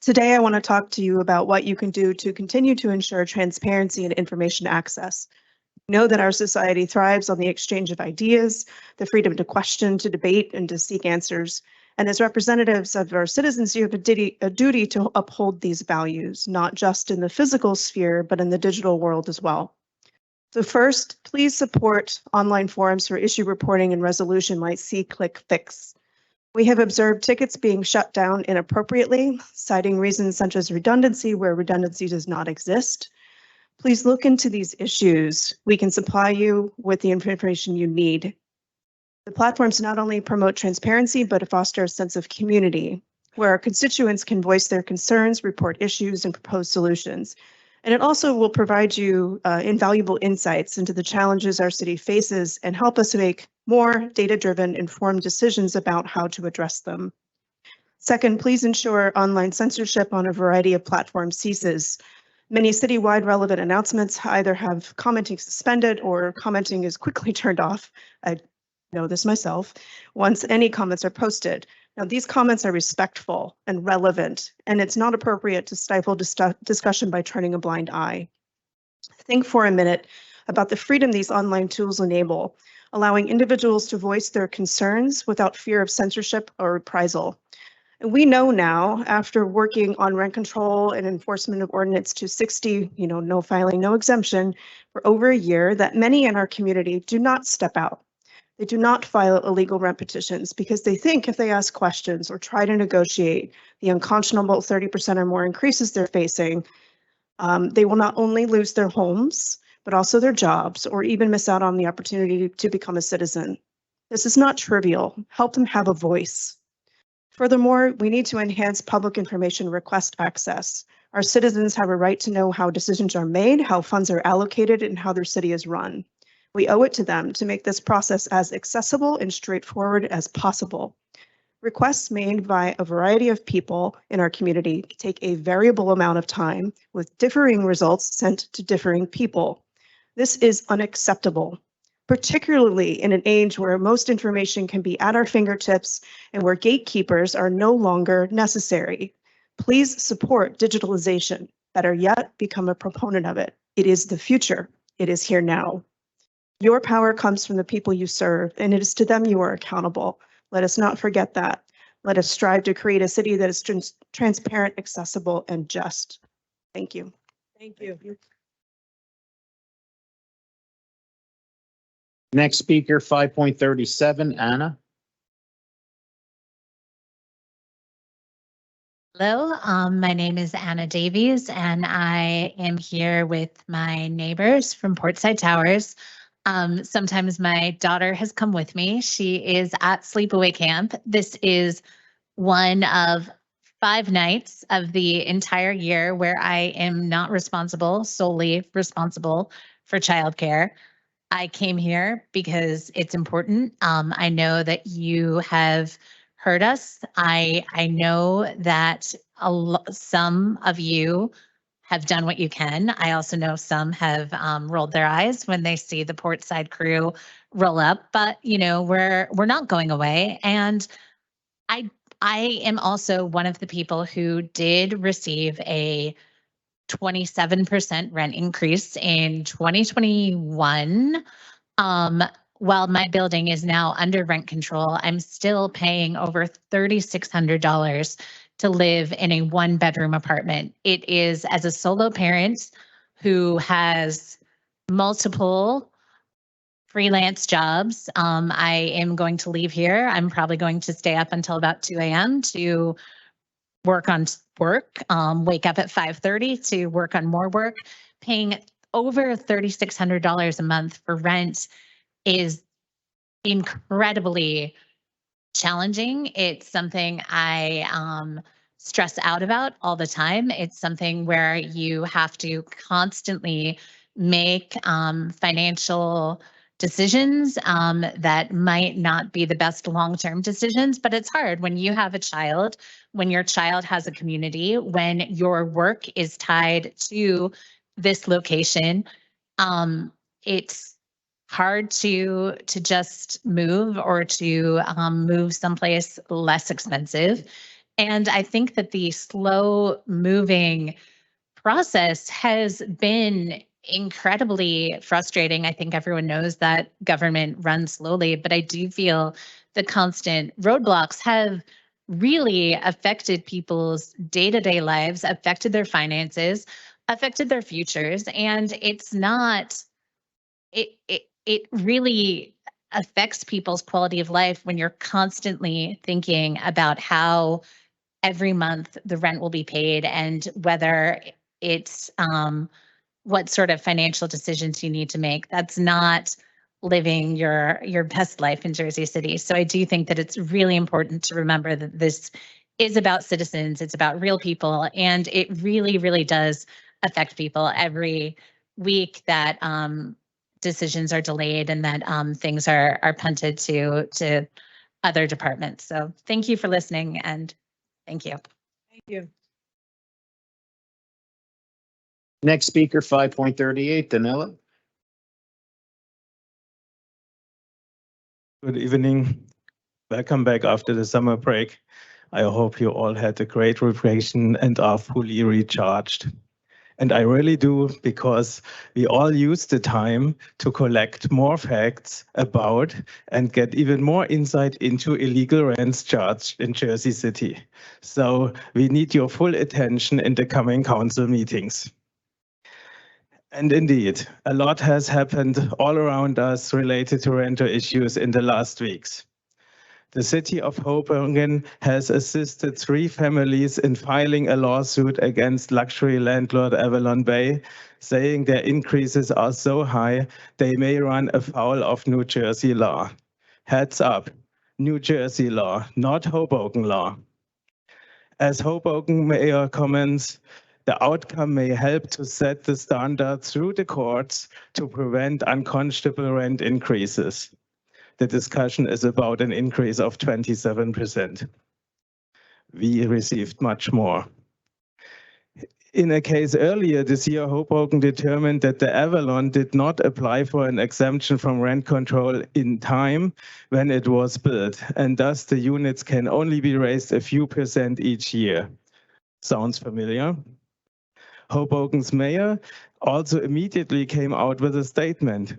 Today, I want to talk to you about what you can do to continue to ensure transparency and information access. Know that our society thrives on the exchange of ideas, the freedom to question, to debate, and to seek answers. And as representatives of our citizens, you have a duty to uphold these values, not just in the physical sphere, but in the digital world as well. So first, please support online forums for issue reporting and resolution like See, Click, Fix. We have observed tickets being shut down inappropriately, citing reasons such as redundancy where redundancy does not exist. Please look into these issues. We can supply you with the information you need. The platforms not only promote transparency, but foster a sense of community, where our constituents can voice their concerns, report issues, and propose solutions. And it also will provide you invaluable insights into the challenges our city faces and help us make more data-driven, informed decisions about how to address them. Second, please ensure online censorship on a variety of platforms ceases. Many citywide relevant announcements either have commenting suspended or commenting is quickly turned off. I know this myself, once any comments are posted. Now, these comments are respectful and relevant, and it's not appropriate to stifle discussion by turning a blind eye. Think for a minute about the freedom these online tools enable, allowing individuals to voice their concerns without fear of censorship or reprisal. And we know now, after working on rent control and enforcement of Ordinance 260, no filing, no exemption, for over a year, that many in our community do not step out. They do not file illegal rent petitions because they think if they ask questions or try to negotiate the unconscionable 30% or more increases they're facing, they will not only lose their homes, but also their jobs, or even miss out on the opportunity to become a citizen. This is not trivial. Help them have a voice. Furthermore, we need to enhance public information request access. Our citizens have a right to know how decisions are made, how funds are allocated, and how their city is run. We owe it to them to make this process as accessible and straightforward as possible. Requests made by a variety of people in our community take a variable amount of time, with differing results sent to differing people. This is unacceptable, particularly in an age where most information can be at our fingertips and where gatekeepers are no longer necessary. Please support digitalization. Better yet, become a proponent of it. It is the future. It is here now. Your power comes from the people you serve, and it is to them you are accountable. Let us not forget that. Let us strive to create a city that is transparent, accessible, and just. Thank you. Thank you. Next speaker, 5.37, Anna. Hello, my name is Anna Davies, and I am here with my neighbors from Portside Towers. Sometimes my daughter has come with me. She is at sleepaway camp. This is one of 5 nights of the entire year where I am not solely responsible for childcare. I came here because it's important. I know that you have heard us. I know that some of you have done what you can. I also know some have rolled their eyes when they see the Portside crew roll up, but we're not going away. And I am also one of the people who did receive a 27% rent increase in 2021. While my building is now under rent control, I'm still paying over $3,600 to live in a 1-bedroom apartment. It is, as a solo parent who has multiple freelance jobs, I am going to leave here. I'm probably going to stay up until about 2 a.m. to work on work, wake up at 5:30 to work on more work. Paying over $3,600 a month for rent is incredibly challenging. It's something I stress out about all the time. It's something where you have to constantly make financial decisions that might not be the best long-term decisions, but it's hard when you have a child, when your child has a community, when your work is tied to this location. It's hard to just move or to move someplace less expensive. And I think that the slow moving process has been incredibly frustrating. I think everyone knows that government runs slowly, but I do feel the constant roadblocks have really affected people's day-to-day lives, affected their finances, affected their futures. And it's not, it really affects people's quality of life when you're constantly thinking about how every month the rent will be paid and whether it's what sort of financial decisions you need to make. That's not living your best life in Jersey City. So I do think that it's really important to remember that this is about citizens, it's about real people, and it really, really does affect people every week that decisions are delayed and that things are punted to other departments. So thank you for listening and thank you. Thank you. Next speaker, 5.38, Danella. Good evening. Welcome back after the summer break. I hope you all had a great vacation and are fully recharged. And I really do, because we all use the time to collect more facts about and get even more insight into illegal rents charged in Jersey City. So we need your full attention in the coming council meetings. And indeed, a lot has happened all around us related to renter issues in the last weeks. The city of Hoboken has assisted 3 families in filing a lawsuit against luxury landlord Avalon Bay, saying their increases are so high they may run afoul of New Jersey law. Heads up, New Jersey law, not Hoboken law. As Hoboken mayor comments, the outcome may help to set the standard through the courts to prevent unconscionable rent increases. The discussion is about an increase of 27%. We received much more. In a case earlier this year, Hoboken determined that the Avalon did not apply for an exemption from rent control in time when it was built, and thus the units can only be raised a few percent each year. Sounds familiar? Hoboken's mayor also immediately came out with a statement.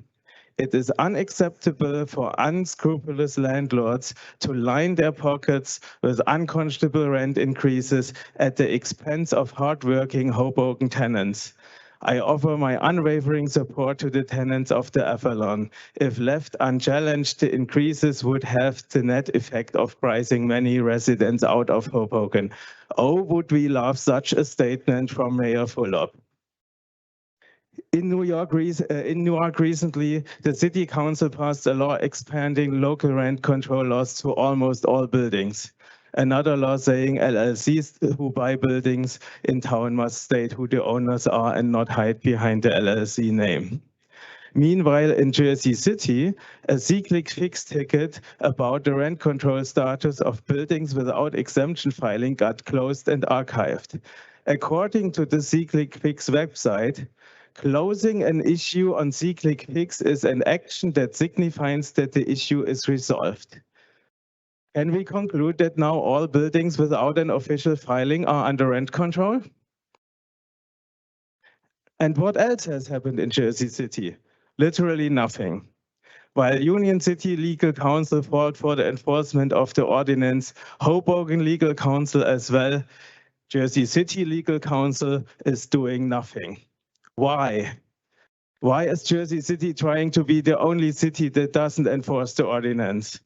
It is unacceptable for unscrupulous landlords to line their pockets with unconscionable rent increases at the expense of hardworking Hoboken tenants. I offer my unwavering support to the tenants of the Avalon. If left unchallenged, the increases would have the net effect of pricing many residents out of Hoboken. Oh, would we love such a statement from Mayor Fulop. In Newark recently, the city council passed a law expanding local rent control laws to almost all buildings. Another law saying LLCs who buy buildings in town must state who the owners are and not hide behind the LLC name. Meanwhile, in Jersey City, a C-Click Fix ticket about the rent control status of buildings without exemption filing got closed and archived. According to the C-Click Fix website, closing an issue on C-Click Fix is an action that signifies that the issue is resolved. Can we conclude that now all buildings without an official filing are under rent control? And what else has happened in Jersey City? Literally nothing. While Union City Legal Counsel fought for the enforcement of the ordinance, Hoboken Legal Counsel as well, Jersey City Legal Counsel is doing nothing. Why? Why is Jersey City trying to be the only city that doesn't enforce the ordinance?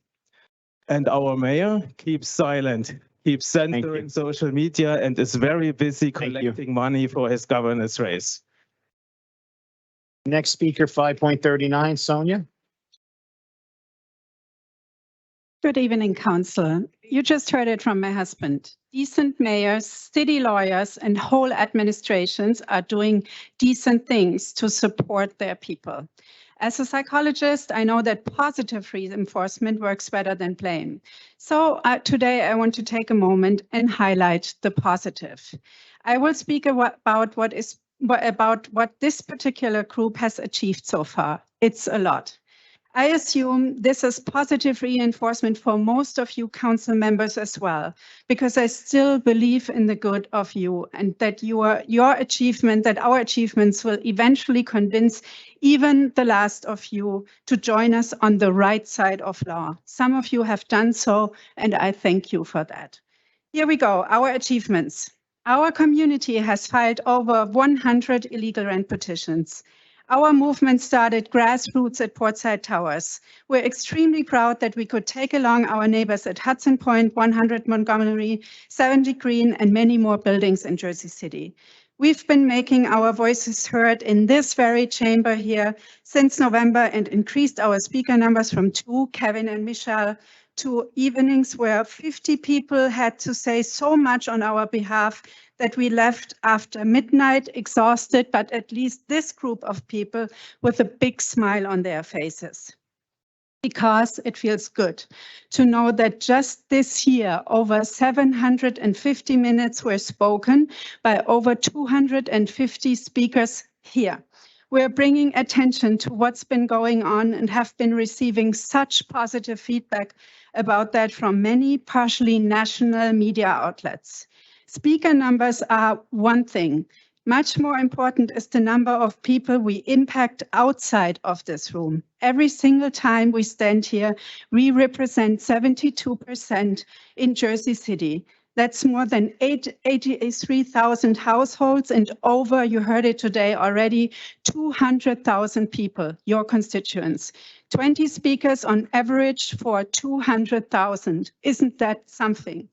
And our mayor keeps silent, keeps censoring social media, and is very busy collecting money for his governor's race. Next speaker, 5.39, Sonia. Good evening, Council. You just heard it from my husband. Decent mayors, city lawyers, and whole administrations are doing decent things to support their people. As a psychologist, I know that positive reinforcement works better than blame. So today I want to take a moment and highlight the positive. I will speak about what this particular group has achieved so far. It's a lot. I assume this is positive reinforcement for most of you council members as well, because I still believe in the good of you and that our achievements will eventually convince even the last of you to join us on the right side of law. Some of you have done so, and I thank you for that. Here we go, our achievements. Our community has filed over 100 illegal rent petitions. Our movement started grassroots at Portside Towers. We're extremely proud that we could take along our neighbors at Hudson Point, 100 Montgomery, 70 Green, and many more buildings in Jersey City. We've been making our voices heard in this very chamber here since November and increased our speaker numbers from 2, Kevin and Michelle, to evenings where 50 people had to say so much on our behalf that we left after midnight exhausted, but at least this group of people with a big smile on their faces. Because it feels good to know that just this year, over 750 minutes were spoken by over 250 speakers here. We're bringing attention to what's been going on and have been receiving such positive feedback about that from many partially national media outlets. Speaker numbers are one thing. Much more important is the number of people we impact outside of this room. Every single time we stand here, we represent 72% in Jersey City. That's more than 83,000 households and over, you heard it today already, 200,000 people, your constituents. 20 speakers on average for 200,000. Isn't that something?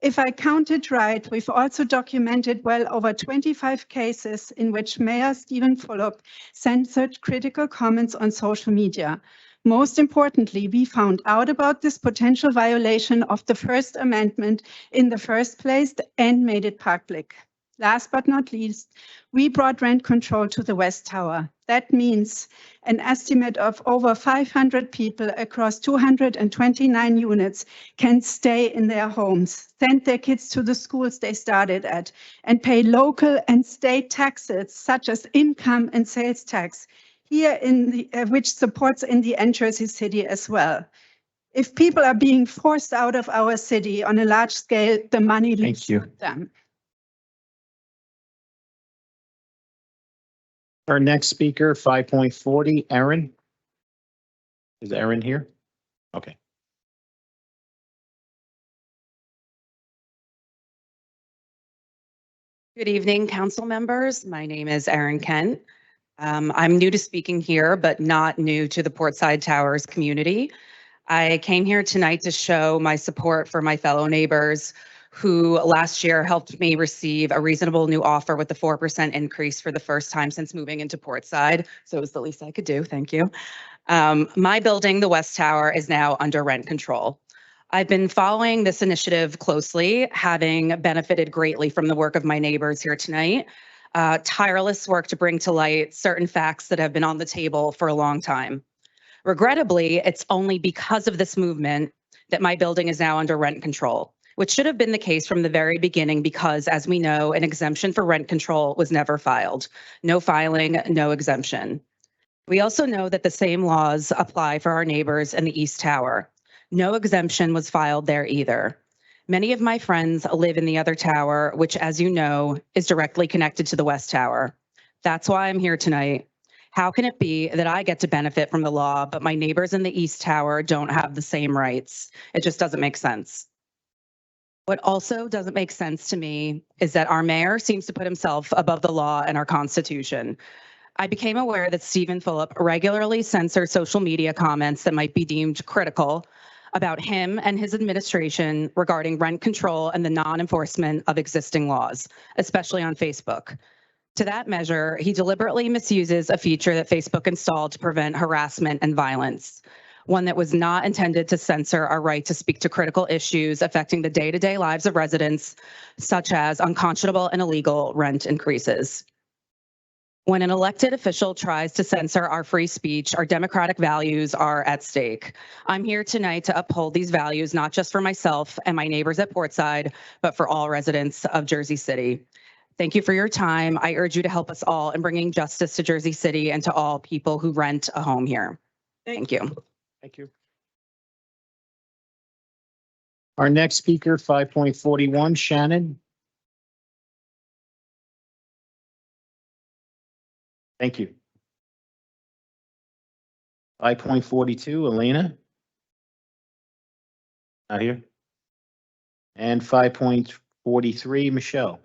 If I counted right, we've also documented well over 25 cases in which Mayor Stephen Fulop censored critical comments on social media. Most importantly, we found out about this potential violation of the First Amendment in the first place and made it public. Last but not least, we brought rent control to the West Tower. That means an estimate of over 500 people across 229 units can stay in their homes, send their kids to the schools they started at, and pay local and state taxes such as income and sales tax, here in the, which supports in the end Jersey City as well. If people are being forced out of our city on a large scale, the money leaves with them. Our next speaker, 5.40, Erin. Is Erin here? Okay. Good evening, council members. My name is Erin Kent. I'm new to speaking here, but not new to the Portside Towers community. I came here tonight to show my support for my fellow neighbors who last year helped me receive a reasonable new offer with the 4% increase for the first time since moving into Portside. So it was the least I could do. Thank you. My building, the West Tower, is now under rent control. I've been following this initiative closely, having benefited greatly from the work of my neighbors here tonight. Tireless work to bring to light certain facts that have been on the table for a long time. Regrettably, it's only because of this movement that my building is now under rent control, which should have been the case from the very beginning because, as we know, an exemption for rent control was never filed. No filing, no exemption. We also know that the same laws apply for our neighbors in the East Tower. No exemption was filed there either. Many of my friends live in the other tower, which, as you know, is directly connected to the West Tower. That's why I'm here tonight. How can it be that I get to benefit from the law, but my neighbors in the East Tower don't have the same rights? It just doesn't make sense. What also doesn't make sense to me is that our mayor seems to put himself above the law and our Constitution. I became aware that Stephen Fulop regularly censors social media comments that might be deemed critical about him and his administration regarding rent control and the non-enforcement of existing laws, especially on Facebook. To that measure, he deliberately misuses a feature that Facebook installed to prevent harassment and violence, one that was not intended to censor our right to speak to critical issues affecting the day-to-day lives of residents, such as unconscionable and illegal rent increases. When an elected official tries to censor our free speech, our democratic values are at stake. I'm here tonight to uphold these values, not just for myself and my neighbors at Portside, but for all residents of Jersey City. Thank you for your time. I urge you to help us all in bringing justice to Jersey City and to all people who rent a home here. Thank you. Thank you. Our next speaker, 5.41, Shannon. Thank you. 5.42, Elena. Not here. And 5.43, Michelle.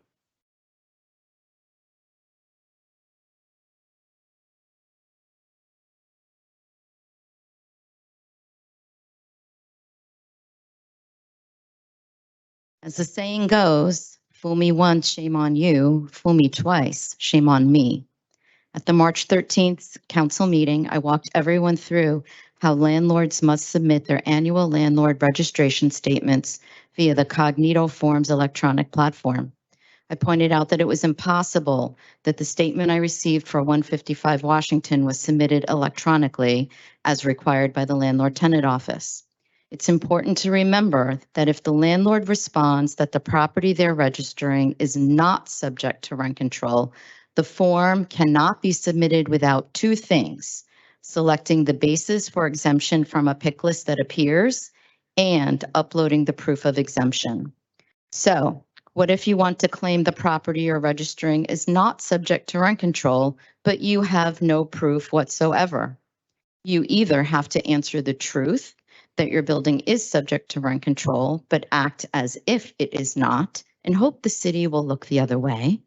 As the saying goes, fool me once, shame on you. Fool me twice, shame on me. At the March 13th council meeting, I walked everyone through how landlords must submit their annual landlord registration statements via the Cognito Forms electronic platform. I pointed out that it was impossible that the statement I received for 155 Washington was submitted electronically as required by the landlord-tenant office. It's important to remember that if the landlord responds that the property they're registering is not subject to rent control, the form cannot be submitted without two things: selecting the basis for exemption from a pick list that appears and uploading the proof of exemption. So, what if you want to claim the property you're registering is not subject to rent control, but you have no proof whatsoever? You either have to answer the truth that your building is subject to rent control, but act as if it is not and hope the city will look the other way,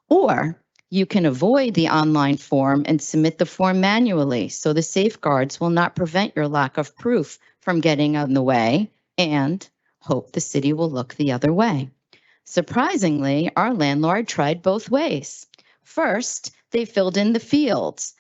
or you can avoid the online form and submit the form manually so the safeguards will not prevent your lack of proof from getting in the way and hope the city will look the other way. Surprisingly, our landlord tried both ways. First, they filled in the fields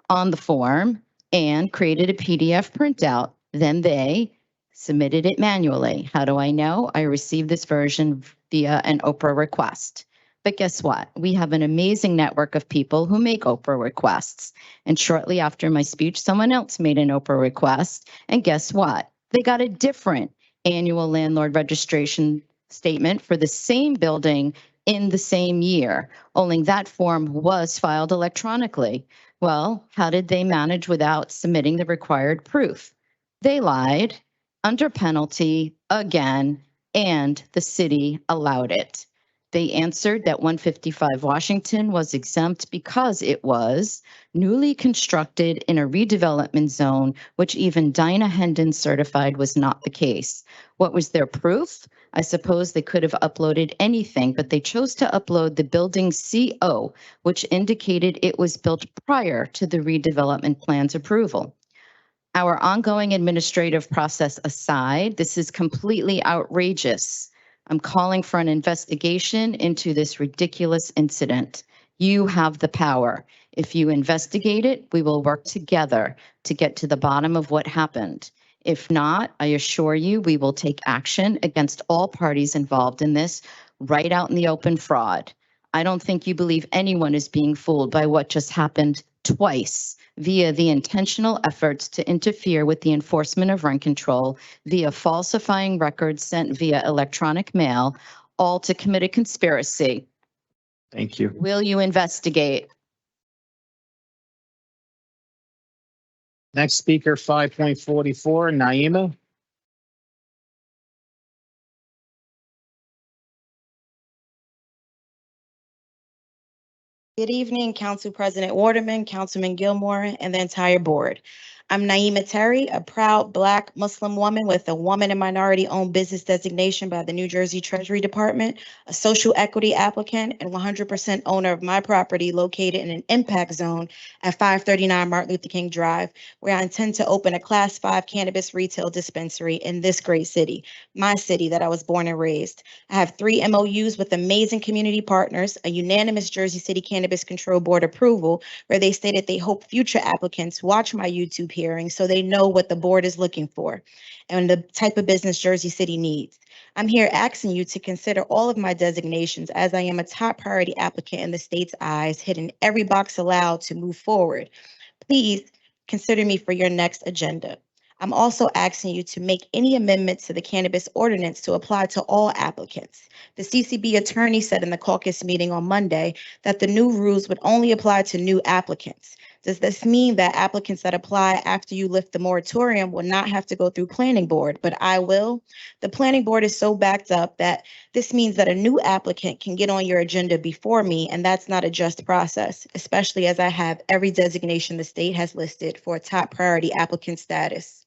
on the form and created a PDF printout. Then they submitted it manually. How do I know? I received this version via an Oprah request. But guess what? We have an amazing network of people who make Oprah requests. And shortly after my speech, someone else made an Oprah request. And guess what? They got a different annual landlord registration statement for the same building in the same year, only that form was filed electronically. Well, how did they manage without submitting the required proof? They lied under penalty again, and the city allowed it. They answered that 155 Washington was exempt because it was newly constructed in a redevelopment zone, which even Dinah Hendon certified was not the case. What was their proof? I suppose they could have uploaded anything, but they chose to upload the building CO, which indicated it was built prior to the redevelopment plan's approval. Our ongoing administrative process aside, this is completely outrageous. I'm calling for an investigation into this ridiculous incident. You have the power. If you investigate it, we will work together to get to the bottom of what happened. If not, I assure you, we will take action against all parties involved in this, right out in the open fraud. I don't think you believe anyone is being fooled by what just happened twice via the intentional efforts to interfere with the enforcement of rent control, via falsifying records sent via electronic mail, all to commit a conspiracy. Thank you. Will you investigate? Next speaker, 5.44, Naima. Good evening, Council President Waterman, Councilman Gilmore, and the entire board. I'm Naima Terry, a proud Black Muslim woman with a woman and minority-owned business designation by the New Jersey Treasury Department, a social equity applicant, and 100% owner of my property located in an impact zone at 539 Martin Luther King Drive, where I intend to open a Class 5 cannabis retail dispensary in this great city, my city that I was born and raised. I have 3 MOUs with amazing community partners, a unanimous Jersey City Cannabis Control Board approval, where they stated they hope future applicants watch my YouTube hearing so they know what the board is looking for and the type of business Jersey City needs. I'm here asking you to consider all of my designations as I am a top priority applicant in the state's eyes, hitting every box allowed to move forward. Please consider me for your next agenda. I'm also asking you to make any amendments to the cannabis ordinance to apply to all applicants. The CCB attorney said in the caucus meeting on Monday that the new rules would only apply to new applicants. Does this mean that applicants that apply after you lift the moratorium will not have to go through planning board, but I will? The planning board is so backed up that this means that a new applicant can get on your agenda before me, and that's not a just process, especially as I have every designation the state has listed for a top priority applicant status.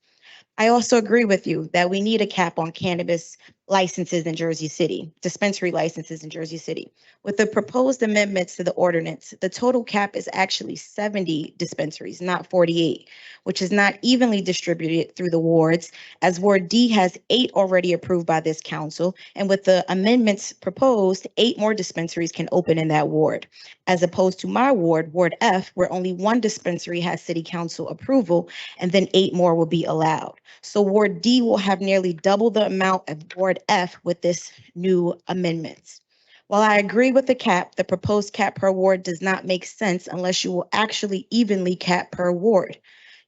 I also agree with you that we need a cap on cannabis licenses in Jersey City, dispensary licenses in Jersey City. With the proposed amendments to the ordinance, the total cap is actually 70 dispensaries, not 48, which is not evenly distributed through the wards, as Ward D has 8 already approved by this council, and with the amendments proposed, 8 more dispensaries can open in that ward, as opposed to my ward, Ward F, where only 1 dispensary has city council approval, and then 8 more will be allowed. So Ward D will have nearly double the amount of Ward F with this new amendments. While I agree with the cap, the proposed cap per ward does not make sense unless you will actually evenly cap per ward.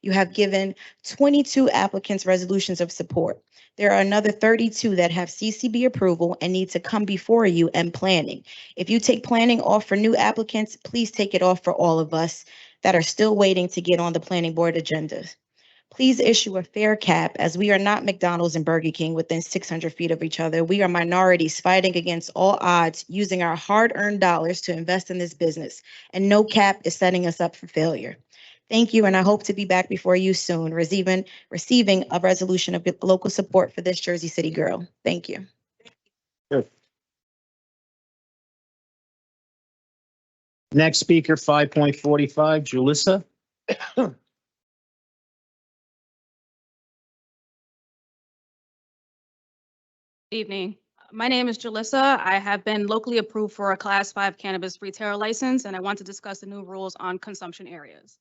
You have given 22 applicants resolutions of support. There are another 32 that have CCB approval and need to come before you and planning. If you take planning off for new applicants, please take it off for all of us that are still waiting to get on the planning board agenda. Please issue a fair cap, as we are not McDonald's and Burger King within 600 feet of each other. We are minorities fighting against all odds, using our hard-earned dollars to invest in this business, and no cap is setting us up for failure. Thank you, and I hope to be back before you soon, receiving a resolution of local support for this Jersey City girl. Thank you. Next speaker, 5.45, Julissa. Evening. My name is Julissa. I have been locally approved for a Class 5 cannabis retailer license, and I want to discuss the new rules on consumption areas.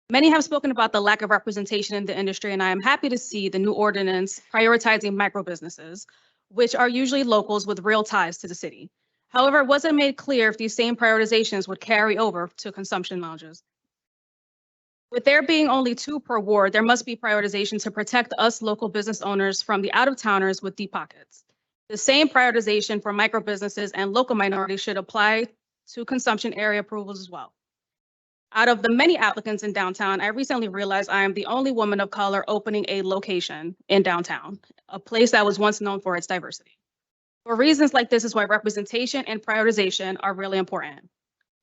Many have spoken about the lack of representation in the industry, and I am happy to see the new ordinance prioritizing micro businesses, which are usually locals with real ties to the city. However, it wasn't made clear if these same prioritizations would carry over to consumption lounges. With there being only 2 per ward, there must be prioritization to protect us local business owners from the out-of-towners with deep pockets. The same prioritization for micro businesses and local minorities should apply to consumption area approvals as well. Out of the many applicants in downtown, I recently realized I am the only woman of color opening a location in downtown, a place that was once known for its diversity. For reasons like this is why representation and prioritization are really important.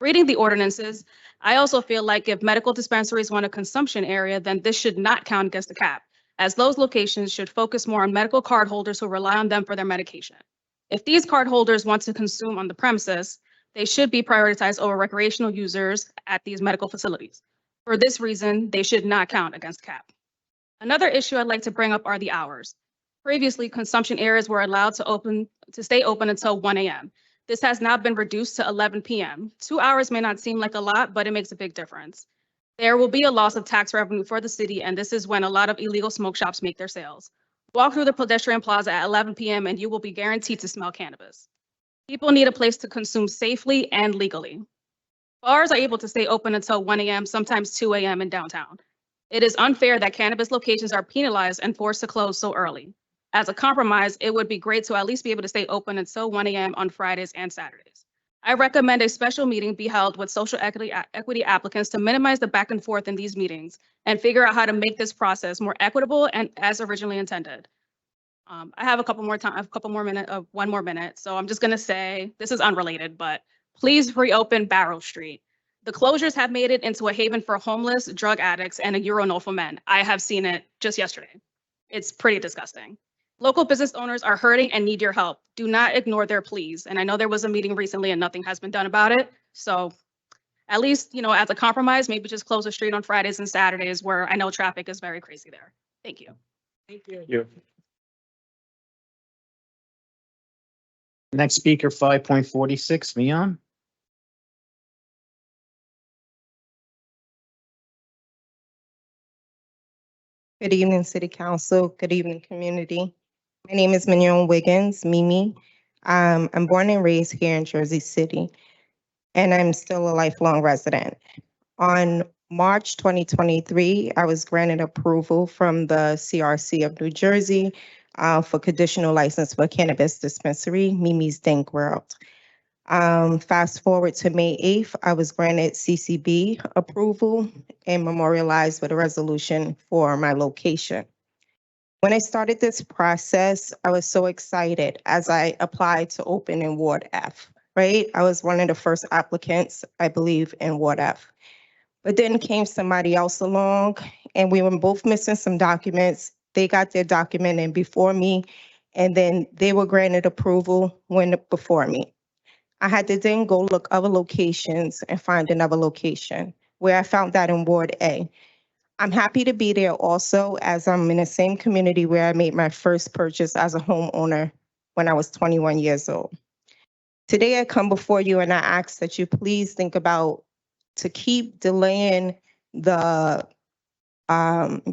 Reading the ordinances, I also feel like if medical dispensaries want a consumption area, then this should not count against the cap, as those locations should focus more on medical card holders who rely on them for their medication. If these card holders want to consume on the premises, they should be prioritized over recreational users at these medical facilities. For this reason, they should not count against cap. Another issue I'd like to bring up are the hours. Previously, consumption areas were allowed to stay open until 1 a.m. This has now been reduced to 11 p.m. 2 hours may not seem like a lot, but it makes a big difference. There will be a loss of tax revenue for the city, and this is when a lot of illegal smoke shops make their sales. Walk through the pedestrian plaza at 11 p.m. and you will be guaranteed to smell cannabis. People need a place to consume safely and legally. Bars are able to stay open until 1 a.m., sometimes 2 a.m. in downtown. It is unfair that cannabis locations are penalized and forced to close so early. As a compromise, it would be great to at least be able to stay open until 1 a.m. on Fridays and Saturdays. I recommend a special meeting be held with social equity applicants to minimize the back and forth in these meetings and figure out how to make this process more equitable and as originally intended. I have one more minute. So I'm just gonna say, this is unrelated, but please reopen Barrow Street. The closures have made it into a haven for homeless, drug addicts, and a urinal for men. I have seen it just yesterday. It's pretty disgusting. Local business owners are hurting and need your help. Do not ignore their pleas. And I know there was a meeting recently and nothing has been done about it. So at least, as a compromise, maybe just close the street on Fridays and Saturdays where I know traffic is very crazy there. Thank you. Thank you. Next speaker, 5.46, Mian. Good evening, City Council. Good evening, community. My name is Mignon Wiggins, Mimi. I'm born and raised here in Jersey City, and I'm still a lifelong resident. On March 2023, I was granted approval from the CRC of New Jersey for conditional license for cannabis dispensary, Mimi's Dank World. Fast forward to May 8th, I was granted CCB approval and memorialized with a resolution for my location. When I started this process, I was so excited as I applied to open in Ward F, right? I was one of the first applicants, I believe, in Ward F. But then came somebody else along and we were both missing some documents. They got their document in before me and then they were granted approval when before me. I had to then go look other locations and find another location where I found that in Ward A. I'm happy to be there also, as I'm in the same community where I made my first purchase as a homeowner when I was 21 years old. Today I come before you and I ask that you please think about to keep delaying the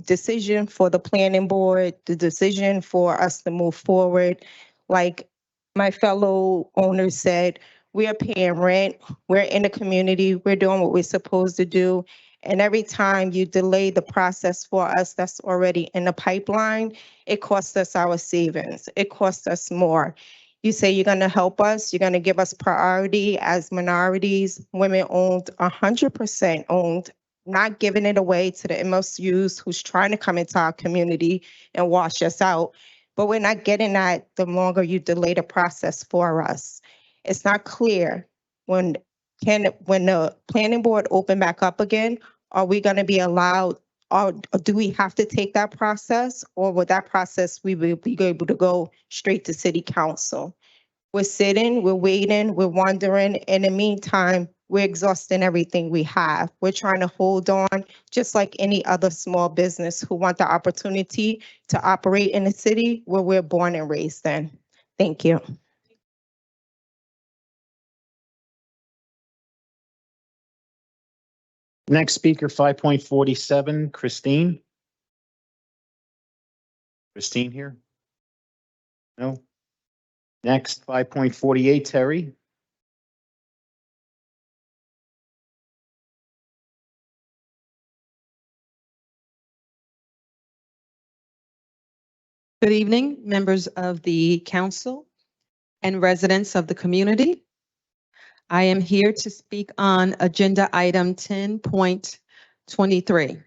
decision for the planning board, the decision for us to move forward. Like my fellow owners said, we are paying rent, we're in the community, we're doing what we're supposed to do. And every time you delay the process for us that's already in the pipeline, it costs us our savings, it costs us more. You say you're gonna help us, you're gonna give us priority as minorities, women owned, 100% owned, not giving it away to the MSUs who's trying to come into our community and wash us out. But we're not getting that the longer you delay the process for us. It's not clear when the planning board open back up again, are we gonna be allowed, or do we have to take that process? Or with that process, we will be able to go straight to city council? We're sitting, we're waiting, we're wondering. In the meantime, we're exhausting everything we have. We're trying to hold on, just like any other small business who want the opportunity to operate in the city where we're born and raised in. Thank you. Next speaker, 5.47, Christine. Christine here? No? Next, 5.48, Terry. Good evening, members of the council and residents of the community. I am here to speak on agenda item 10.23.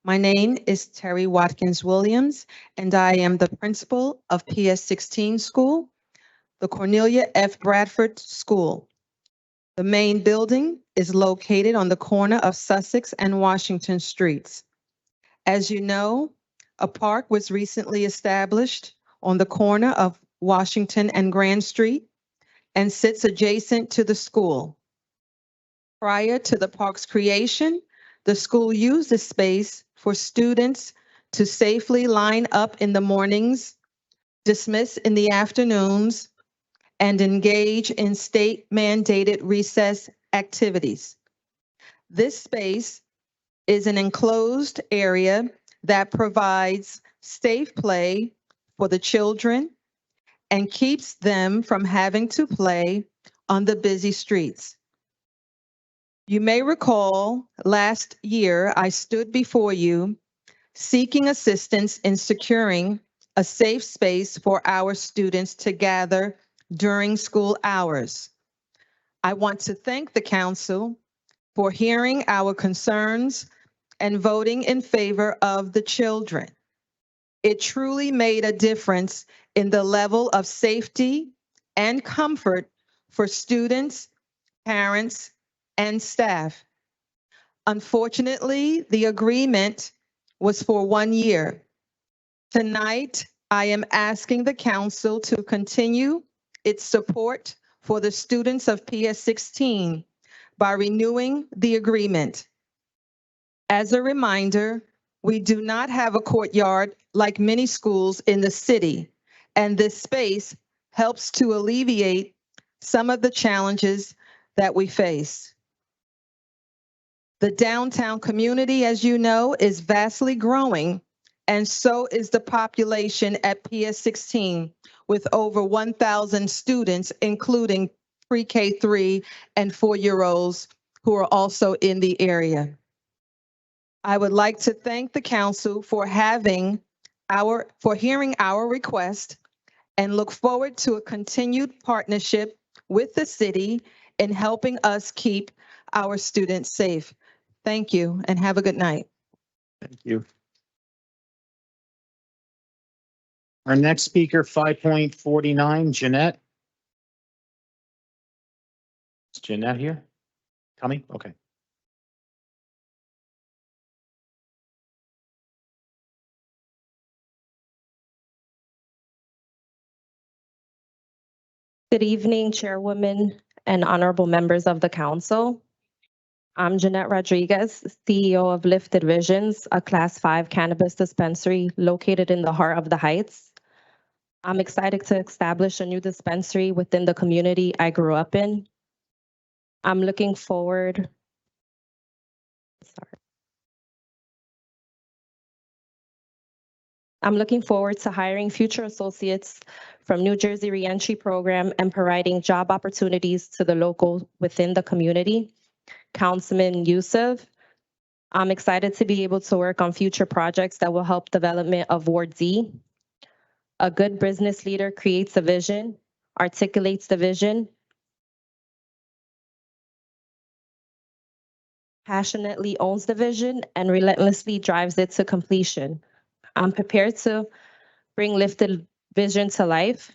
My name is Terry Watkins Williams, and I am the principal of PS 16 School, the Cornelia F. Bradford School. The main building is located on the corner of Sussex and Washington Streets. As you know, a park was recently established on the corner of Washington and Grand Street and sits adjacent to the school. Prior to the park's creation, the school used the space for students to safely line up in the mornings, dismiss in the afternoons, and engage in state-mandated recess activities. This space is an enclosed area that provides safe play for the children and keeps them from having to play on the busy streets. You may recall last year I stood before you seeking assistance in securing a safe space for our students to gather during school hours. I want to thank the council for hearing our concerns and voting in favor of the children. It truly made a difference in the level of safety and comfort for students, parents, and staff. Unfortunately, the agreement was for 1 year. Tonight, I am asking the council to continue its support for the students of PS 16 by renewing the agreement. As a reminder, we do not have a courtyard like many schools in the city, and this space helps to alleviate some of the challenges that we face. The downtown community, as you know, is vastly growing, and so is the population at PS 16, with over 1,000 students, including pre-K 3 and 4-year-olds who are also in the area. I would like to thank the council for hearing our request and look forward to a continued partnership with the city in helping us keep our students safe. Thank you and have a good night. Thank you. Our next speaker, 5.49, Jeanette. Is Jeanette here? Coming? Okay. Good evening, Chairwoman and honorable members of the council. I'm Jeanette Rodriguez, CEO of Lifted Visions, a Class 5 cannabis dispensary located in the heart of the Heights. I'm excited to establish a new dispensary within the community I grew up in. I'm looking forward. I'm looking forward to hiring future associates from New Jersey Reentry Program and providing job opportunities to the local within the community. Councilman Youssef, I'm excited to be able to work on future projects that will help development of Ward Z. A good business leader creates a vision, articulates the vision, passionately owns the vision, and relentlessly drives it to completion. I'm prepared to bring Lifted Vision to life.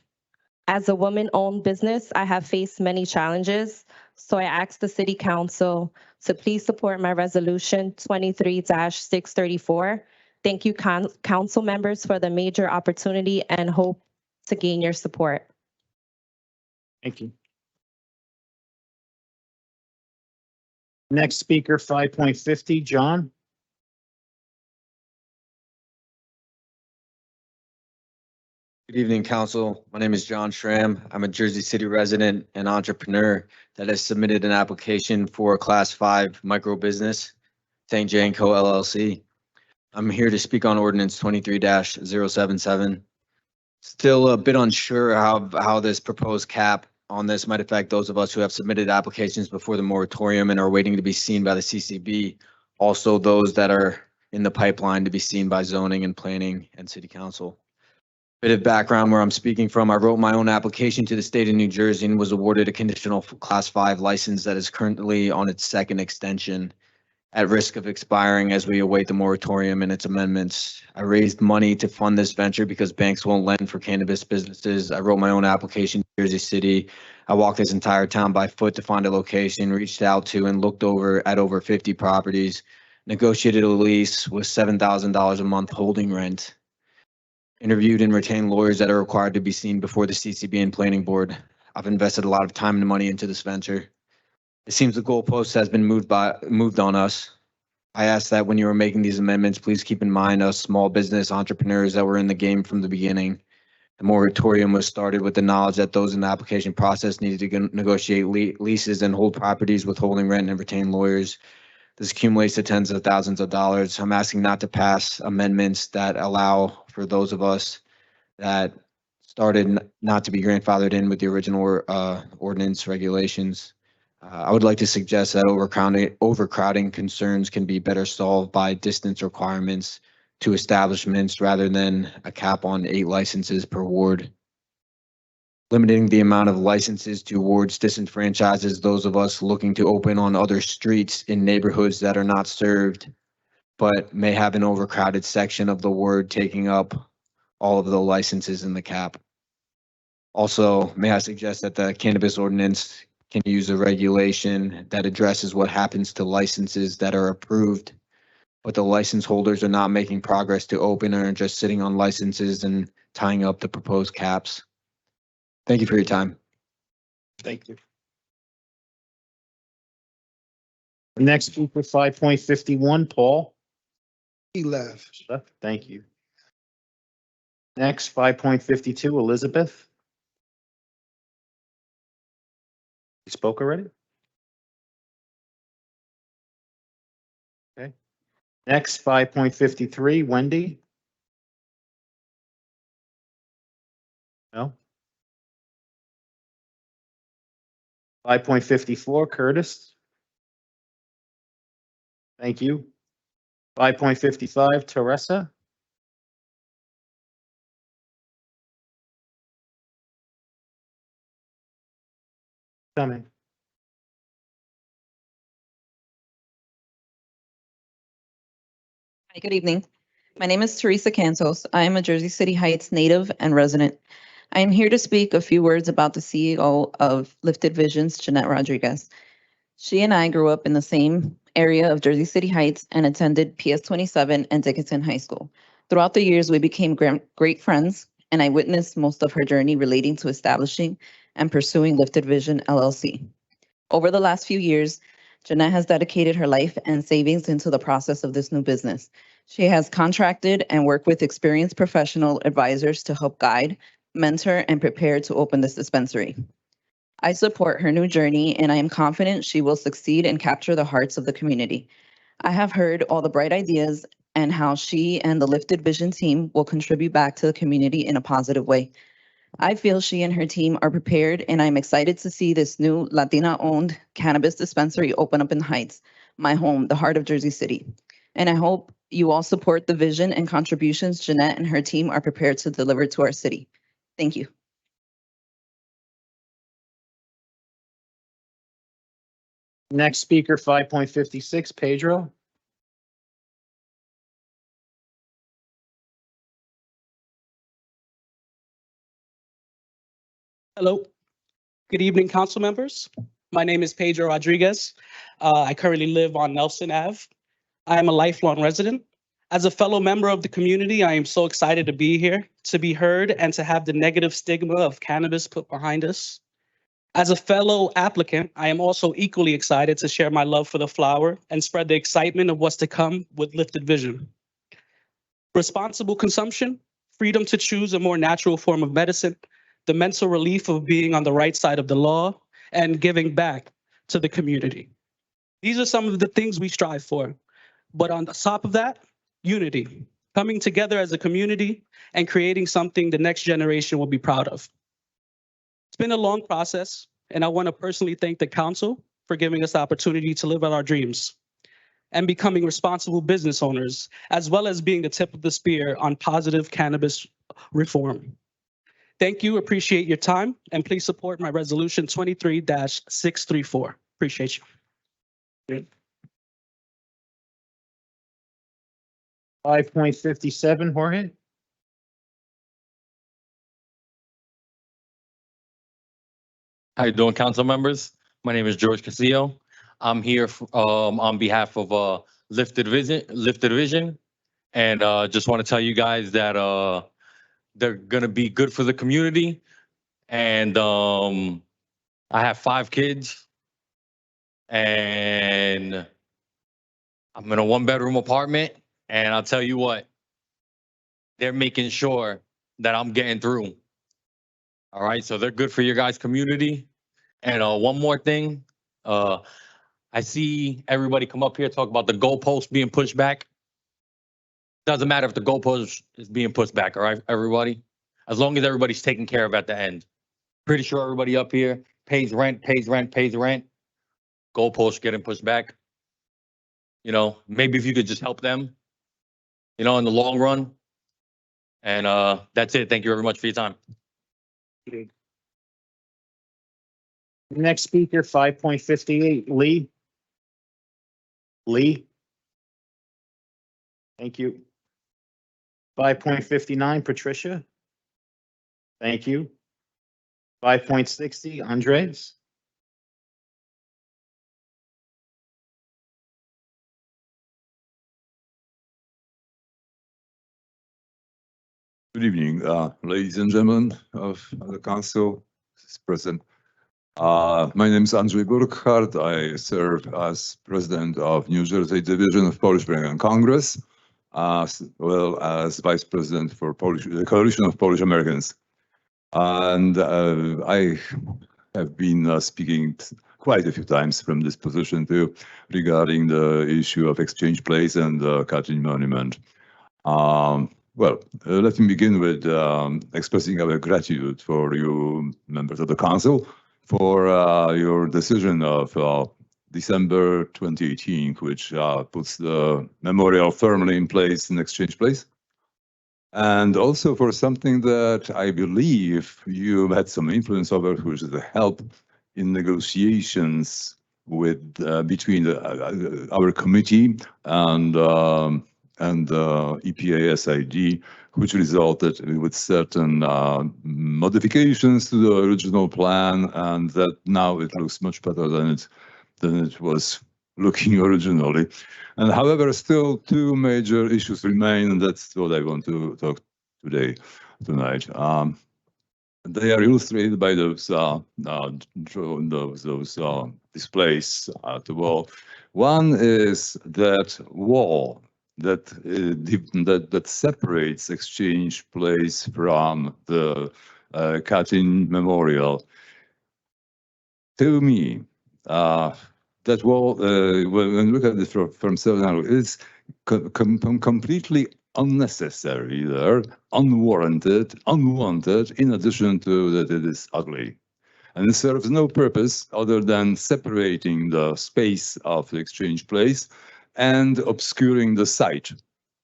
As a woman-owned business, I have faced many challenges, so I ask the City Council to please support my resolution 23-634. Thank you, council members, for the major opportunity and hope to gain your support. Thank you. Next speaker, 5.50, John. Good evening, Council. My name is John Schramm. I'm a Jersey City resident and entrepreneur that has submitted an application for a Class 5 micro business, St. J & Co. LLC. I'm here to speak on Ordinance 23-077. Still a bit unsure how this proposed cap on this might affect those of us who have submitted applications before the moratorium and are waiting to be seen by the CCB. Also, those that are in the pipeline to be seen by zoning and planning and City Council. Bit of background where I'm speaking from. I wrote my own application to the state of New Jersey and was awarded a conditional Class 5 license that is currently on its second extension, at risk of expiring as we await the moratorium and its amendments. I raised money to fund this venture because banks won't lend for cannabis businesses. I wrote my own application to Jersey City. I walked this entire town by foot to find a location, reached out to and looked at over 50 properties, negotiated a lease with $7,000 a month holding rent. Interviewed and retained lawyers that are required to be seen before the CCB and Planning Board. I've invested a lot of time and money into this venture. It seems the goalpost has been moved on us. I ask that when you are making these amendments, please keep in mind us small business entrepreneurs that were in the game from the beginning. The moratorium was started with the knowledge that those in the application process needed to negotiate leases and hold properties with holding rent and retain lawyers. This accumulates to tens of thousands of dollars. I'm asking not to pass amendments that allow for those of us that started not to be grandfathered in with the original ordinance regulations. I would like to suggest that overcrowding concerns can be better solved by distance requirements to establishments rather than a cap on 8 licenses per ward. Limiting the amount of licenses to wards disenfranchises those of us looking to open on other streets in neighborhoods that are not served, but may have an overcrowded section of the ward taking up all of the licenses in the cap. Also, may I suggest that the cannabis ordinance can use a regulation that addresses what happens to licenses that are approved, but the license holders are not making progress to open or are just sitting on licenses and tying up the proposed caps. Thank you for your time. Thank you. Next speaker, 5.51, Paul. He left. Thank you. Next, 5.52, Elizabeth. You spoke already? Okay. Next, 5.53, Wendy. No. 5.54, Curtis. Thank you. 5.55, Teresa. Coming. Hi, good evening. My name is Teresa Cantos. I am a Jersey City Heights native and resident. I am here to speak a few words about the CEO of Lifted Visions, Jeanette Rodriguez. She and I grew up in the same area of Jersey City Heights and attended PS 27 and Dickinson High School. Throughout the years, we became great friends, and I witnessed most of her journey relating to establishing and pursuing Lifted Vision LLC. Over the last few years, Jeanette has dedicated her life and savings into the process of this new business. She has contracted and worked with experienced professional advisors to help guide, mentor, and prepare to open this dispensary. I support her new journey, and I am confident she will succeed and capture the hearts of the community. I have heard all the bright ideas and how she and the Lifted Vision team will contribute back to the community in a positive way. I feel she and her team are prepared, and I'm excited to see this new Latina-owned cannabis dispensary open up in the Heights, my home, the heart of Jersey City. And I hope you all support the vision and contributions Jeanette and her team are prepared to deliver to our city. Thank you. Next speaker, 5.56, Pedro. Hello. Good evening, council members. My name is Pedro Rodriguez. I currently live on Nelson Ave. I am a lifelong resident. As a fellow member of the community, I am so excited to be here, to be heard, and to have the negative stigma of cannabis put behind us. As a fellow applicant, I am also equally excited to share my love for the flower and spread the excitement of what's to come with Lifted Vision. Responsible consumption, freedom to choose a more natural form of medicine, the mental relief of being on the right side of the law, and giving back to the community. These are some of the things we strive for. But on the top of that, unity, coming together as a community and creating something the next generation will be proud of. It's been a long process, and I want to personally thank the council for giving us the opportunity to live out our dreams and becoming responsible business owners, as well as being the tip of the spear on positive cannabis reform. Thank you, appreciate your time, and please support my resolution 23-634. Appreciate you. 5.57, Jorge. How you doing, council members? My name is George Casillo. I'm here on behalf of Lifted Vision, and just want to tell you guys that they're gonna be good for the community. And I have 5 kids, and I'm in a 1-bedroom apartment. And I'll tell you what, they're making sure that I'm getting through. All right, so they're good for your guys' community. And one more thing, I see everybody come up here talk about the goalpost being pushed back. Doesn't matter if the goalpost is being pushed back, all right, everybody? As long as everybody's taken care of at the end. Pretty sure everybody up here pays rent. Goalposts getting pushed back. You know, maybe if you could just help them, you know, in the long run. And that's it. Thank you very much for your time. Next speaker, 5.58, Lee. Lee. Thank you. 5.59, Patricia. Thank you. 5.60, Andres. Good evening, ladies and gentlemen of the council present. My name is Andrzej Burkhardt. I serve as president of New Jersey Division of Polish American Congress, as well as vice president for the Coalition of Polish Americans. And I have been speaking quite a few times from this position too, regarding the issue of Exchange Place and the Katyn Monument. Well, let me begin with expressing our gratitude for you members of the council for your decision of December 2018, which puts the memorial firmly in place in Exchange Place. And also for something that I believe you had some influence over, which is the help in negotiations with between our committee and EPA SID, which resulted with certain modifications to the original plan, and that now it looks much better than it was looking originally. And however, still 2 major issues remain, and that's what I want to talk tonight. They are illustrated by those displays at the wall. One is that wall that separates Exchange Place from the Katyn Memorial. To me, that wall, when you look at it from several angles, it's completely unnecessary there, unwarranted, unwanted, in addition to that it is ugly. And it serves no purpose other than separating the space of the Exchange Place and obscuring the site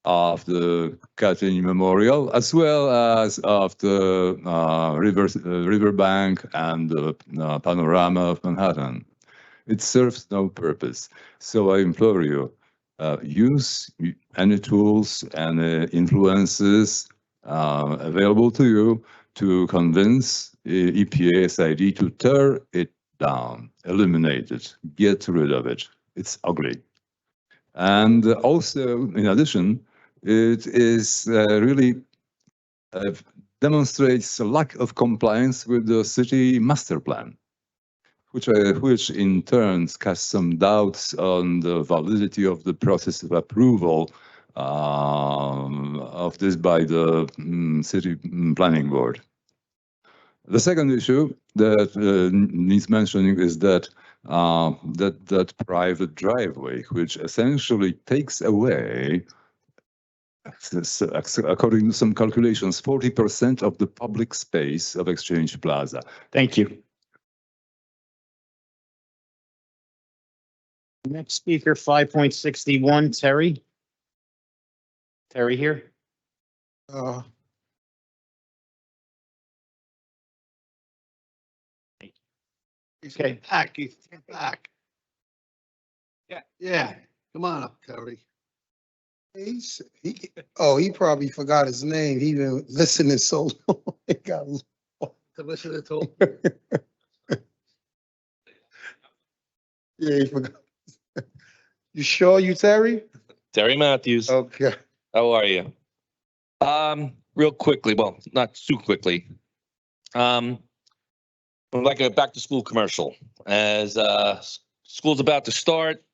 of the Katyn Memorial, as well as of the riverbank and the panorama of Manhattan. It serves no purpose. So I implore you, use any tools and influences available to you to convince EPA SID to tear it down, eliminate it, get rid of it. It's ugly. And also, in addition, it is really demonstrates a lack of compliance with the city master plan, which in turn casts some doubts on the validity of the process of approval of this by the city planning board. The second issue that needs mentioning is that that private driveway, which essentially takes away, according to some calculations, 40% of the public space of Exchange Plaza. Thank you. Next speaker, 5.61, Terry. Terry here. Okay. Back, he's back. Yeah. Come on up, Terry. He probably forgot his name. He been listening so long. He got to listen to him. Yeah, he forgot. You sure you Terry? Terry Matthews. Okay. How are you? Real quickly, well, not too quickly. Like a back to school commercial. As school's about to start,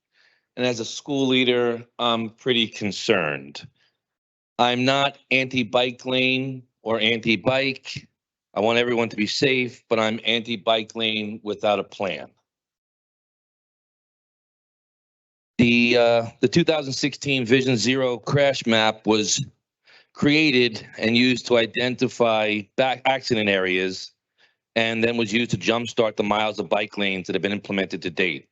and as a school leader, I'm pretty concerned. I'm not anti-bike lane or anti-bike. I want everyone to be safe, but I'm anti-bike lane without a plan. The 2016 Vision Zero crash map was created and used to identify accident areas, and then was used to jumpstart the miles of bike lanes that have been implemented to date.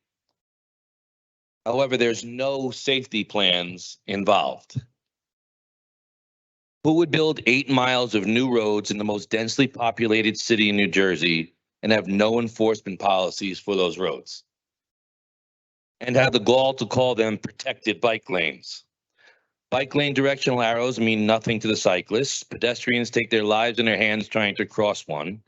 However, there's no safety plans involved. Who would build 8 miles of new roads in the most densely populated city in New Jersey and have no enforcement policies for those roads? And have the gall to call them protected bike lanes? Bike lane directional arrows mean nothing to the cyclists. Pedestrians take their lives in their hands trying to cross one.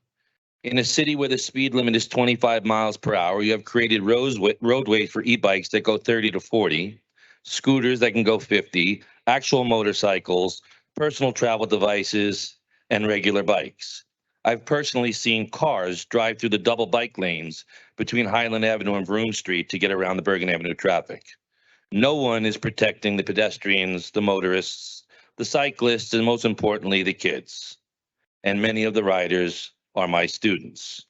In a city where the speed limit is 25 miles per hour, you have created roadways for e-bikes that go 30 to 40, scooters that can go 50, actual motorcycles, personal travel devices, and regular bikes. I've personally seen cars drive through the double bike lanes between Highland Avenue and Broome Street to get around the Bergen Avenue traffic. No one is protecting the pedestrians, the motorists, the cyclists, and most importantly, the kids. And many of the riders are my students.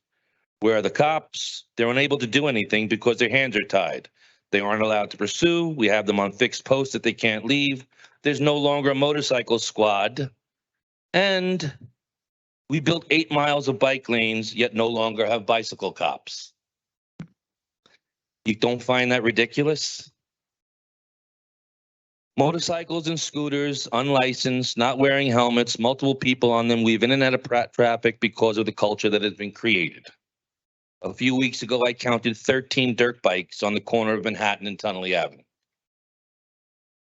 Where are the cops? They're unable to do anything because their hands are tied. They aren't allowed to pursue. We have them on fixed posts that they can't leave. There's no longer a motorcycle squad. And we built 8 miles of bike lanes, yet no longer have bicycle cops. You don't find that ridiculous? Motorcycles and scooters, unlicensed, not wearing helmets, multiple people on them weave in and out of traffic because of the culture that has been created. A few weeks ago, I counted 13 dirt bikes on the corner of Manhattan and Tunnelly Avenue.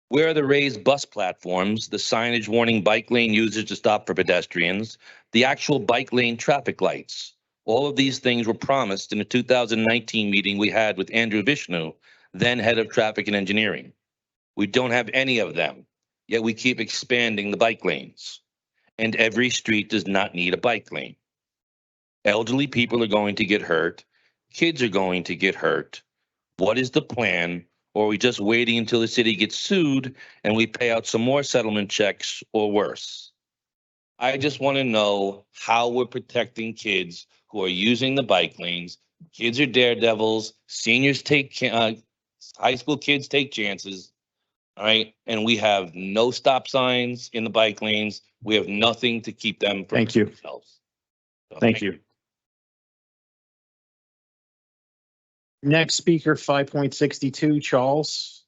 Where are the raised bus platforms, the signage warning bike lane users to stop for pedestrians, the actual bike lane traffic lights? All of these things were promised in a 2019 meeting we had with Andrew Vishnu, then head of traffic and engineering. We don't have any of them, yet we keep expanding the bike lanes. And every street does not need a bike lane. Elderly people are going to get hurt. Kids are going to get hurt. What is the plan? Or are we just waiting until the city gets sued and we pay out some more settlement checks or worse? I just want to know how we're protecting kids who are using the bike lanes. Kids are daredevils. Seniors take, high school kids take chances. All right. And we have no stop signs in the bike lanes. We have nothing to keep them from Thank you. themselves. So, Thank you. Next speaker, 5.62, Charles.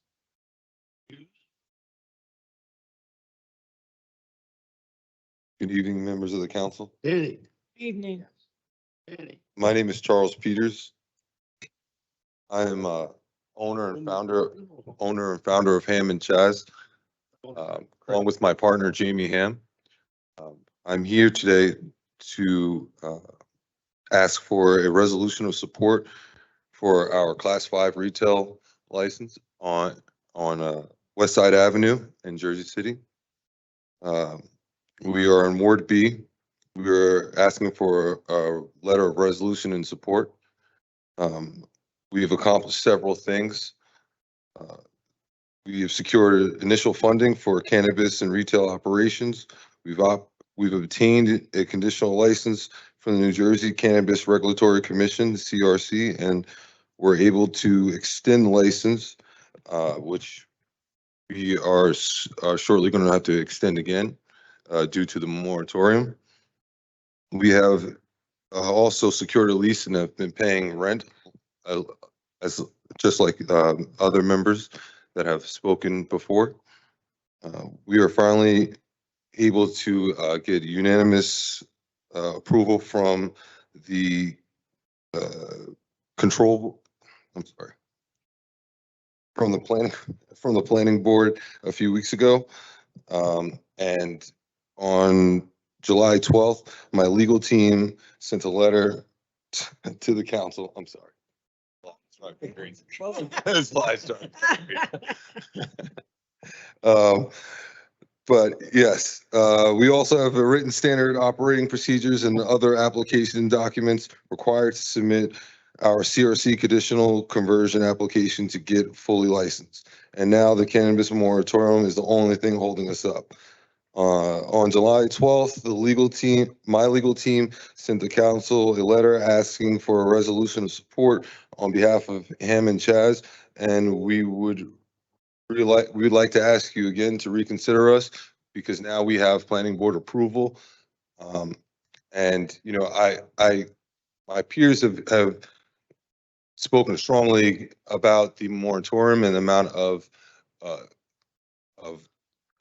Good evening, members of the council. Good evening. My name is Charles Peters. I am owner and founder of Ham and Chaz, along with my partner Jamie Ham. I'm here today to ask for a resolution of support for our Class 5 retail license on West Side Avenue in Jersey City. We are in Ward B. We are asking for a letter of resolution and support. We have accomplished several things. We have secured initial funding for cannabis and retail operations. We've obtained a conditional license from the New Jersey Cannabis Regulatory Commission, the CRC, and we're able to extend the license, which we are shortly going to have to extend again due to the moratorium. We have also secured a lease and have been paying rent, as just like other members that have spoken before. We are finally able to get unanimous approval from the from the planning board a few weeks ago, and on July 12th, my legal team sent a letter to the council. I'm sorry. But yes, we also have a written standard operating procedures and other application documents required to submit our CRC conditional conversion application to get fully licensed. And now the cannabis moratorium is the only thing holding us up. On July 12th, my legal team sent the council a letter asking for a resolution of support on behalf of Ham and Chaz, and we'd like to ask you again to reconsider us because now we have planning board approval. And you know, my peers have spoken strongly about the moratorium and the amount of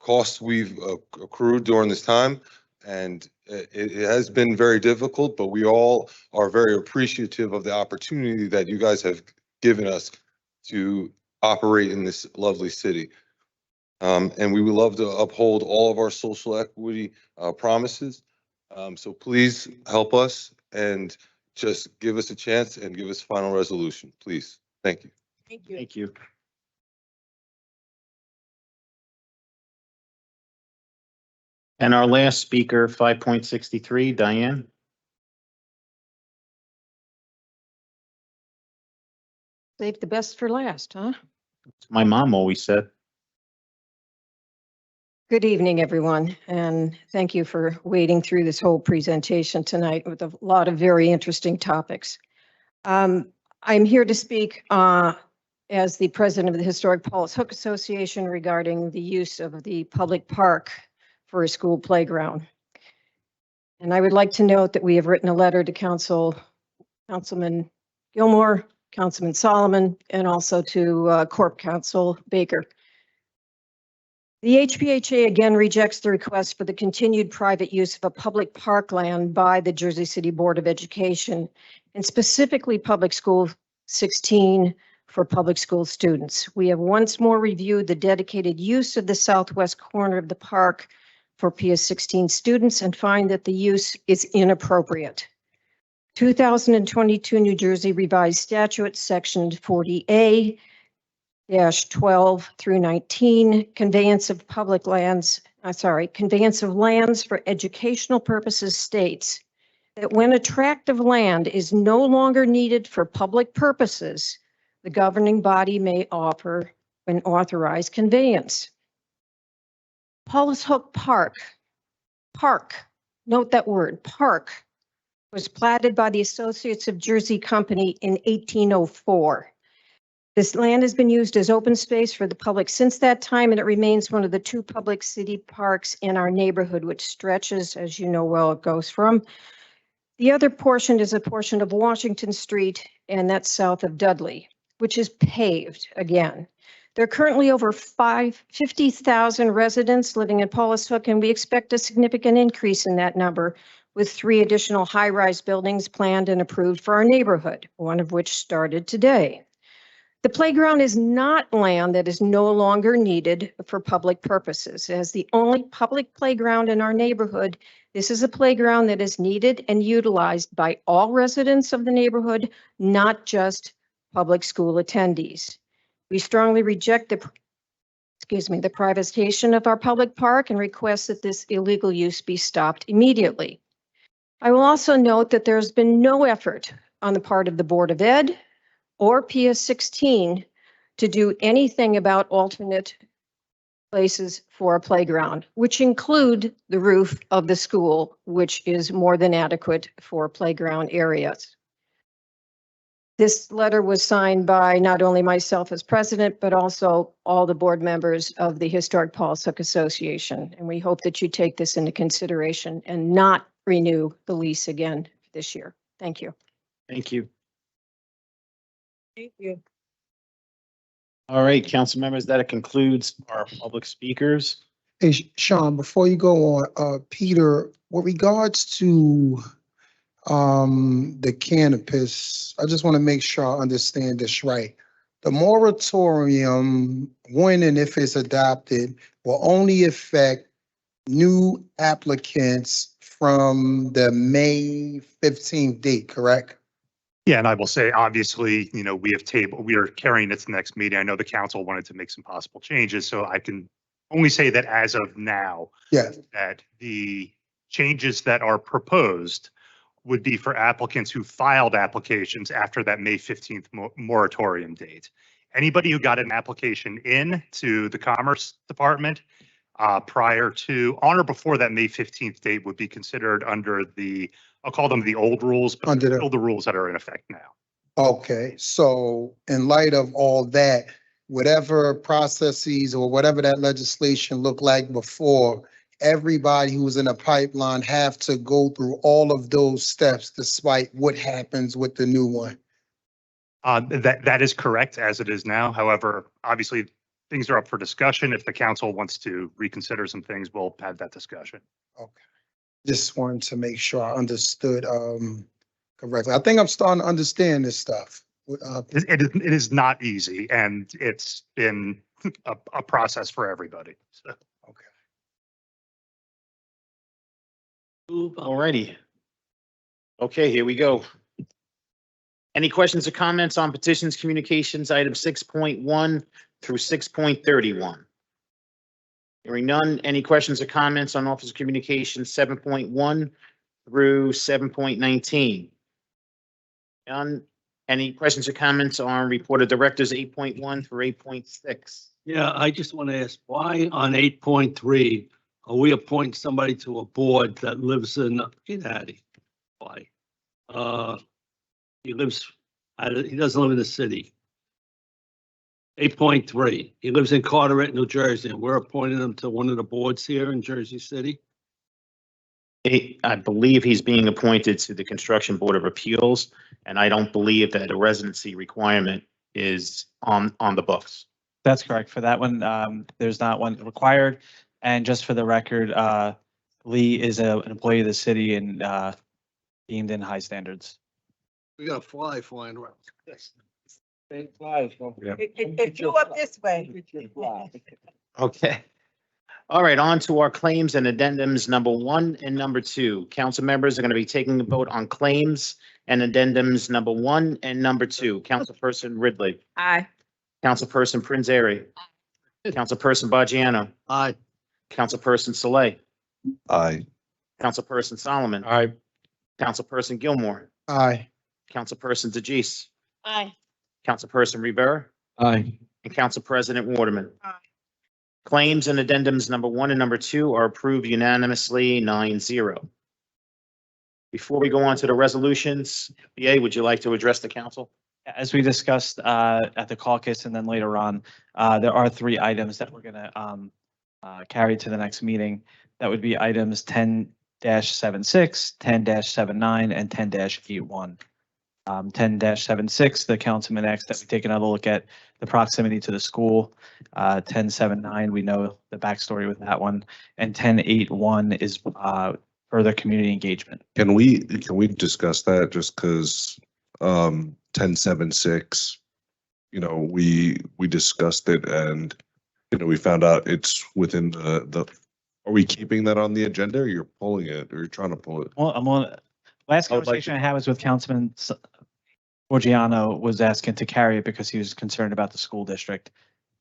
costs we've accrued during this time, and it has been very difficult, but we all are very appreciative of the opportunity that you guys have given us to operate in this lovely city. And we would love to uphold all of our social equity promises. So please help us and just give us a chance and give us final resolution, please. Thank you. Thank you. Thank you. And our last speaker, 5.63, Diane. Save the best for last, huh? My mom always said. Good evening, everyone, and thank you for wading through this whole presentation tonight with a lot of very interesting topics. I'm here to speak as the president of the Historic Paulus Hook Association regarding the use of the public park for a school playground. And I would like to note that we have written a letter to Councilman Gilmore, Councilman Solomon, and also to Corp Counsel Baker. The HPHA again rejects the request for the continued private use of a public parkland by the Jersey City Board of Education, and specifically Public School 16 for public school students. We have once more reviewed the dedicated use of the southwest corner of the park for PS 16 students and find that the use is inappropriate. 2022 New Jersey Revised Statute, Section 40A, -12 through 19, conveyance of lands for educational purposes states that when a tract of land is no longer needed for public purposes, the governing body may offer an authorized conveyance. Paulus Hook Park, note that word, park, was platted by the Associates of Jersey Company in 1804. This land has been used as open space for the public since that time, and it remains one of the 2 public city parks in our neighborhood, which stretches, as you know well, it goes from. The other portion is a portion of Washington Street, and that's south of Dudley, which is paved again. There are currently over 50,000 residents living in Paulus Hook, and we expect a significant increase in that number, with 3 additional high-rise buildings planned and approved for our neighborhood, one of which started today. The playground is not land that is no longer needed for public purposes. As the only public playground in our neighborhood, this is a playground that is needed and utilized by all residents of the neighborhood, not just public school attendees. We strongly reject the privatization of our public park and request that this illegal use be stopped immediately. I will also note that there's been no effort on the part of the Board of Ed or PS 16 to do anything about alternate places for a playground, which include the roof of the school, which is more than adequate for playground areas. This letter was signed by not only myself as president, but also all the board members of the Historic Paulus Hook Association. And we hope that you take this into consideration and not renew the lease again this year. Thank you. Thank you. Thank you. All right, council members, that concludes our public speakers. Hey, Sean, before you go on, Peter, with regards to the cannabis, I just want to make sure I understand this right. The moratorium, when and if it's adopted, will only affect new applicants from the May 15th date, correct? Yeah, and I will say, obviously, we are carrying it to the next meeting. I know the council wanted to make some possible changes, so I can only say that as of now, that the changes that are proposed would be for applicants who filed applications after that May 15th moratorium date. Anybody who got an application in to the Commerce Department prior to, on or before that May 15th date would be considered under the, I'll call them the old rules, but Under still the rules that are in effect now. Okay, so in light of all that, whatever processes or whatever that legislation looked like before, everybody who was in a pipeline have to go through all of those steps despite what happens with the new one. That is correct as it is now. However, obviously, things are up for discussion. If the council wants to reconsider some things, we'll have that discussion. Okay. Just wanted to make sure I understood correctly. I think I'm starting to understand this stuff. It is not easy, and it's been a process for everybody. So. All righty. Okay, here we go. Any questions or comments on petitions, communications, item 6.1 through 6.31? Hearing none. Any questions or comments on Office of Communications 7.1 through 7.19? None. Any questions or comments on Report of Directors 8.1 through 8.6? Yeah, I just want to ask, why on 8.3 are we appointing somebody to a board that lives in Hattie? Why? He doesn't live in the city. 8.3, he lives in Carteret, New Jersey, and we're appointing him to one of the boards here in Jersey City. I believe he's being appointed to the Construction Board of Appeals, and I don't believe that a residency requirement is on the books. That's correct. For that one, there's not one required. And just for the record, Lee is an employee of the city and deemed in high standards. We got a fly flying around. Yes. It flew up this way. Okay. All right, on to our claims and addendums number 1 and number 2. Council members are going to be taking a vote on claims and addendums number 1 and number 2. Councilperson Ridley. Aye. Councilperson Prinzary. Councilperson Baggiano. Aye. Councilperson Saleh. Aye. Councilperson Solomon. Aye. Councilperson Gilmore, Aye. Councilperson DeGise, Aye. Councilperson Rivera, Aye. and Council President Waterman. Aye. Claims and addendums number 1 and number 2 are approved unanimously 9-0. Before we go on to the resolutions, BA, would you like to address the council? As we discussed at the caucus and then later on, there are 3 items that we're going to carry to the next meeting. That would be items 10-76, 10-79, and 10-81. 10-76, the councilman asked that we take another look at the proximity to the school. 10-79, we know the backstory with that one. And 10-81 is further community engagement. Can we discuss that just because 10-76, we discussed it and, we found out it's within the, are we keeping that on the agenda or you're pulling it or you're trying to pull it? Well, last I would like conversation I had was with Councilman Borgiano was asking to carry it because he was concerned about the school district.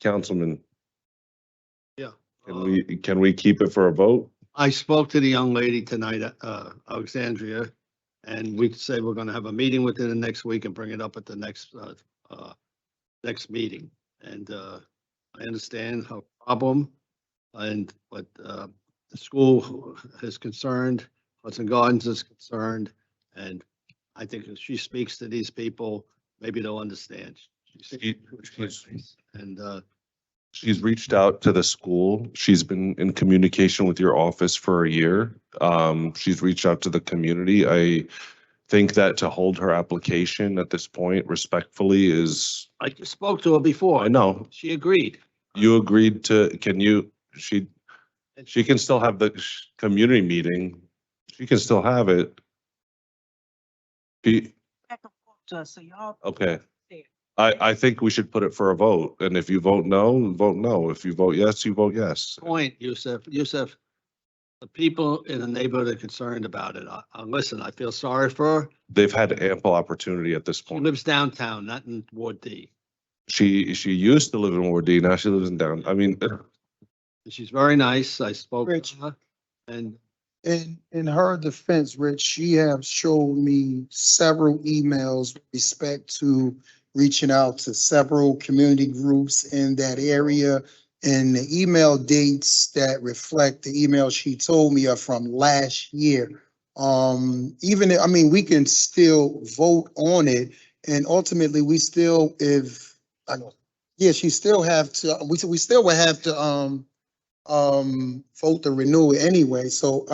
Councilman, Yeah. can we keep it for a vote? I spoke to the young lady tonight, Alexandria, and we said we're gonna have a meeting within the next week and bring it up at the next meeting. And I understand her problem but the school is concerned, Hudson Gardens is concerned, and I think if she speaks to these people, maybe they'll understand. She's reached out to the school. She's been in communication with your office for a year. She's reached out to the community. I think that to hold her application at this point respectfully is. I just spoke to her before. I know. She agreed. You agreed to, she can still have the community meeting. She can still have it. Okay. I think we should put it for a vote. And if you vote no, vote no. If you vote yes, you vote yes. Point, Yusuf, the people in the neighborhood are concerned about it. Listen, I feel sorry for her. They've had ample opportunity at this She point. lives downtown, not in Ward D. She used to live in Ward D. Now she lives in down. I mean, She's very nice. I spoke Rich. to her and In her defense, Rich, she has showed me several emails with respect to reaching out to several community groups in that area. And the email dates that reflect the email she told me are from last year. We can still vote on it and ultimately we still, she still have to, we still would have to, vote to renew it anyway. So,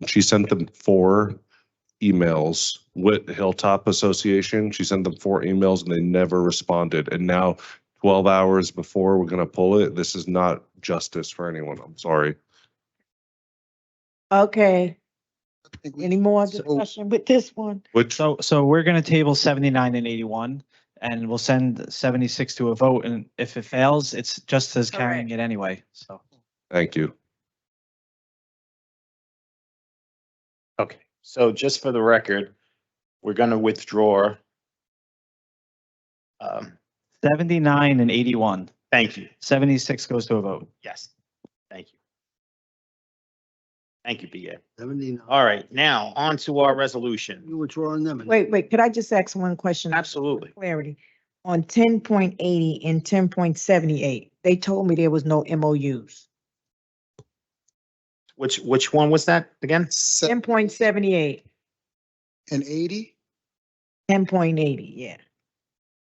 she sent them 4 emails with Hilltop Association. She sent them 4 emails and they never responded. And now 12 hours before we're going to pull it, this is not justice for anyone. I'm sorry. Okay. Any more discussion with this one? So we're going to table 79 and 81 and we'll send 76 to a vote. And if it fails, it's just as carrying it anyway. So. Thank you. Okay, so just for the record, we're going to withdraw. 79 and 81. Thank you. 76 goes to a vote. Yes, thank you. Thank you, BA. 79. All right, now on to our resolution. You were drawing them. Wait, could I just ask one question? Absolutely. Clarity. On 10.80 and 10.78, they told me there was no MOUs. Which one was that again? 10.78 and 80? 10.80, yeah.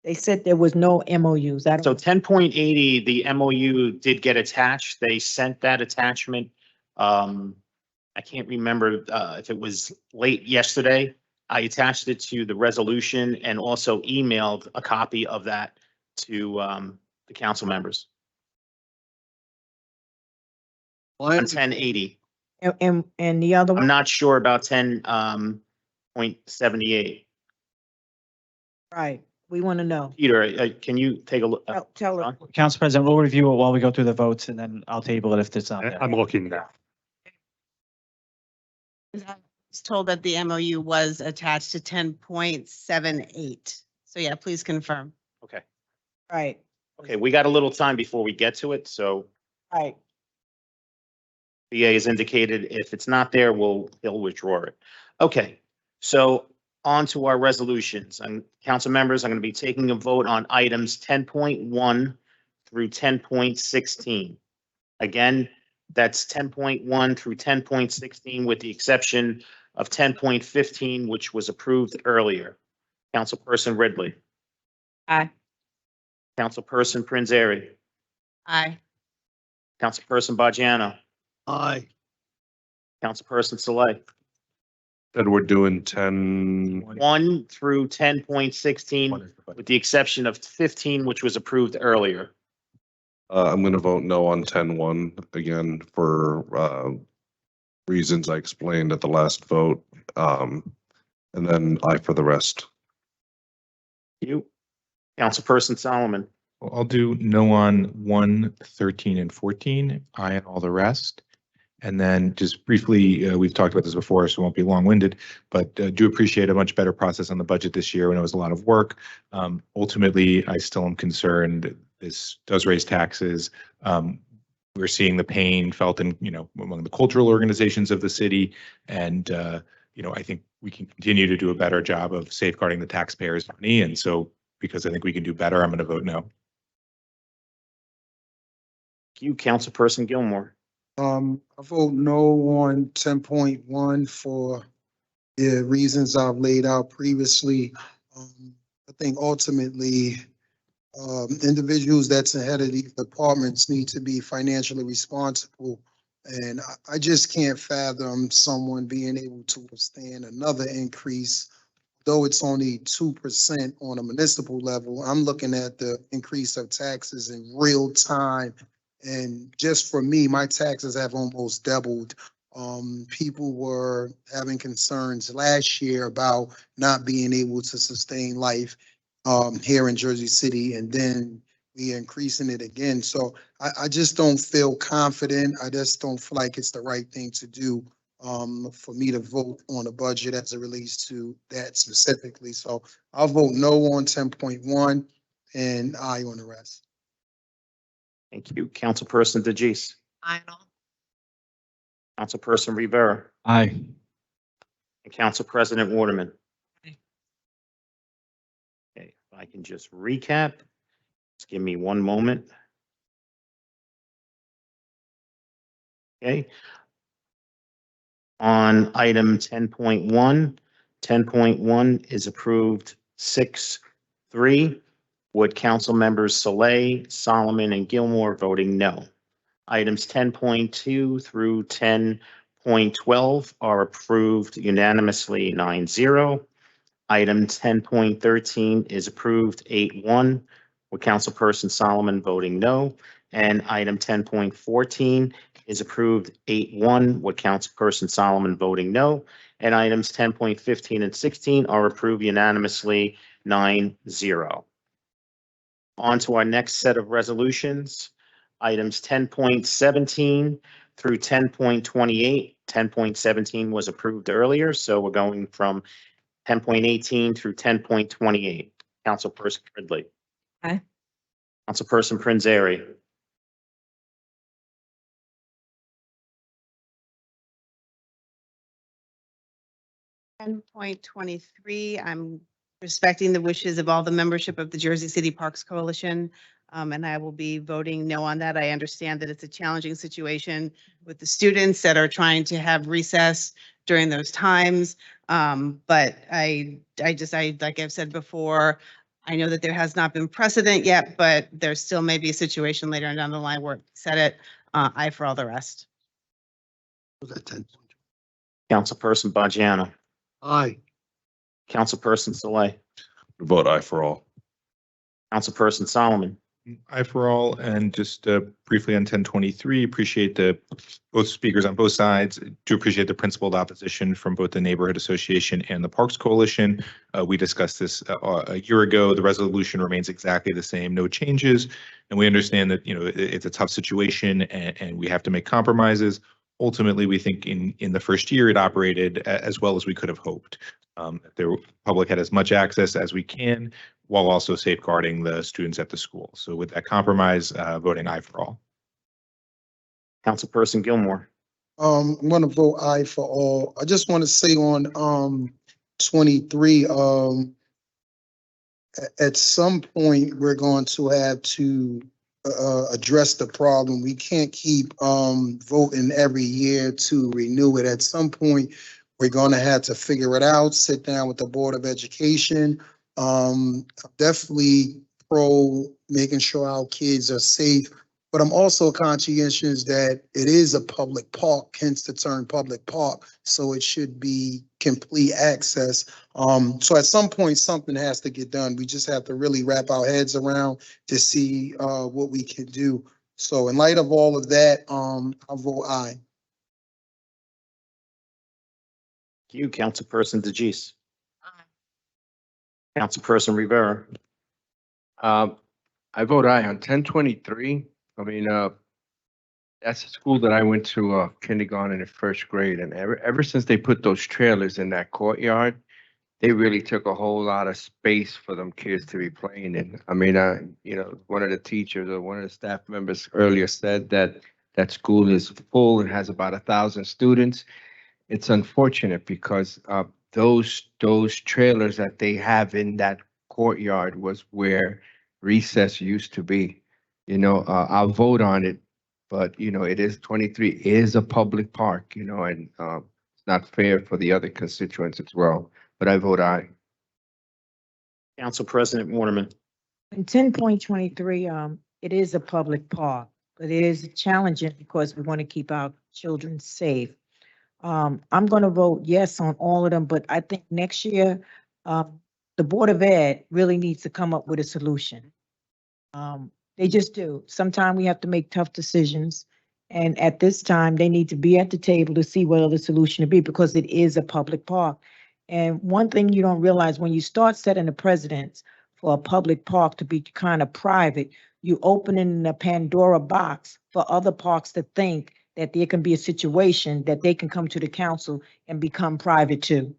They said there was no MOUs. So 10.80, the MOU did get attached. They sent that attachment. I can't remember if it was late yesterday. I attached it to the resolution and also emailed a copy of that to the council members. On 1080. And the other one? I'm not sure about 10.78. Right, we want to know. Peter, can you take a look? Tell her. Council President, we'll review it while we go through the votes and then I'll table it if it's not there. I'm looking now. I was told that the MOU was attached to 10.78. So yeah, please confirm. Okay. Right. Okay, we got a little time before we get to it, so. Right. BA has indicated if it's not there, he'll withdraw it. Okay, So on to our resolutions. And council members, I'm going to be taking a vote on items 10.1 through 10.16. Again, that's 10.1 through 10.16 with the exception of 10.15, which was approved earlier. Councilperson Ridley. Aye. Councilperson Prinzary. Aye. Councilperson Bajano. Aye. Councilperson Saleh. Said we're doing 10. 1 through 10.16 with the exception of 15, which was approved earlier. I'm going to vote no on 10.1 again for reasons I explained at the last vote. And then aye for the rest. You. Councilperson Solomon. Well, I'll do no on 1, 13, and 14, aye on all the rest. And then just briefly, we've talked about this before, so it won't be long-winded, but do appreciate a much better process on the budget this year when it was a lot of work. Ultimately, I still am concerned this does raise taxes. We're seeing the pain felt in, among the cultural organizations of the city. And, I think we can continue to do a better job of safeguarding the taxpayers' money. And so because I think we can do better, I'm going to vote no. You, Councilperson Gilmore. I vote no on 10.1 for the reasons I've laid out previously. I think ultimately, individuals that's ahead of these departments need to be financially responsible. And I just can't fathom someone being able to withstand another increase, though it's only 2% on a municipal level. I'm looking at the increase of taxes in real time. And just for me, my taxes have almost doubled. People were having concerns last year about not being able to sustain life here in Jersey City, and then we are increasing it again. So I just don't feel confident. I just don't feel like it's the right thing to do for me to vote on a budget as it relates to that specifically. So I'll vote no on 10.1 and aye on the rest. Thank you. Councilperson DeGise. Aye on all. Councilperson Rivera. Aye. And Council President Waterman. Aye. Okay, if I can just recap. Just give me one moment. Okay. On item 10.1, 10.1 is approved 6-3. With council members Saleh, Solomon, and Gilmore voting no. Items 10.2 through 10.12 are approved unanimously 9-0. Item 10.13 is approved 8-1, with Councilperson Solomon voting no. And item 10.14 is approved 8-1, with Councilperson Solomon voting no. And items 10.15 and 16 are approved unanimously 9-0. On to our next set of resolutions, items 10.17 through 10.28. 10.17 was approved earlier, so we're going from 10.18 through 10.28. Councilperson Ridley. Aye. Councilperson Prinzary. Ten point 23, I'm respecting the wishes of all the membership of the Jersey City Parks Coalition, and I will be voting no on that. I understand that it's a challenging situation with the students that are trying to have recess during those times. But I like I've said before, I know that there has not been precedent yet, but there still may be a situation later on down the line where it said it. Aye for all the rest. Was that 10? Councilperson Bajano. Aye. Councilperson Saleh. Vote aye for all. Councilperson Solomon. Aye for all. And just briefly on 1023, appreciate both speakers on both sides. Do appreciate the principled opposition from both the Neighborhood Association and the Parks Coalition. We discussed this a year ago. The resolution remains exactly the same, no changes. And we understand that, it's a tough situation and we have to make compromises. Ultimately, we think in the first year, it operated as well as we could have hoped. The public had as much access as we can while also safeguarding the students at the school. So with that compromise, voting aye for all. Councilperson Gilmore. I'm going to vote aye for all. I just want to say on 23, at some point, we're going to have to address the problem. We can't keep voting every year to renew it. At some point, we're going to have to figure it out, sit down with the Board of Education. Definitely pro making sure our kids are safe, but I'm also conscientious that it is a public park, hence the term public park, so it should be complete access. So at some point, something has to get done. We just have to really wrap our heads around to see what we can do. So in light of all of that, I'll vote aye. Thank you, Councilperson DeGise. Councilperson Rivera. I vote aye on 1023. I mean, that's a school that I went to kindergarten and first grade, and ever since they put those trailers in that courtyard, they really took a whole lot of space for them kids to be playing in. I mean, you know, one of the teachers or one of the staff members earlier said that that school is full and has about 1,000 students. It's unfortunate because those trailers that they have in that courtyard was where recess used to be. You know, I'll vote on it, but you know, it is 23 is a public park, you know, and it's not fair for the other constituents as well. But I vote aye. Council President Waterman. In 10.23, it is a public park, but it is challenging because we want to keep our children safe. I'm going to vote yes on all of them, but I think next year, the Board of Ed really needs to come up with a solution. They just do. Sometimes we have to make tough decisions. And at this time, they need to be at the table to see what other solution to be because it is a public park. And one thing you don't realize when you start setting the precedents for a public park to be kind of private, you opening a Pandora box for other parks to think that there can be a situation that they can come to the council and become private too.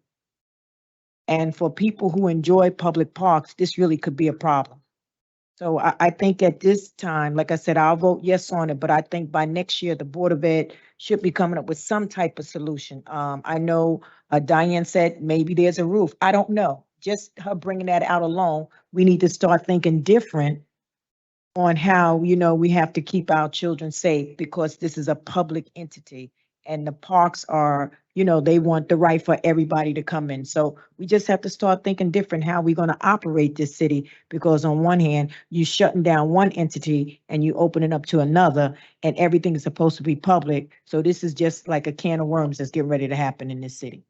And for people who enjoy public parks, this really could be a problem. So I think at this time, like I said, I'll vote yes on it, but I think by next year, the Board of Ed should be coming up with some type of solution. I know Diane said maybe there's a roof. I don't know. Just her bringing that out alone, we need to start thinking different on how, you know, we have to keep our children safe because this is a public entity and the parks are, you know, they want the right for everybody to come in. So we just have to start thinking different how we're going to operate this city, because on one hand, you shutting down one entity and you open it up to another and everything is supposed to be public. So this is just like a can of worms that's getting ready to happen in this city.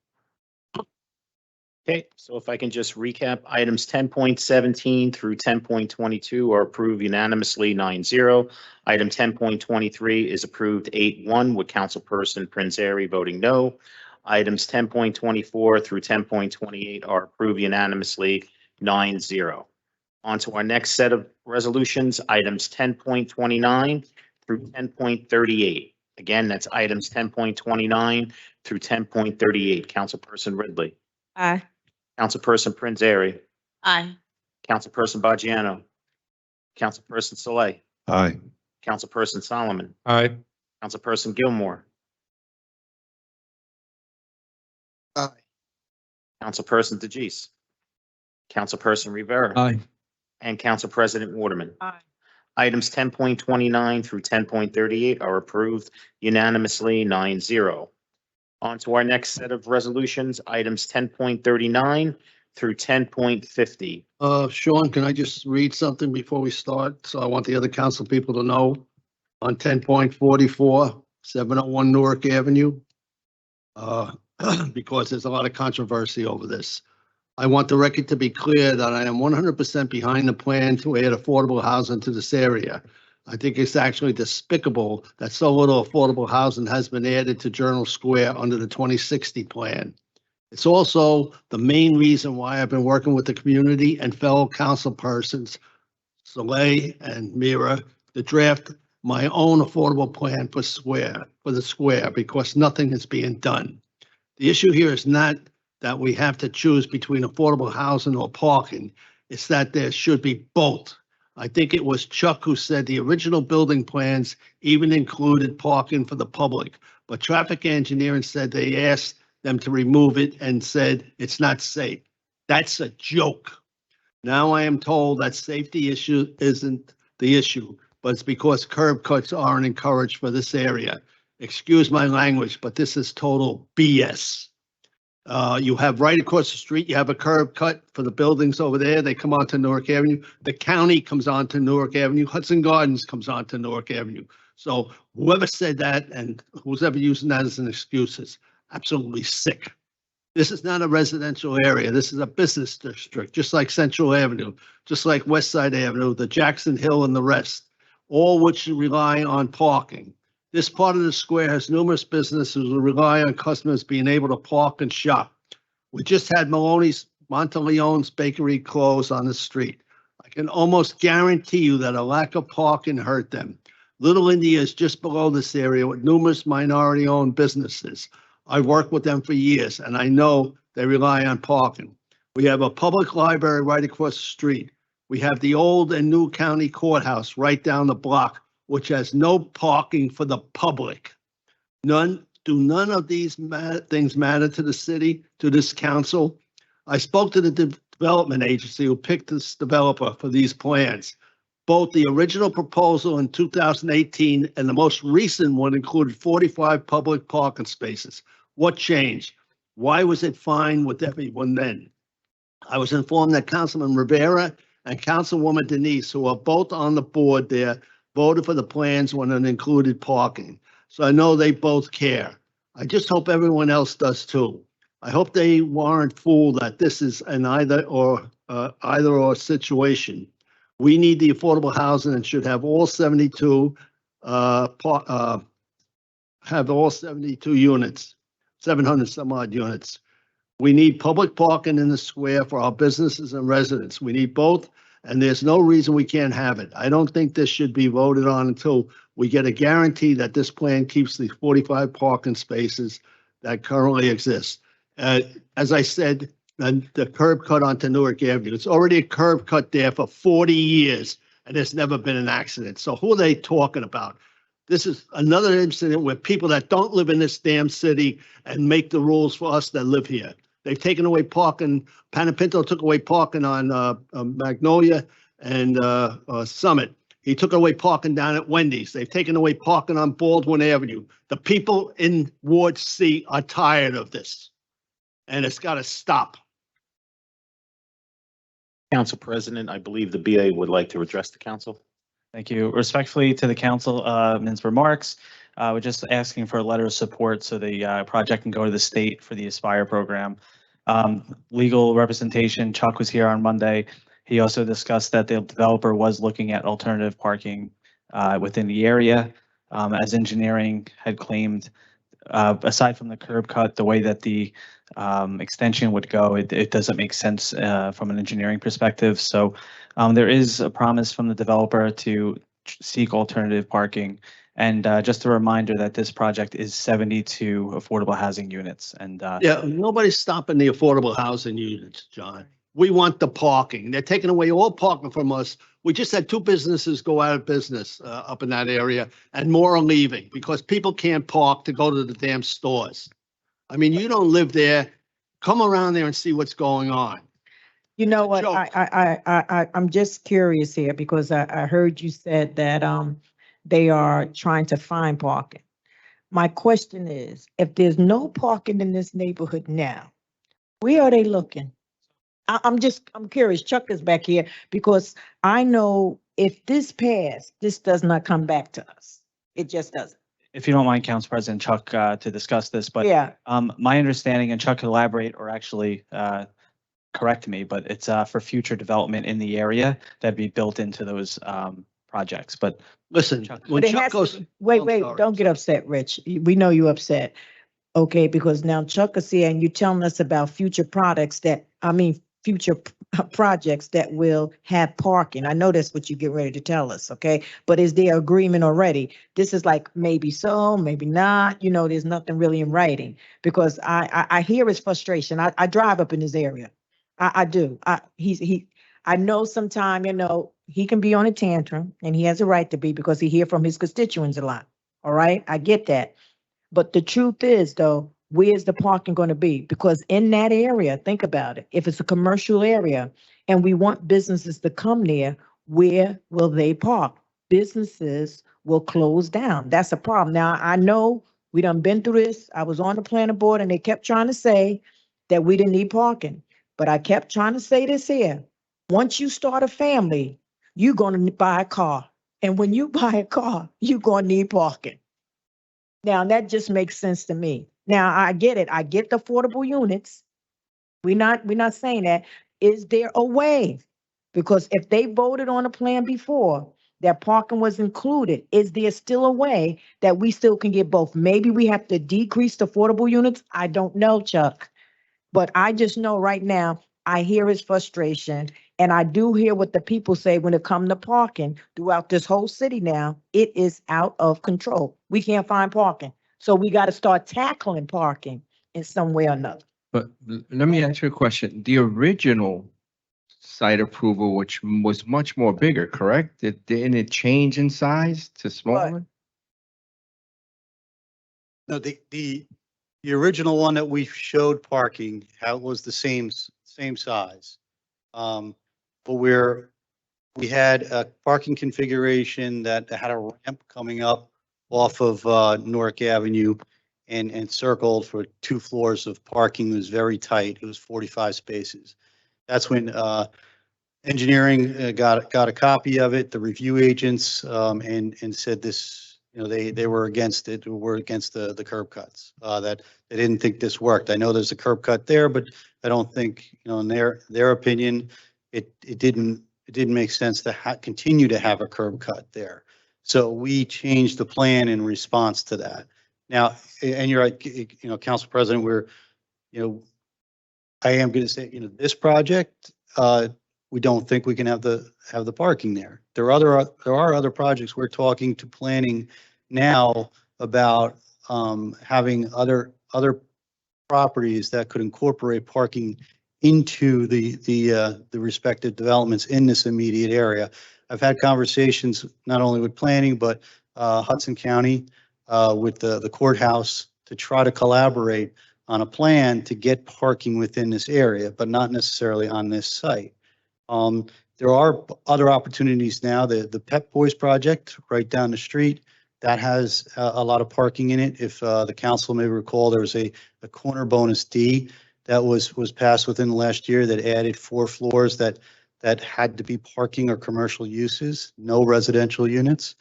Okay, so if I can just recap, items 10.17 through 10.22 are approved unanimously 9-0. Item 10.23 is approved 8-1 with Councilperson Prinzary voting no. Items 10.24 through 10.28 are approved unanimously 9-0. On to our next set of resolutions, items 10.29 through 10.38. Again, that's items 10.29 through 10.38. Councilperson Ridley. Aye. Councilperson Prinzary. Aye. Councilperson Baggiano. Councilperson Saleh. Aye. Councilperson Solomon. Aye. Councilperson Gilmore. Aye. Councilperson DeGise. Councilperson Rivera. Aye. And Council President Waterman. Aye. Items 10.29 through 10.38 are approved unanimously 9-0. On to our next set of resolutions, items 10.39 through 10.50. Sean, can I just read something before we start? So I want the other council people to know. On 10.44, 701 Newark Avenue, because there's a lot of controversy over this. I want the record to be clear that I am 100% behind the plan to add affordable housing to this area. I think it's actually despicable that so little affordable housing has been added to Journal Square under the 2060 plan. It's also the main reason why I've been working with the community and fellow council persons, Soleil and Mira, to draft my own affordable plan for the square, because nothing is being done. The issue here is not that we have to choose between affordable housing or parking. It's that there should be both. I think it was Chuck who said the original building plans even included parking for the public, but traffic engineering said they asked them to remove it and said it's not safe. That's a joke. Now I am told that safety issue isn't the issue, but it's because curb cuts aren't encouraged for this area. Excuse my language, but this is total BS. You have right across the street, you have a curb cut for the buildings over there. They come onto Newark Avenue. The county comes onto Newark Avenue. Hudson Gardens comes onto Newark Avenue. So whoever said that and who's ever using that as an excuse is absolutely sick. This is not a residential area. This is a business district, just like Central Avenue, just like West Side Avenue, the Jackson Hill and the rest, all which rely on parking. This part of the square has numerous businesses that rely on customers being able to park and shop. We just had Maloney's Monteleone's Bakery close on the street. I can almost guarantee you that a lack of parking hurt them. Little India is just below this area with numerous minority-owned businesses. I've worked with them for years, and I know they rely on parking. We have a public library right across the street. We have the old and new county courthouse right down the block, which has no parking for the public. None of these things matter to the city, to this council? I spoke to the development agency who picked this developer for these plans. Both the original proposal in 2018 and the most recent one included 45 public parking spaces. What changed? Why was it fine with everyone then? I was informed that Councilman Rivera and Councilwoman Denise, who are both on the board there, voted for the plans when it included parking. So I know they both care. I just hope everyone else does too. I hope they weren't fooled that this is an either or situation. We need the affordable housing and should have all 72 units, 700 some odd units. We need public parking in the square for our businesses and residents. We need both, and there's no reason we can't have it. I don't think this should be voted on until we get a guarantee that this plan keeps the 45 parking spaces that currently exist. As I said, the curb cut onto Newark Avenue, it's already a curb cut there for 40 years, and there's never been an accident. So who are they talking about? This is another incident where people that don't live in this damn city and make the rules for us that live here. They've taken away parking. Panapinto took away parking on Magnolia and Summit. He took away parking down at Wendy's. They've taken away parking on Baldwin Avenue. The people in Ward C are tired of this, and it's got to stop. Council President, I believe the BA would like to address the council. Thank you. Respectfully to the council, Ms. remarks, we're just asking for a letter of support so the project can go to the state for the Aspire program. Legal representation, Chuck was here on Monday. He also discussed that the developer was looking at alternative parking within the area. As engineering had claimed, aside from the curb cut, the way that the extension would go, it doesn't make sense from an engineering perspective. So there is a promise from the developer to seek alternative parking. And just a reminder that this project is 72 affordable housing units. And yeah, nobody's stopping the affordable housing units, John. We want the parking. They're taking away all parking from us. We just had 2 businesses go out of business up in that area, and more are leaving because people can't park to go to the damn stores. I mean, you don't live there. Come around there and see what's going on. You know what? I'm just curious here because I heard you said that they are trying to find parking. My question is, if there's no parking in this neighborhood now, where are they looking? I'm curious. Chuck is back here because I know if this passed, this does not come back to us. It just doesn't. if you don't mind, Council President Chuck, to discuss this, but Yeah. My understanding, and Chuck can elaborate or actually correct me, but it's for future development in the area that'd be built into those projects. But listen, when But it Chuck has goes, to, wait, I'm wait, sorry. don't get upset, Rich. We know you're upset. Okay, because now Chuck is here and you're telling us about future projects that will have parking. I know that's what you get ready to tell us, okay? But is there agreement already? This is like maybe so, maybe not, there's nothing really in writing. Because I hear his frustration. I drive up in this area. I do. I know sometime, he can be on a tantrum and he has a right to be because he hear from his constituents a lot. All right, I get that. But the truth is though, where's the parking going to be? Because in that area, think about it, if it's a commercial area and we want businesses to come there, where will they park? Businesses will close down. That's a problem. Now, I know we done been through this. I was on the planning board and they kept trying to say that we didn't need parking. But I kept trying to say this here. Once you start a family, you're going to buy a car. And when you buy a car, you're going to need parking. Now, that just makes sense to me. Now, I get it. I get the affordable units. We're not saying that. Is there a way? Because if they voted on a plan before that parking was included, is there still a way that we still can get both? Maybe we have to decrease the affordable units. I don't know, Chuck. But I just know right now, I hear his frustration, and I do hear what the people say when it comes to parking throughout this whole city now. It is out of control. We can't find parking. So we got to start tackling parking in some way or another. But let me ask you a question. The original site approval, which was much more bigger, correct? Didn't it change in size to smaller? No, the original one that we showed parking, how it was the same size. But we had a parking configuration that had a ramp coming up off of Newark Avenue and circled for 2 floors of parking. It was very tight. It was 45 spaces. That's when engineering got a copy of it, the review agents, and said this, you know, they were against it, or were against the curb cuts, that they didn't think this worked. I know there's a curb cut there, but I don't think, you know, in their opinion, it didn't make sense to continue to have a curb cut there. So we changed the plan in response to that. Now, and you're right, you know, Council President, I am going to say, you know, this project, we don't think we can have the parking there. There are other projects we're talking to planning now about having other properties that could incorporate parking into the respective developments in this immediate area. I've had conversations not only with planning, but Hudson County, with the courthouse, to try to collaborate on a plan to get parking within this area, but not necessarily on this site. There are other opportunities now. The Pep Boys project right down the street, that has a lot of parking in it. If the council may recall, there was a corner bonus D that was passed within the last year that added 4 floors that had to be parking or commercial uses, no residential units.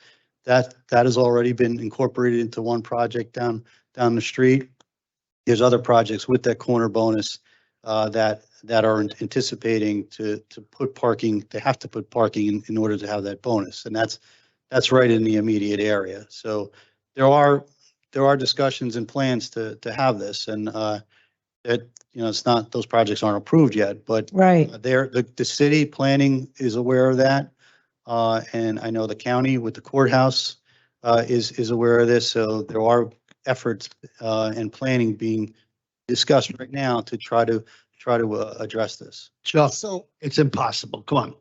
That has already been incorporated into one project down the street. There's other projects with that corner bonus that are anticipating to put parking. They have to put parking in order to have that bonus, and that's right in the immediate area. So there are discussions and plans to have this, and you know, it's not, those projects aren't approved yet, but right, the city planning is aware of that, and I know the county with the courthouse is aware of this. So there are efforts and planning being discussed right now to try to address this. Chuck, it's impossible. Come on.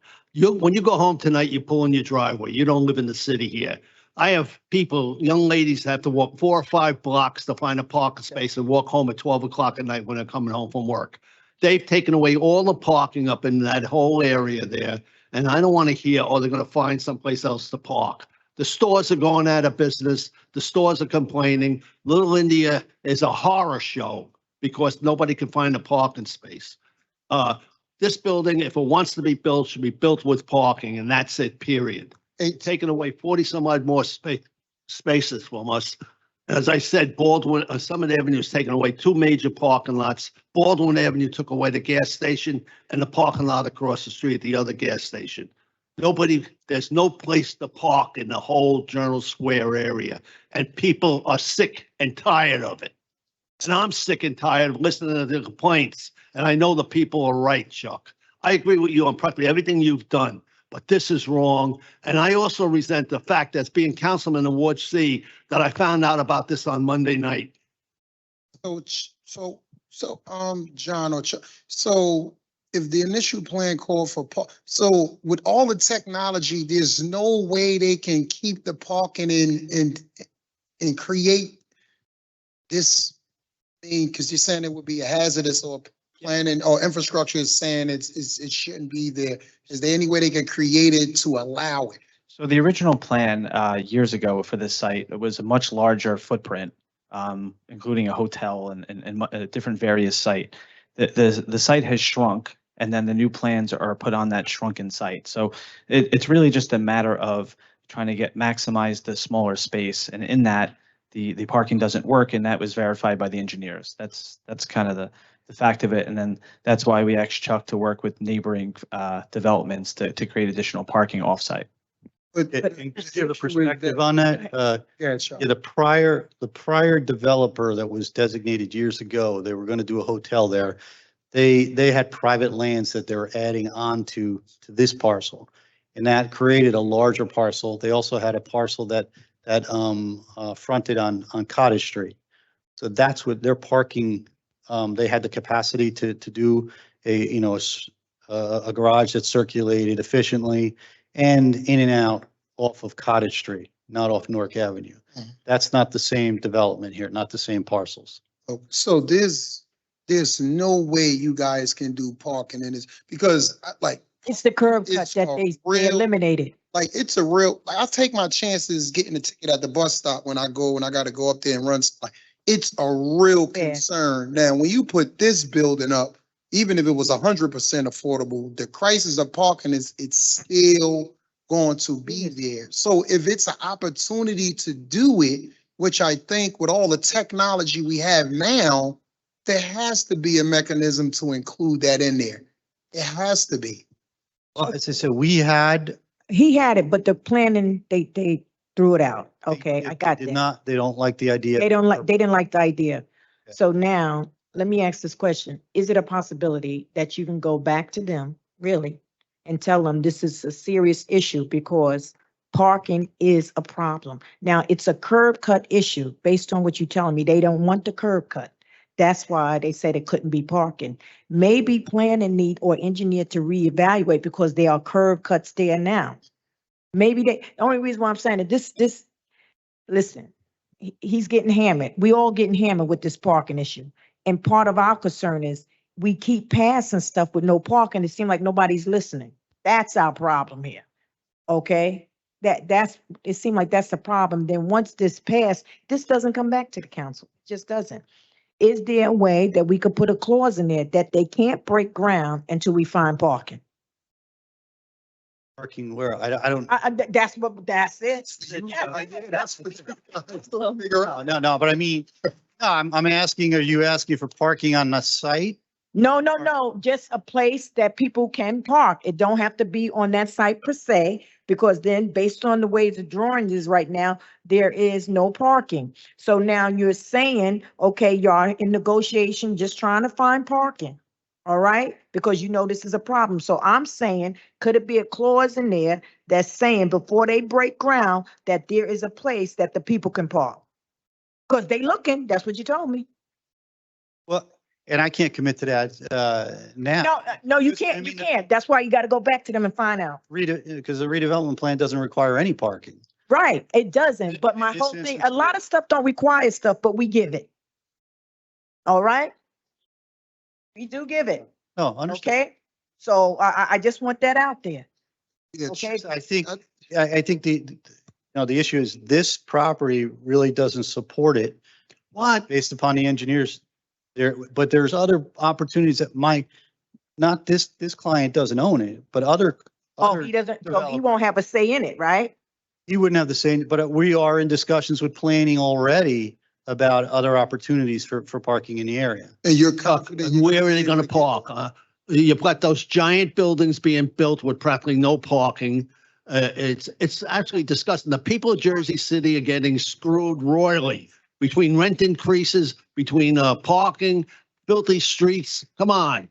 When you go home tonight, you pull in your driveway. You don't live in the city here. I have people, young ladies that have to walk 4 or 5 blocks to find a parking space and walk home at 12 o'clock at night when they're coming home from work. They've taken away all the parking up in that whole area there. And I don't want to hear, oh, they're going to find someplace else to park. The stores are going out of business. The stores are complaining. Little India is a horror show because nobody can find a parking space. This building, if it wants to be built, should be built with parking, and that's it, period. Taking away 40 some odd more spaces from us. As I said, Baldwin, Summit Avenue has taken away 2 major parking lots. Baldwin Avenue took away the gas station and the parking lot across the street, the other gas station. There's no place to park in the whole Journal Square area, and people are sick and tired of it. And I'm sick and tired of listening to the complaints, and I know the people are right, Chuck. I agree with you on practically everything you've done, but this is wrong. And I also resent the fact that being councilman in Ward C, that I found out about this on Monday night. John or Chuck, so if the initial plan called for so with all the technology, there's no way they can keep the parking and create this Because you're saying it would be a hazardous or planning or infrastructure is saying it shouldn't be there. Is there any way they can create it to allow it? So the original plan years ago for this site, it was a much larger footprint, including a hotel and a different various site. The site has shrunk, and then the new plans are put on that shrunken site. So it's really just a matter of trying to maximize the smaller space, and in that, the parking doesn't work, and that was verified by the engineers. That's kind of the fact of it, and then that's why we asked Chuck to work with neighboring developments to create additional parking offsite. But Just give a perspective on that. yeah, sure. Yeah, the prior developer that was designated years ago, they were going to do a hotel there. They had private lands that they were adding on to this parcel. And that created a larger parcel. They also had a parcel that fronted on Cottage Street. So that's what their parking, they had the capacity to do a garage that circulated efficiently and in and out off of Cottage Street, not off Newark Avenue. That's not the same development here, not the same parcels. So there's no way you guys can do parking in this because It's the curb cut It's that a they real- eliminated. it's a real, I'll take my chances getting a ticket at the bus stop when I got to go up there and run. It's a real Yeah. concern. Now, when you put this building up, even if it was 100% affordable, the crisis of parking it's still going to be there. So if it's an opportunity to do it, which I think with all the technology we have now, there has to be a mechanism to include that in there. It has to be. Well, as I said, we had. He had it, but the planning, they threw it out. Okay, I got Did that. not, they don't like the idea. They didn't like the idea. So now, let me ask this question. Is it a possibility that you can go back to them, really, and tell them this is a serious issue because parking is a problem? Now, it's a curb cut issue based on what you're telling me. They don't want the curb cut. That's why they said it couldn't be parking. Maybe planning need or engineer to reevaluate because there are curb cuts there now. Maybe the only reason why I'm saying that listen, he's getting hammered. We all getting hammered with this parking issue. And part of our concern is we keep passing stuff with no parking. It seems like nobody's listening. That's our problem here. Okay? It seems like that's the problem. Then once this passed, this doesn't come back to the council. It just doesn't. Is there a way that we could put a clause in there that they can't break ground until we find parking? Parking where? I don't. That's it. That's what figure out. No, but I mean, no, I'm asking, are you asking for parking on the site? No, just a place that people can park. It don't have to be on that site per se, because then based on the way the drawing is right now, there is no parking. So now you're saying, okay, y'all in negotiation, just trying to find parking. All right, because you know this is a problem. So I'm saying, could it be a clause in there that's saying before they break ground that there is a place that the people can park? Because they looking, that's what you told me. Well, and I can't commit to that now. No, you can't. You can't. That's why you got to go back to them and find out. Because the redevelopment plan doesn't require any parking. Right, it doesn't. But my This whole thing, instance- a lot of stuff don't require stuff, but we give it. All right? We do give it. No, understood. Okay? So I just want that out there. Okay. I think the issue is this property really doesn't support it. What? Based upon the engineers there, but there's other opportunities that might, not this client doesn't own it, but other. He doesn't, so he won't have a say in it, right? He wouldn't have the same, but we are in discussions with planning already about other opportunities for parking in the area. And you're confident. Where are they gonna park? You've got those giant buildings being built with practically no parking. It's actually disgusting. The people of Jersey City are getting screwed royally between rent increases, between parking, filthy streets. Come on.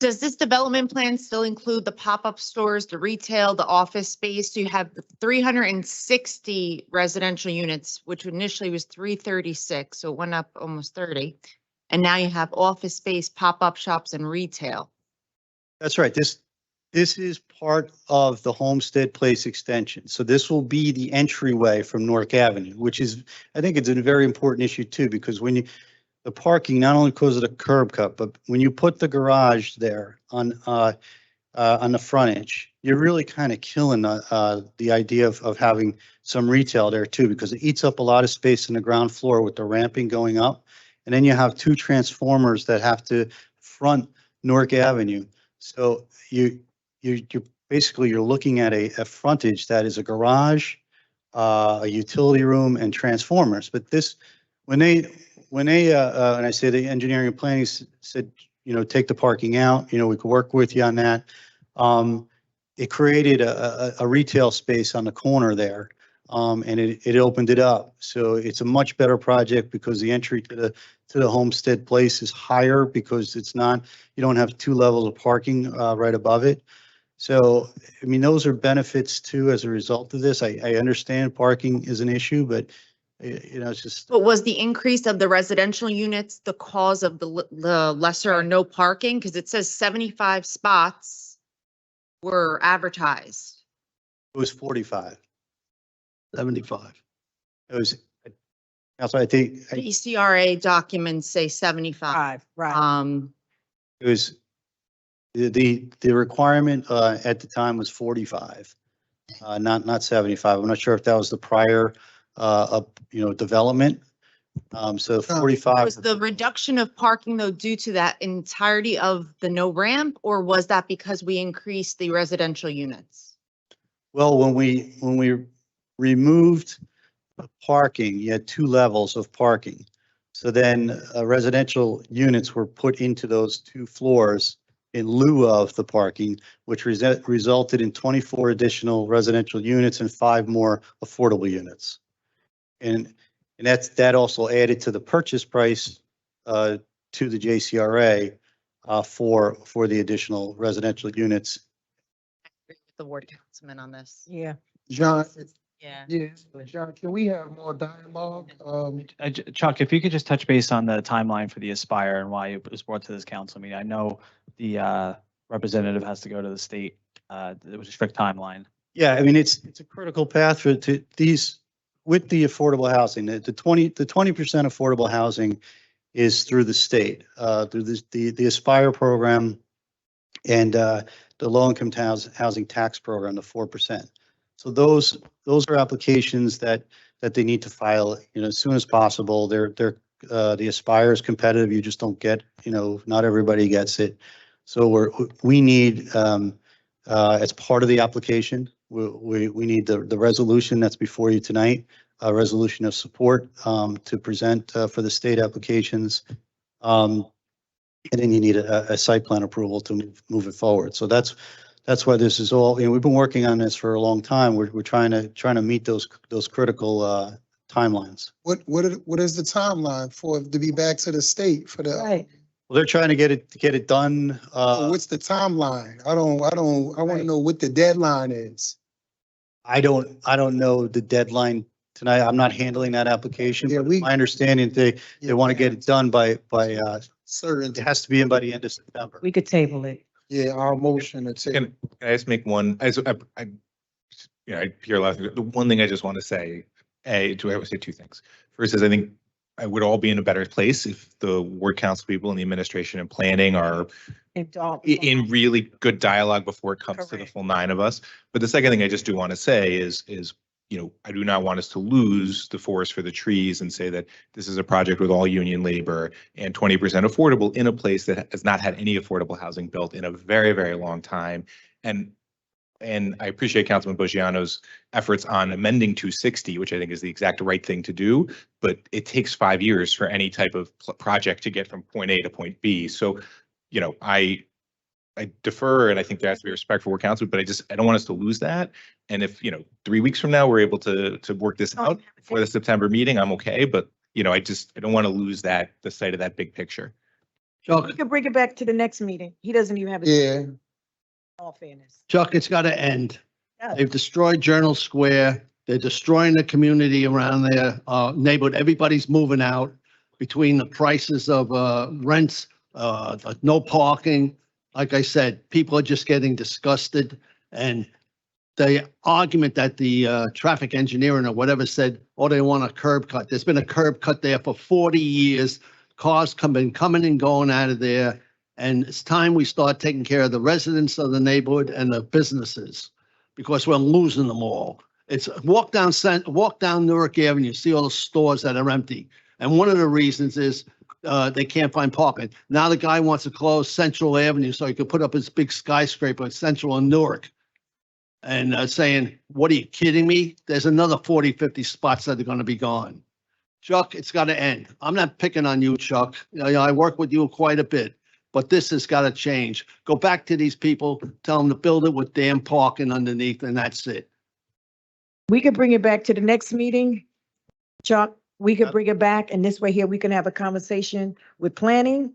Does this development plan still include the pop-up stores, the retail, the office space? You have 360 residential units, which initially was 336, so it went up almost 30. And now you have office space, pop-up shops, and retail. That's right. This is part of the Homestead Place extension. So this will be the entryway from Newark Avenue, which is, I think it's a very important issue too, because when you, the parking, not only because of the curb cut, but when you put the garage there on the frontage, you're really kind of killing the idea of having some retail there too, because it eats up a lot of space in the ground floor with the ramping going up. And then you have two transformers that have to front Newark Avenue. So you're basically, you're looking at a frontage that is a garage, a utility room and transformers. But this, when they, and I say the engineering and planning said, you know, take the parking out, you know, we could work with you on that. It created a retail space on the corner there. And it opened it up. So it's a much better project because the entry to the Homestead Place is higher because it's not, you don't have two levels of parking right above it. So, I mean, those are benefits too as a result of this. I understand parking is an issue, but you know, it's just. But was the increase of the residential units the cause of the lesser or no parking? Because it says 75 spots were advertised. It was 45. 75. It was, that's why I think. ECRA documents say 75. Right. It was, the requirement at the time was 45, not 75. I'm not sure if that was the prior, you know, development. So 45. Was the reduction of parking though due to that entirety of the no ramp, or was that because we increased the residential units? Well, when we removed parking, you had two levels of parking. So then residential units were put into those two floors in lieu of the parking, which resulted in 24 additional residential units and 5 more affordable units. And that also added to the purchase price to the JCRA for the additional residential units. The ward councilman on this. Yeah. John, Yeah. John, can we have more dialogue? Chuck, if you could just touch base on the timeline for the Aspire and why it was brought to this council meeting. I know the representative has to go to the state. It was a strict timeline. Yeah, I mean, it's a critical path for these with the affordable housing. The 20% affordable housing is through the state, through the Aspire program and the low-income housing tax program, the 4%. So those are applications that they need to file, you know, as soon as possible. The Aspire is competitive. You just don't get, you know, not everybody gets it. So we need, as part of the application, we need the resolution that's before you tonight, a resolution of support to present for the state applications. And then you need a site plan approval to move it forward. So that's why this is all, you know, we've been working on this for a long time. We're trying to meet those critical timelines. What is the timeline for to be back to the state for the? Right. Well, they're trying to get it done. What's the timeline? I want to know what the deadline is. I don't know the deadline tonight. I'm not handling that application. Yeah, But my understanding, they want to get it done by certain. it has to be in by the end of September. We could table it. Yeah, our motion to take. Can I just make one, I hear a lot. The one thing I just want to say, I would say two things. First is I think I would all be in a better place if the ward council people and the administration and planning are in really good dialogue before it comes to the full 9 of us. But the second thing I just do want to say is, you know, I do not want us to lose the forest for the trees and say that this is a project with all union labor and 20% affordable in a place that has not had any affordable housing built in a very, very long time. And I appreciate Councilman Boggiano's efforts on amending 260, which I think is the exact right thing to do, but it takes 5 years for any type of project to get from point A to point B. So, you know, I defer, and I think there has to be respect for ward council, but I don't want us to lose that. And if, you know, 3 weeks from now, we're able to work this out for the September meeting, I'm okay. But, you know, I don't want to lose the sight of that big picture. We could bring it back to the next meeting. He doesn't even have it. Yeah. All fairness. Chuck, it's got to end. Yeah. They've destroyed Journal Square. They're destroying the community around their neighborhood. Everybody's moving out between the prices of rents, no parking. like I said, people are just getting disgusted. And the argument that the traffic engineering or whatever said, oh, they want a curb cut. There's been a curb cut there for 40 years. Cars been coming and going out of there. And it's time we start taking care of the residents of the neighborhood and the businesses because we're losing them all. It's walk down Newark Avenue, see all the stores that are empty. And one of the reasons is they can't find parking. Now the guy wants to close Central Avenue so he could put up his big skyscraper at Central and Newark. And saying, what are you kidding me? There's another 40, 50 spots that are going to be gone. Chuck, it's got to end. I'm not picking on you, Chuck. I work with you quite a bit, but this has got to change. Go back to these people, tell them to build it with damn parking underneath, and that's it. We could bring it back to the next meeting, Chuck. We could bring it back, and this way here, we can have a conversation with planning,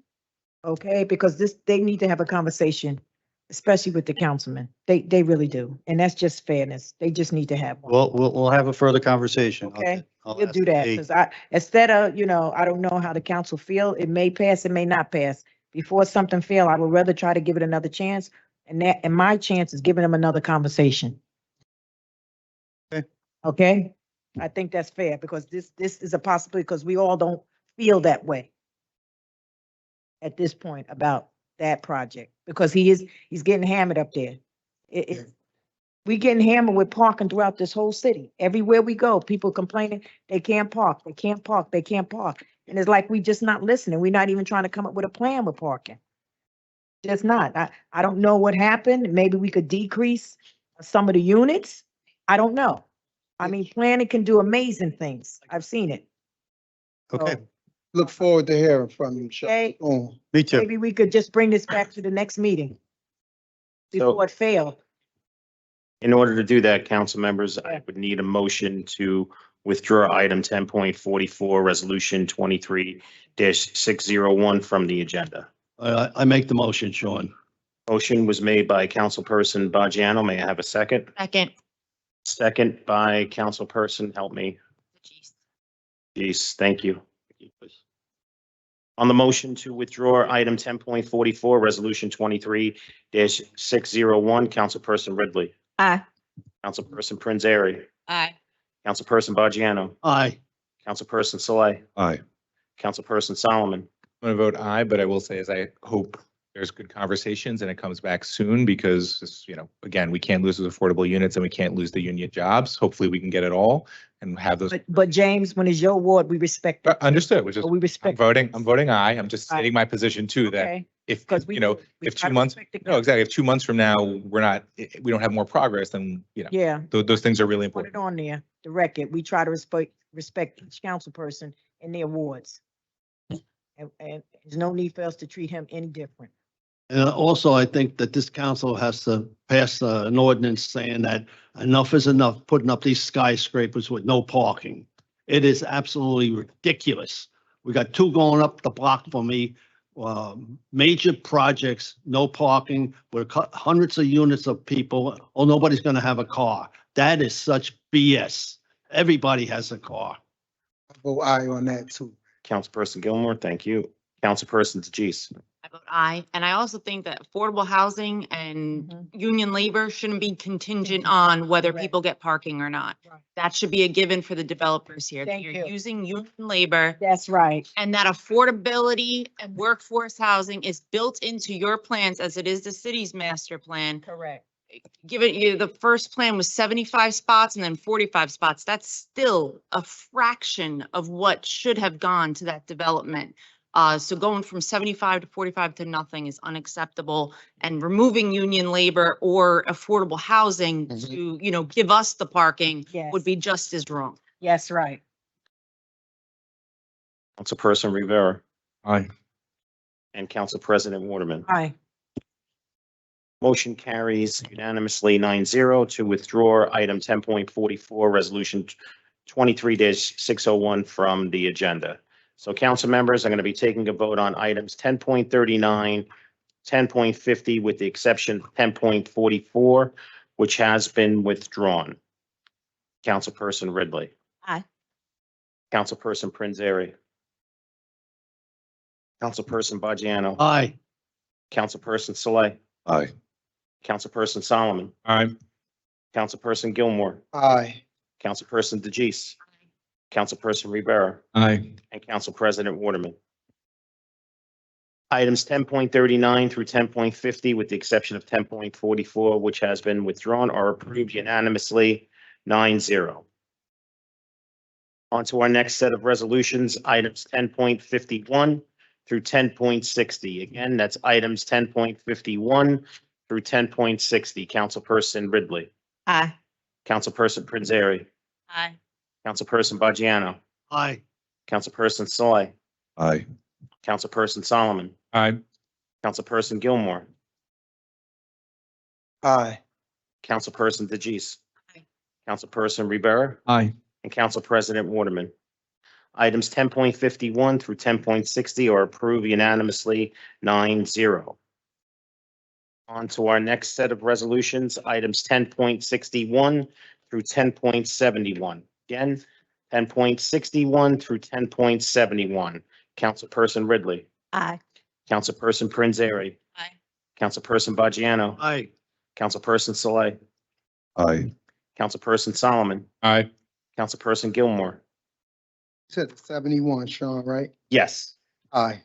okay? Because they need to have a conversation, especially with the councilman. They really do, and that's just fairness. They just need to have one. We'll have a further conversation. Okay, I'll we'll ask do that, the- because instead of, I don't know how the council feel. It may pass, it may not pass. Before something fail, I would rather try to give it another chance, and my chance is giving them another conversation. Okay. Okay, I think that's fair, because this is a possibility, because we all don't feel that way at this point about that project, because he's getting hammered up there. We getting hammered with parking throughout this whole city. Everywhere we go, people complaining they can't park, they can't park, they can't park. And it's like we just not listening. We're not even trying to come up with a plan with parking. Just not. I don't know what happened. Maybe we could decrease some of the units. I don't know. I mean, planning can do amazing things. I've seen it. Okay, Look forward to hearing from you, Chuck. Okay. Oh. me too. Maybe we could just bring this back to the next meeting before it failed. In order to do that, council members, I would need a motion to withdraw item 10.44, resolution 23-601 from the agenda. I make the motion, Sean. Motion was made by Councilperson Bajano. May I have a second? Second. Second by Councilperson, help me. Jeez, thank you. On the motion to withdraw item 10.44, resolution 23-601, Councilperson Ridley. Aye. Councilperson Prinzary. Aye. Councilperson Bajano. Aye. Councilperson Saleh. Aye. Councilperson Solomon. I'm going to vote aye, but I will say is I hope there's good conversations and it comes back soon because, again, we can't lose those affordable units and we can't lose the union jobs. Hopefully we can get it all and have those. But James, when it's your ward, we respect it. Understood, which is, We respect. I'm voting aye. I'm just stating my position too, that Okay. if, Because we if try 2 to months, respect the no, exactly. If 2 months from now, we don't have more progress, then, Yeah. those things are really Put it important. on there, the record. We try to respect each council person in their wards. And there's no need for us to treat him any different. And also, I think that this council has to pass an ordinance saying that enough is enough, putting up these skyscrapers with no parking. It is absolutely ridiculous. We got two going up the block for me. Major projects, no parking, with hundreds of units of people. Oh, nobody's going to have a car. That is such BS. Everybody has a car. Vote aye on that too. Councilperson Gilmore, thank you. Councilperson DeGise. I vote aye. And I also think that affordable housing and union labor shouldn't be contingent on whether Correct. people get parking or not. Right. That should be a given for the developers here. Thank You're you. using union labor That's right. and that affordability and workforce housing is built into your plans as it is the city's master plan. Correct. Given you, the first plan was 75 spots and then 45 spots. That's still a fraction of what should have gone to that development. So going from 75 to 45 to nothing is unacceptable, and removing union labor or affordable housing to, give us the parking Yes. would be just as wrong. Yes, right. Councilperson Rivera. Aye. And Council President Waterman. Aye. Motion carries unanimously 9-0 to withdraw item 10.44, resolution 23-601 from the agenda. So council members are going to be taking a vote on items 10.39, 10.50, with the exception of 10.44, which has been withdrawn. Councilperson Ridley. Aye. Councilperson Prinzary. Councilperson Bajano. Aye. Councilperson Saleh, Aye. Councilperson Solomon, Aye. Councilperson Gilmore, Aye. Councilperson DeJeece, Councilperson Rivera, Aye. and Council President Waterman. Items 10.39 through 10.50, with the exception of 10.44, which has been withdrawn, are approved unanimously, 9-0. On to our next set of resolutions, items 10.51 through 10.60. Again, that's items 10.51 through 10.60. Councilperson Ridley, Aye. Councilperson Prinzary, Aye. Councilperson Bajano, Aye. Councilperson Saleh, Aye. Councilperson Solomon, Aye. Councilperson Gilmore, Aye. Councilperson DeJeece, Aye. Councilperson Rivera, Aye. and Council President Waterman. Items 10.51 through 10.60 are approved unanimously, 9-0. On to our next set of resolutions, items 10.61 through 10.71. Again, 10.61 through 10.71. Councilperson Ridley, Aye. Councilperson Prinzary, Aye. Councilperson Bajano, Aye. Councilperson Saleh, Aye. Councilperson Solomon, Aye. Councilperson Gilmore. Said 71, Sean, right? Yes. Aye.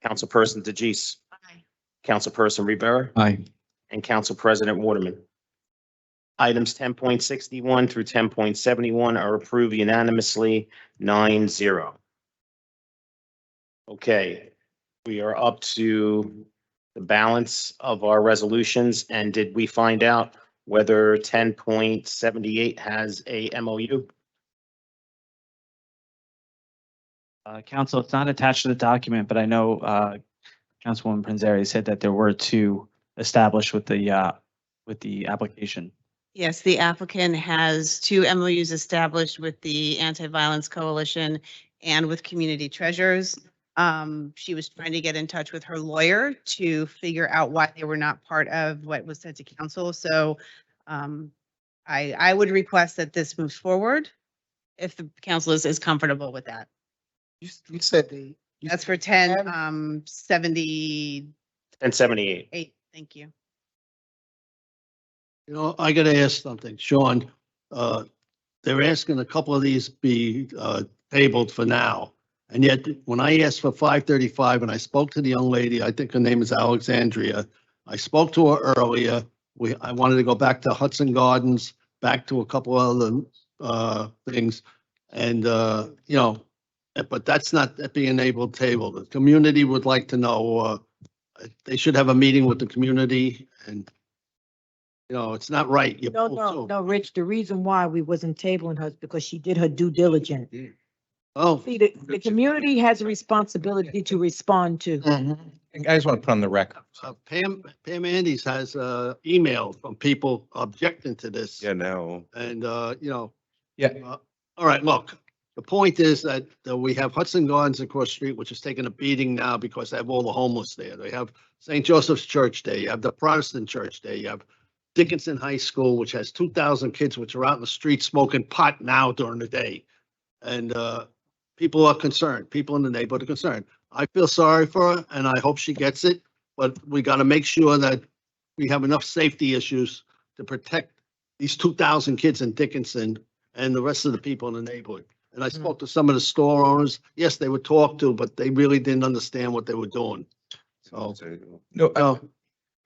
Councilperson DeJeece, Aye. Councilperson Rivera, Aye. and Council President Waterman. Items 10.61 through 10.71 are approved unanimously, 9-0. Okay, we are up to the balance of our resolutions, and did we find out whether 10.78 has a MOU? Council, it's not attached to the document, but I know Councilwoman Prinzary said that there were two established with the application. Yes, the applicant has two MOUs established with the Anti-Violence Coalition and with Community Treasures. She was trying to get in touch with her lawyer to figure out why they were not part of what was sent to council. So I would request that this moves forward if the council is comfortable with that. You said the. That's for 1078. 1078. Thank you. You know, I gotta ask something, Sean. They're asking a couple of these be tabled for now. And yet, when I asked for 535 and I spoke to the young lady, I think her name is Alexandria. I spoke to her earlier. I wanted to go back to Hudson Gardens, back to a couple other things. And, you know, but that's not being able to table. The community would like to know, they should have a meeting with the community and, you know, it's not right. You No, pull no, through. no, Rich, the reason why we wasn't tabling her is because she did her due diligence. Oh. See, the community has a responsibility to respond to. I just want to put on the record. Pam Andes has email from people objecting to this. Yeah, now. And, you know. Yeah. All right, look, the point is that we have Hudson Gardens across the street, which is taking a beating now because they have all the homeless there. They have St. Joseph's Church there. You have the Protestant Church there. You have Dickinson High School, which has 2,000 kids, which are out in the street smoking pot now during the day. And people are concerned. People in the neighborhood are concerned. I feel sorry for her and I hope she gets it, but we got to make sure that we have enough safety issues to protect these 2,000 kids in Dickinson and the rest of the people in the neighborhood. And I spoke to some of the store owners. Yes, they were talked to, but they really didn't understand what they were doing. So, No, I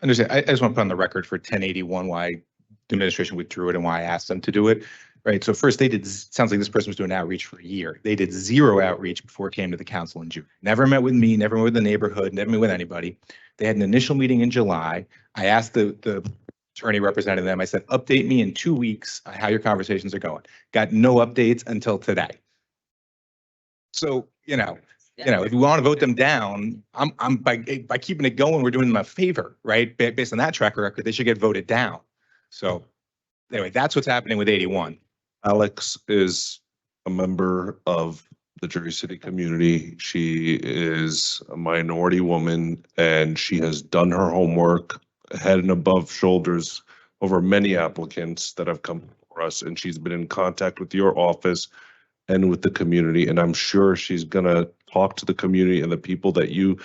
understand. I just want to put on the record for 1081 why the administration withdrew it and why I asked them to do it. Right. So first they did, sounds like this person was doing outreach for a year. They did zero outreach before it came to the council in June. Never met with me, never met with the neighborhood, never met with anybody. They had an initial meeting in July. I asked the attorney representing them, I said, update me in 2 weeks on how your conversations are going. Got no updates until today. So, you know, if we want to vote them down, I'm by keeping it going, we're doing them a favor, right? Based on that track record, they should get voted down. So anyway, that's what's happening with 81. Alex is a member of the Jersey City community. She is a minority woman and she has done her homework head and above shoulders over many applicants that have come for us. And she's been in contact with your office and with the community. And I'm sure she's gonna talk to the community and the people that you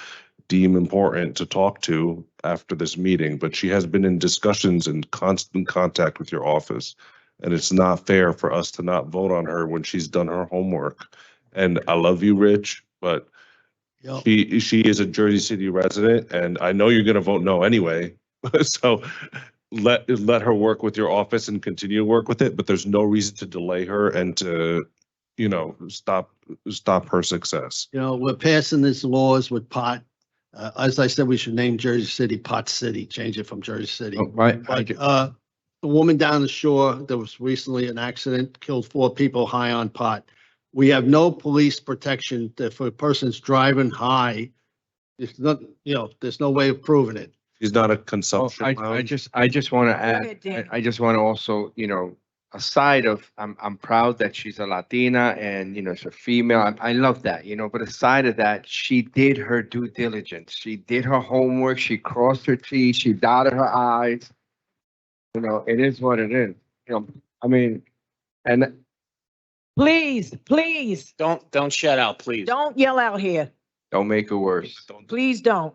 deem important to talk to after this meeting, but she has been in discussions and constant contact with your office. And it's not fair for us to not vote on her when she's done her homework. And I love you, Rich, but she is a Jersey City resident, and I know you're gonna vote no anyway. So let her work with your office and continue to work with it, but there's no reason to delay her and to, stop her success. We're passing these laws with pot. As I said, we should name Jersey City Pot City, change it from Jersey City. Oh, right. But the woman down the shore, there was recently an accident, killed 4 people high on pot. We have no police protection if a person's driving high. It's not, there's no way of proving it. She's not a consumption. I just want to add, I just want to also, aside of, I'm proud that she's a Latina and, she's a female. I love that, but aside of that, she did her due diligence. She did her homework. She crossed her T's. She dotted her I's. It is what it is. And Please, Don't shut out, please. don't yell out here. don't make it worse. Please don't.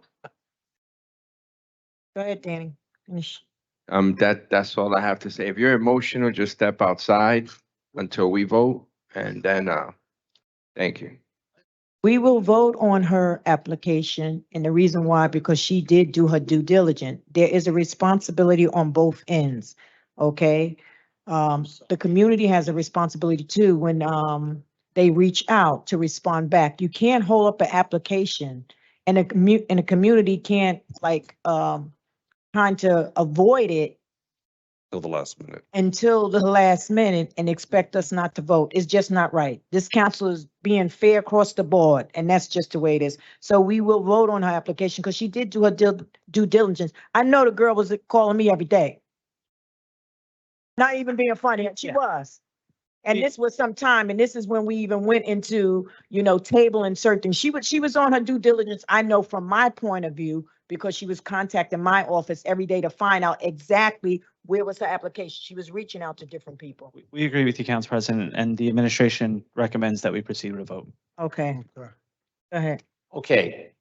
Go ahead, Danny. Finish. That's all I have to say. If you're emotional, just step outside until we vote, and then, thank you. We will vote on her application, and the reason why, because she did do her due diligence. There is a responsibility on both ends, okay? The community has a responsibility too when they reach out to respond back. You can't hold up an application and a community can't trying to avoid it Till the last minute. until the last minute and expect us not to vote. It's just not right. This council is being fair across the board, and that's just the way it is. So we will vote on her application because she did do her due diligence. I know the girl was calling me every day. Not even being funny, she was. And this was some time, and this is when we even went into, table inserting. She was on her due diligence, I know from my point of view, because she was contacting my office every day to find out exactly where was her application. She was reaching out to different people. We agree with you, Council President, and the administration recommends that we proceed with a vote. Okay. Go ahead. Okay.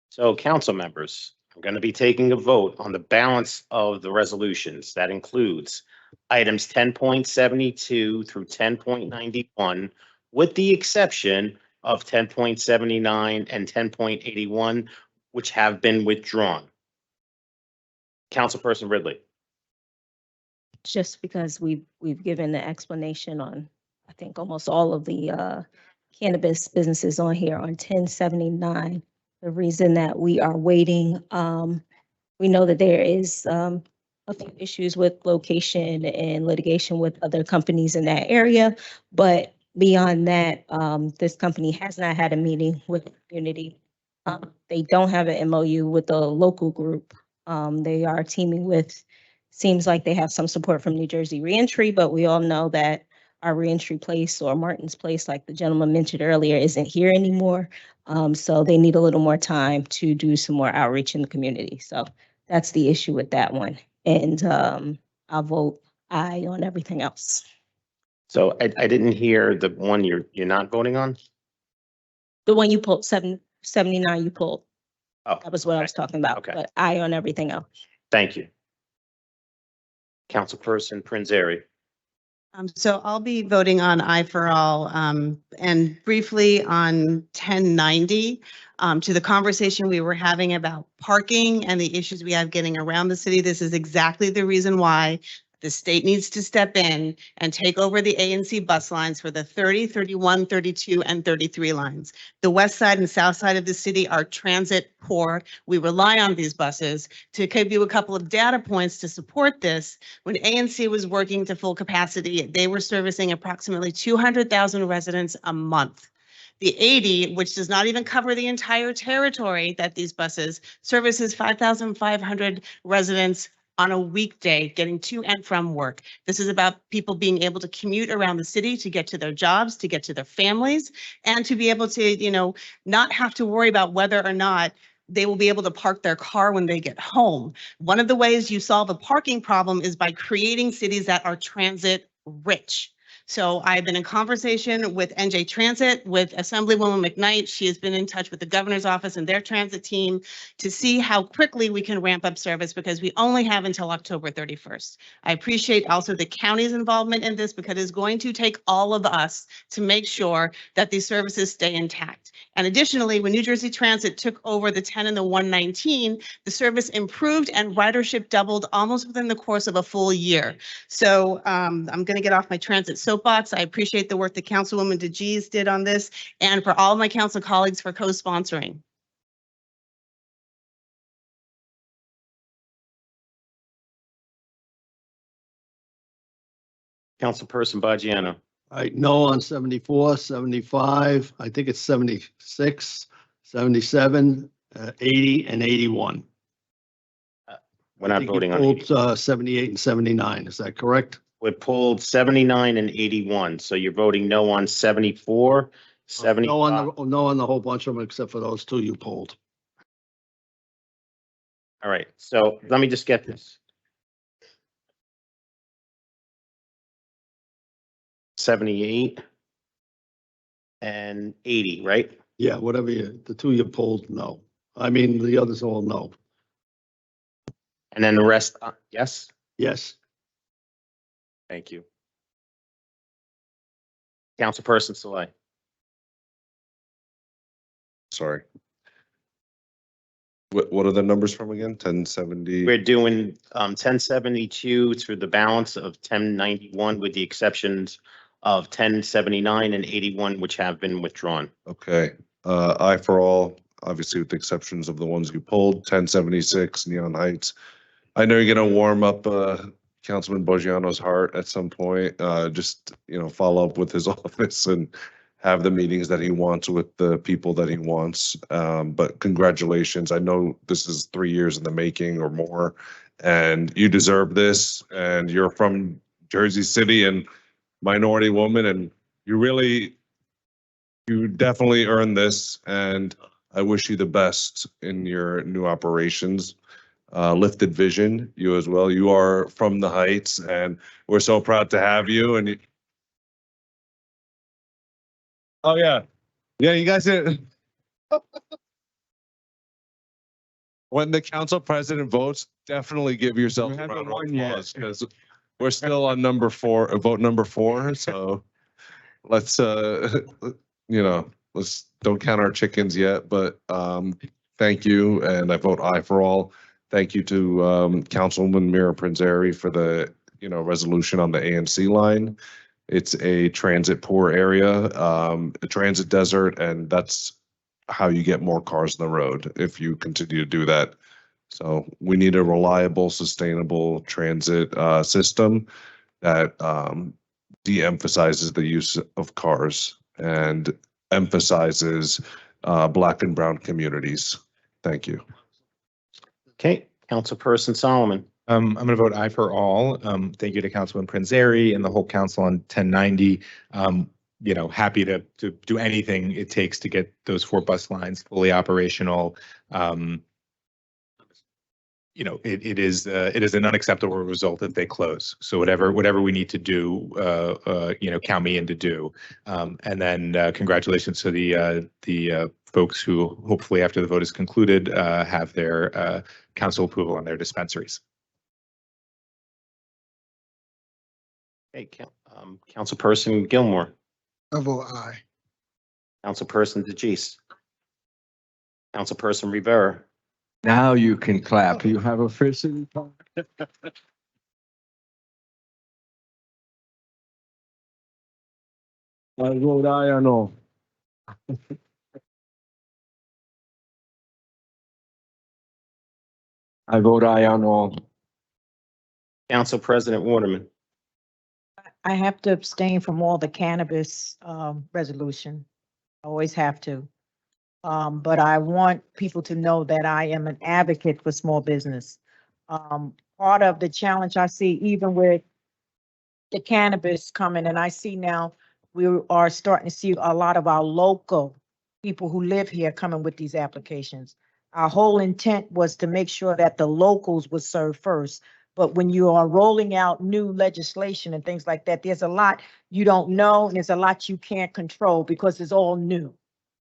So council members, I'm going to be taking a vote on the balance of the resolutions. That includes items 10.72 through 10.91, with the exception of 10.79 and 10.81, which have been withdrawn. Councilperson Ridley. Just because we've given the explanation on, I think, almost all of the cannabis businesses on here on 1079. The reason that we are waiting, we know that there is a few issues with location and litigation with other companies in that area, but beyond that, this company has not had a meeting with the community. They don't have an MOU with the local group. They are teaming with, seems like they have some support from New Jersey Reentry, but we all know that our Reentry place or Martin's place, like the gentleman mentioned earlier, isn't here anymore. So they need a little more time to do some more outreach in the community. So that's the issue with that one. And I'll vote aye on everything else. So I didn't hear the one you're not voting on? The one you pulled, 779 you pulled. Oh, that was what I was talking about. Okay. But aye on everything else. Thank you. Councilperson Prinzary. So I'll be voting on aye for all, and briefly on 1090, to the conversation we were having about parking and the issues we have getting around the city. This is exactly the reason why the state needs to step in and take over the A and C bus lines for the 30, 31, 32, and 33 lines. The west side and south side of the city are transit poor. We rely on these buses. To give you a couple of data points to support this, when A and C was working to full capacity, they were servicing approximately 200,000 residents a month. The 80, which does not even cover the entire territory that these buses services 5,500 residents on a weekday getting to and from work. This is about people being able to commute around the city to get to their jobs, to get to their families, and to be able to, not have to worry about whether or not they will be able to park their car when they get home. One of the ways you solve a parking problem is by creating cities that are transit rich. So I've been in conversation with NJ Transit, with Assemblywoman McKnight. She has been in touch with the governor's office and their transit team to see how quickly we can ramp up service because we only have until October 31st. I appreciate also the county's involvement in this because it's going to take all of us to make sure that these services stay intact. And additionally, when New Jersey Transit took over the 10 and the 119, the service improved and ridership doubled almost within the course of a full year. So I'm going to get off my transit soapbox. I appreciate the work that Councilwoman DeGise did on this and for all of my council colleagues for co-sponsoring. Councilperson Bajano. All right, no on 74, 75, I think it's 76, 77, 80, and 81. We're not voting on Pulled 80. 78 and 79, is that correct? We pulled 79 and 81, so you're voting no on 74, 75. No on the whole bunch of them except for those two you pulled. All right, so let me just get this. 78 and 80, right? Yeah, whatever the two you pulled, no. I mean, the others all no. And then the rest, yes? Yes. Thank you. Councilperson Saleh. Sorry. What are the numbers from again? 1070? We're doing 1072 through the balance of 1091 with the exceptions of 1079 and 81, which have been withdrawn. Okay. I for all, obviously with the exceptions of the ones you pulled, 1076 Neon Heights. I know you're going to warm up Councilman Bojano's heart at some point. Just, follow up with his office and have the meetings that he wants with the people that he wants. But congratulations. I know this is 3 years in the making or more, and you deserve this. And you're from Jersey City and minority woman, and you definitely earned this. And I wish you the best in your new operations. Lifted Vision, you as well. You are from the Heights, and we're so proud to have you. And oh yeah, you guys did. When the council president votes, definitely give yourself a round of applause because we're still on number 4, vote number 4. So let's let's don't count our chickens yet. But thank you, and I vote aye for all. Thank you to Councilwoman Mira Prinzeri for the resolution on the AMC line. It's a transit poor area, a transit desert, and that's how you get more cars on the road if you continue to do that. So we need a reliable, sustainable transit system that de-emphasizes the use of cars and emphasizes Black and brown communities. Thank you. Okay, Councilperson Solomon. I'm going to vote aye for all. Thank you to Councilman Prinzeri and the whole council on 1090. Happy to do anything it takes to get those 4 bus lines fully operational. It is an unacceptable result if they close. So whatever we need to do, count me in to do. And then congratulations to the folks who hopefully after the vote is concluded have their council approval on their dispensaries. Okay, Councilperson Gilmore. I vote aye. Councilperson DeGise. Councilperson Rivera. Now you can clap. You have officially. I vote aye on all. I vote aye on all. Council President Waterman. I have to abstain from all the cannabis resolution. I always have to. But I want people to know that I am an advocate for small business. Part of the challenge I see, even with the cannabis coming, and I see now we are starting to see a lot of our local people who live here coming with these applications. Our whole intent was to make sure that the locals would serve first, But when you are rolling out new legislation and things like that, there's a lot you don't know and there's a lot you can't control because it's all new.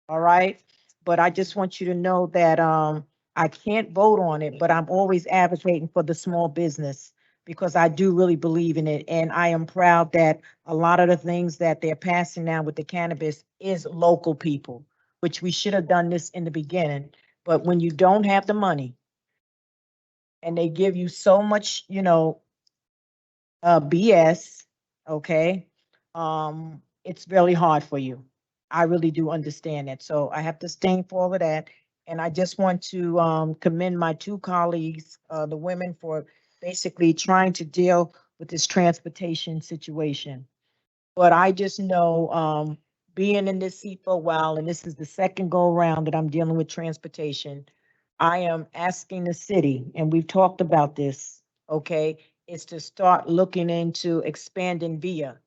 All right. But I just want you to know that I can't vote on it, but I'm always advocating for the small business because I do really believe in it. And I am proud that a lot of the things that they're passing now with the cannabis is local people, which we should have done this in the beginning. But when you don't have the money and they give you so much, BS, okay, it's really hard for you. I really do understand that. So I have to stand for all of that. And I just want to commend my two colleagues, the women, for basically trying to deal with this transportation situation. But I just know, being in this seat for a while, and this is the second go around that I'm dealing with transportation, I am asking the city, and we've talked about this, okay, is to start looking into expanding VIA.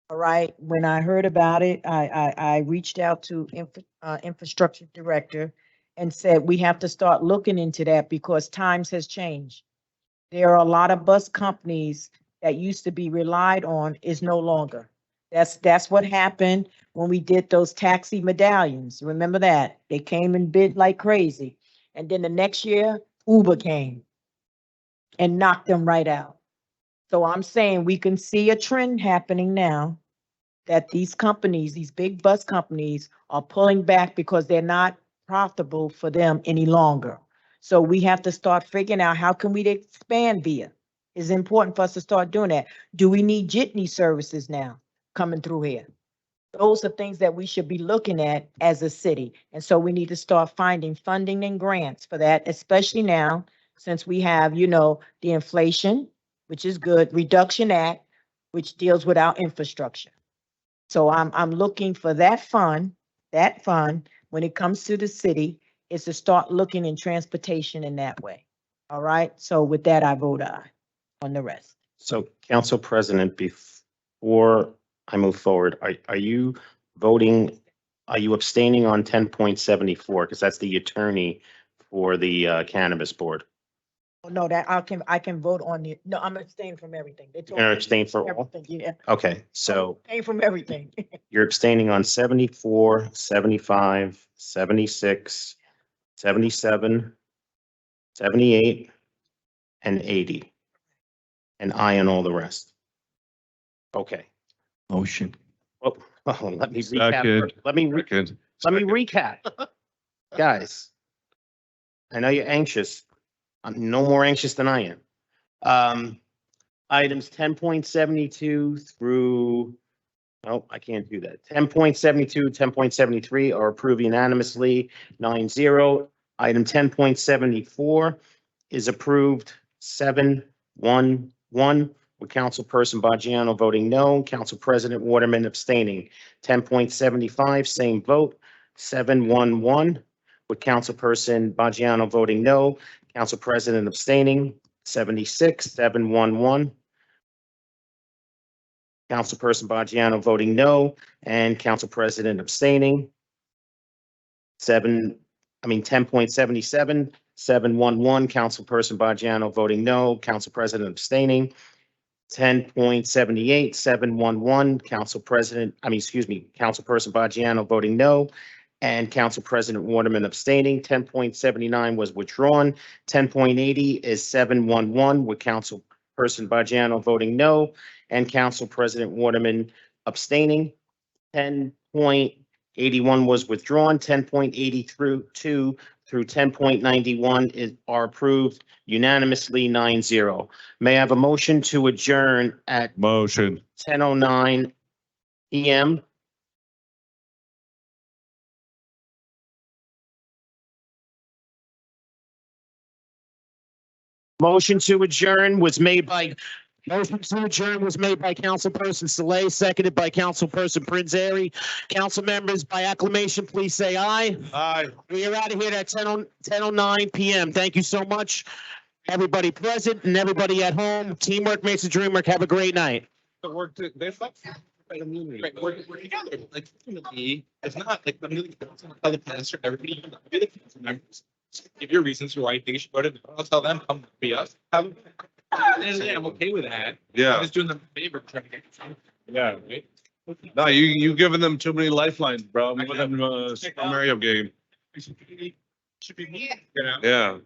All right, when I heard about it, I reached out to infrastructure director and said, we have to start looking into that because times has changed. There are a lot of bus companies that used to be relied on is no longer. That's what happened when we did those taxi medallions. Remember that? They came and bid like crazy. And then the next year, Uber came and knocked them right out. So I'm saying we can see a trend happening now that these companies, these big bus companies, are pulling back because they're not profitable for them any longer. So we have to start figuring out how can we expand VIA. It's important for us to start doing that. Do we need jitney services now coming through here? Those are things that we should be looking at as a city. And so we need to start finding funding and grants for that, especially now, since we have, the inflation, which is good, Reduction Act, which deals with our infrastructure. So I'm looking for that fund when it comes to the city is to start looking in transportation in that way. All right. So with that, I vote aye on the rest. So Council President, before I move forward, are you voting, are you abstaining on 10.74? Because that's the attorney for the Cannabis Board. No, that I can vote on the, no, I'm abstaining from everything. They told You're me gonna abstain for all? everything, yeah. Okay, so Abstain from everything. you're abstaining on 74, 75, 76, 77, 78, and 80. And I on all the rest. Okay. Motion. Oh, let me recap. Second. first. Let me recap. Guys, I know you're anxious. I'm no more anxious than I am. Items 10.72 through, no, I can't do that. 10.72, 10.73 are approved unanimously, 9-0. Item 10.74 is approved 7-1-1, with Councilperson Baggiano voting no, Council President Waterman abstaining. 10.75, same vote, 7-1-1, with Councilperson Baggiano voting no, Council President abstaining. 76, 7-1-1. Councilperson Baggiano voting no, and Council President abstaining. 10.77, 7-1-1, Councilperson Baggiano voting no, Council President abstaining. 10.78, 7-1-1, Councilperson Baggiano voting no, and Council President Waterman abstaining. 10.79 was withdrawn. 10.80 is 7-1-1, with Councilperson Baggiano voting no, and Council President Waterman abstaining. 10.81 was withdrawn. 10.80 through 10.91 are approved unanimously, 9-0. May I have a motion to adjourn at Motion. 10:09 PM? Motion to adjourn was made by Councilperson Saleh, seconded by Councilperson Prinzary. Council members, by acclamation, please say aye. Aye. We are out of here at 10:09 PM. Thank you so much, everybody present and everybody at home. Teamwork makes the dream work. Have a great night. We're together. Like, it's not like the other pastor, everybody, the council members. Give your reasons for why you think you should vote it. I'll tell them, come be us. I'm okay with that. Yeah. I'm just doing them a favor, trying to get some. Yeah, right? No, you giving them too many lifelines, bro. I'm with them, Super Mario game. Should be me. You know? Yeah.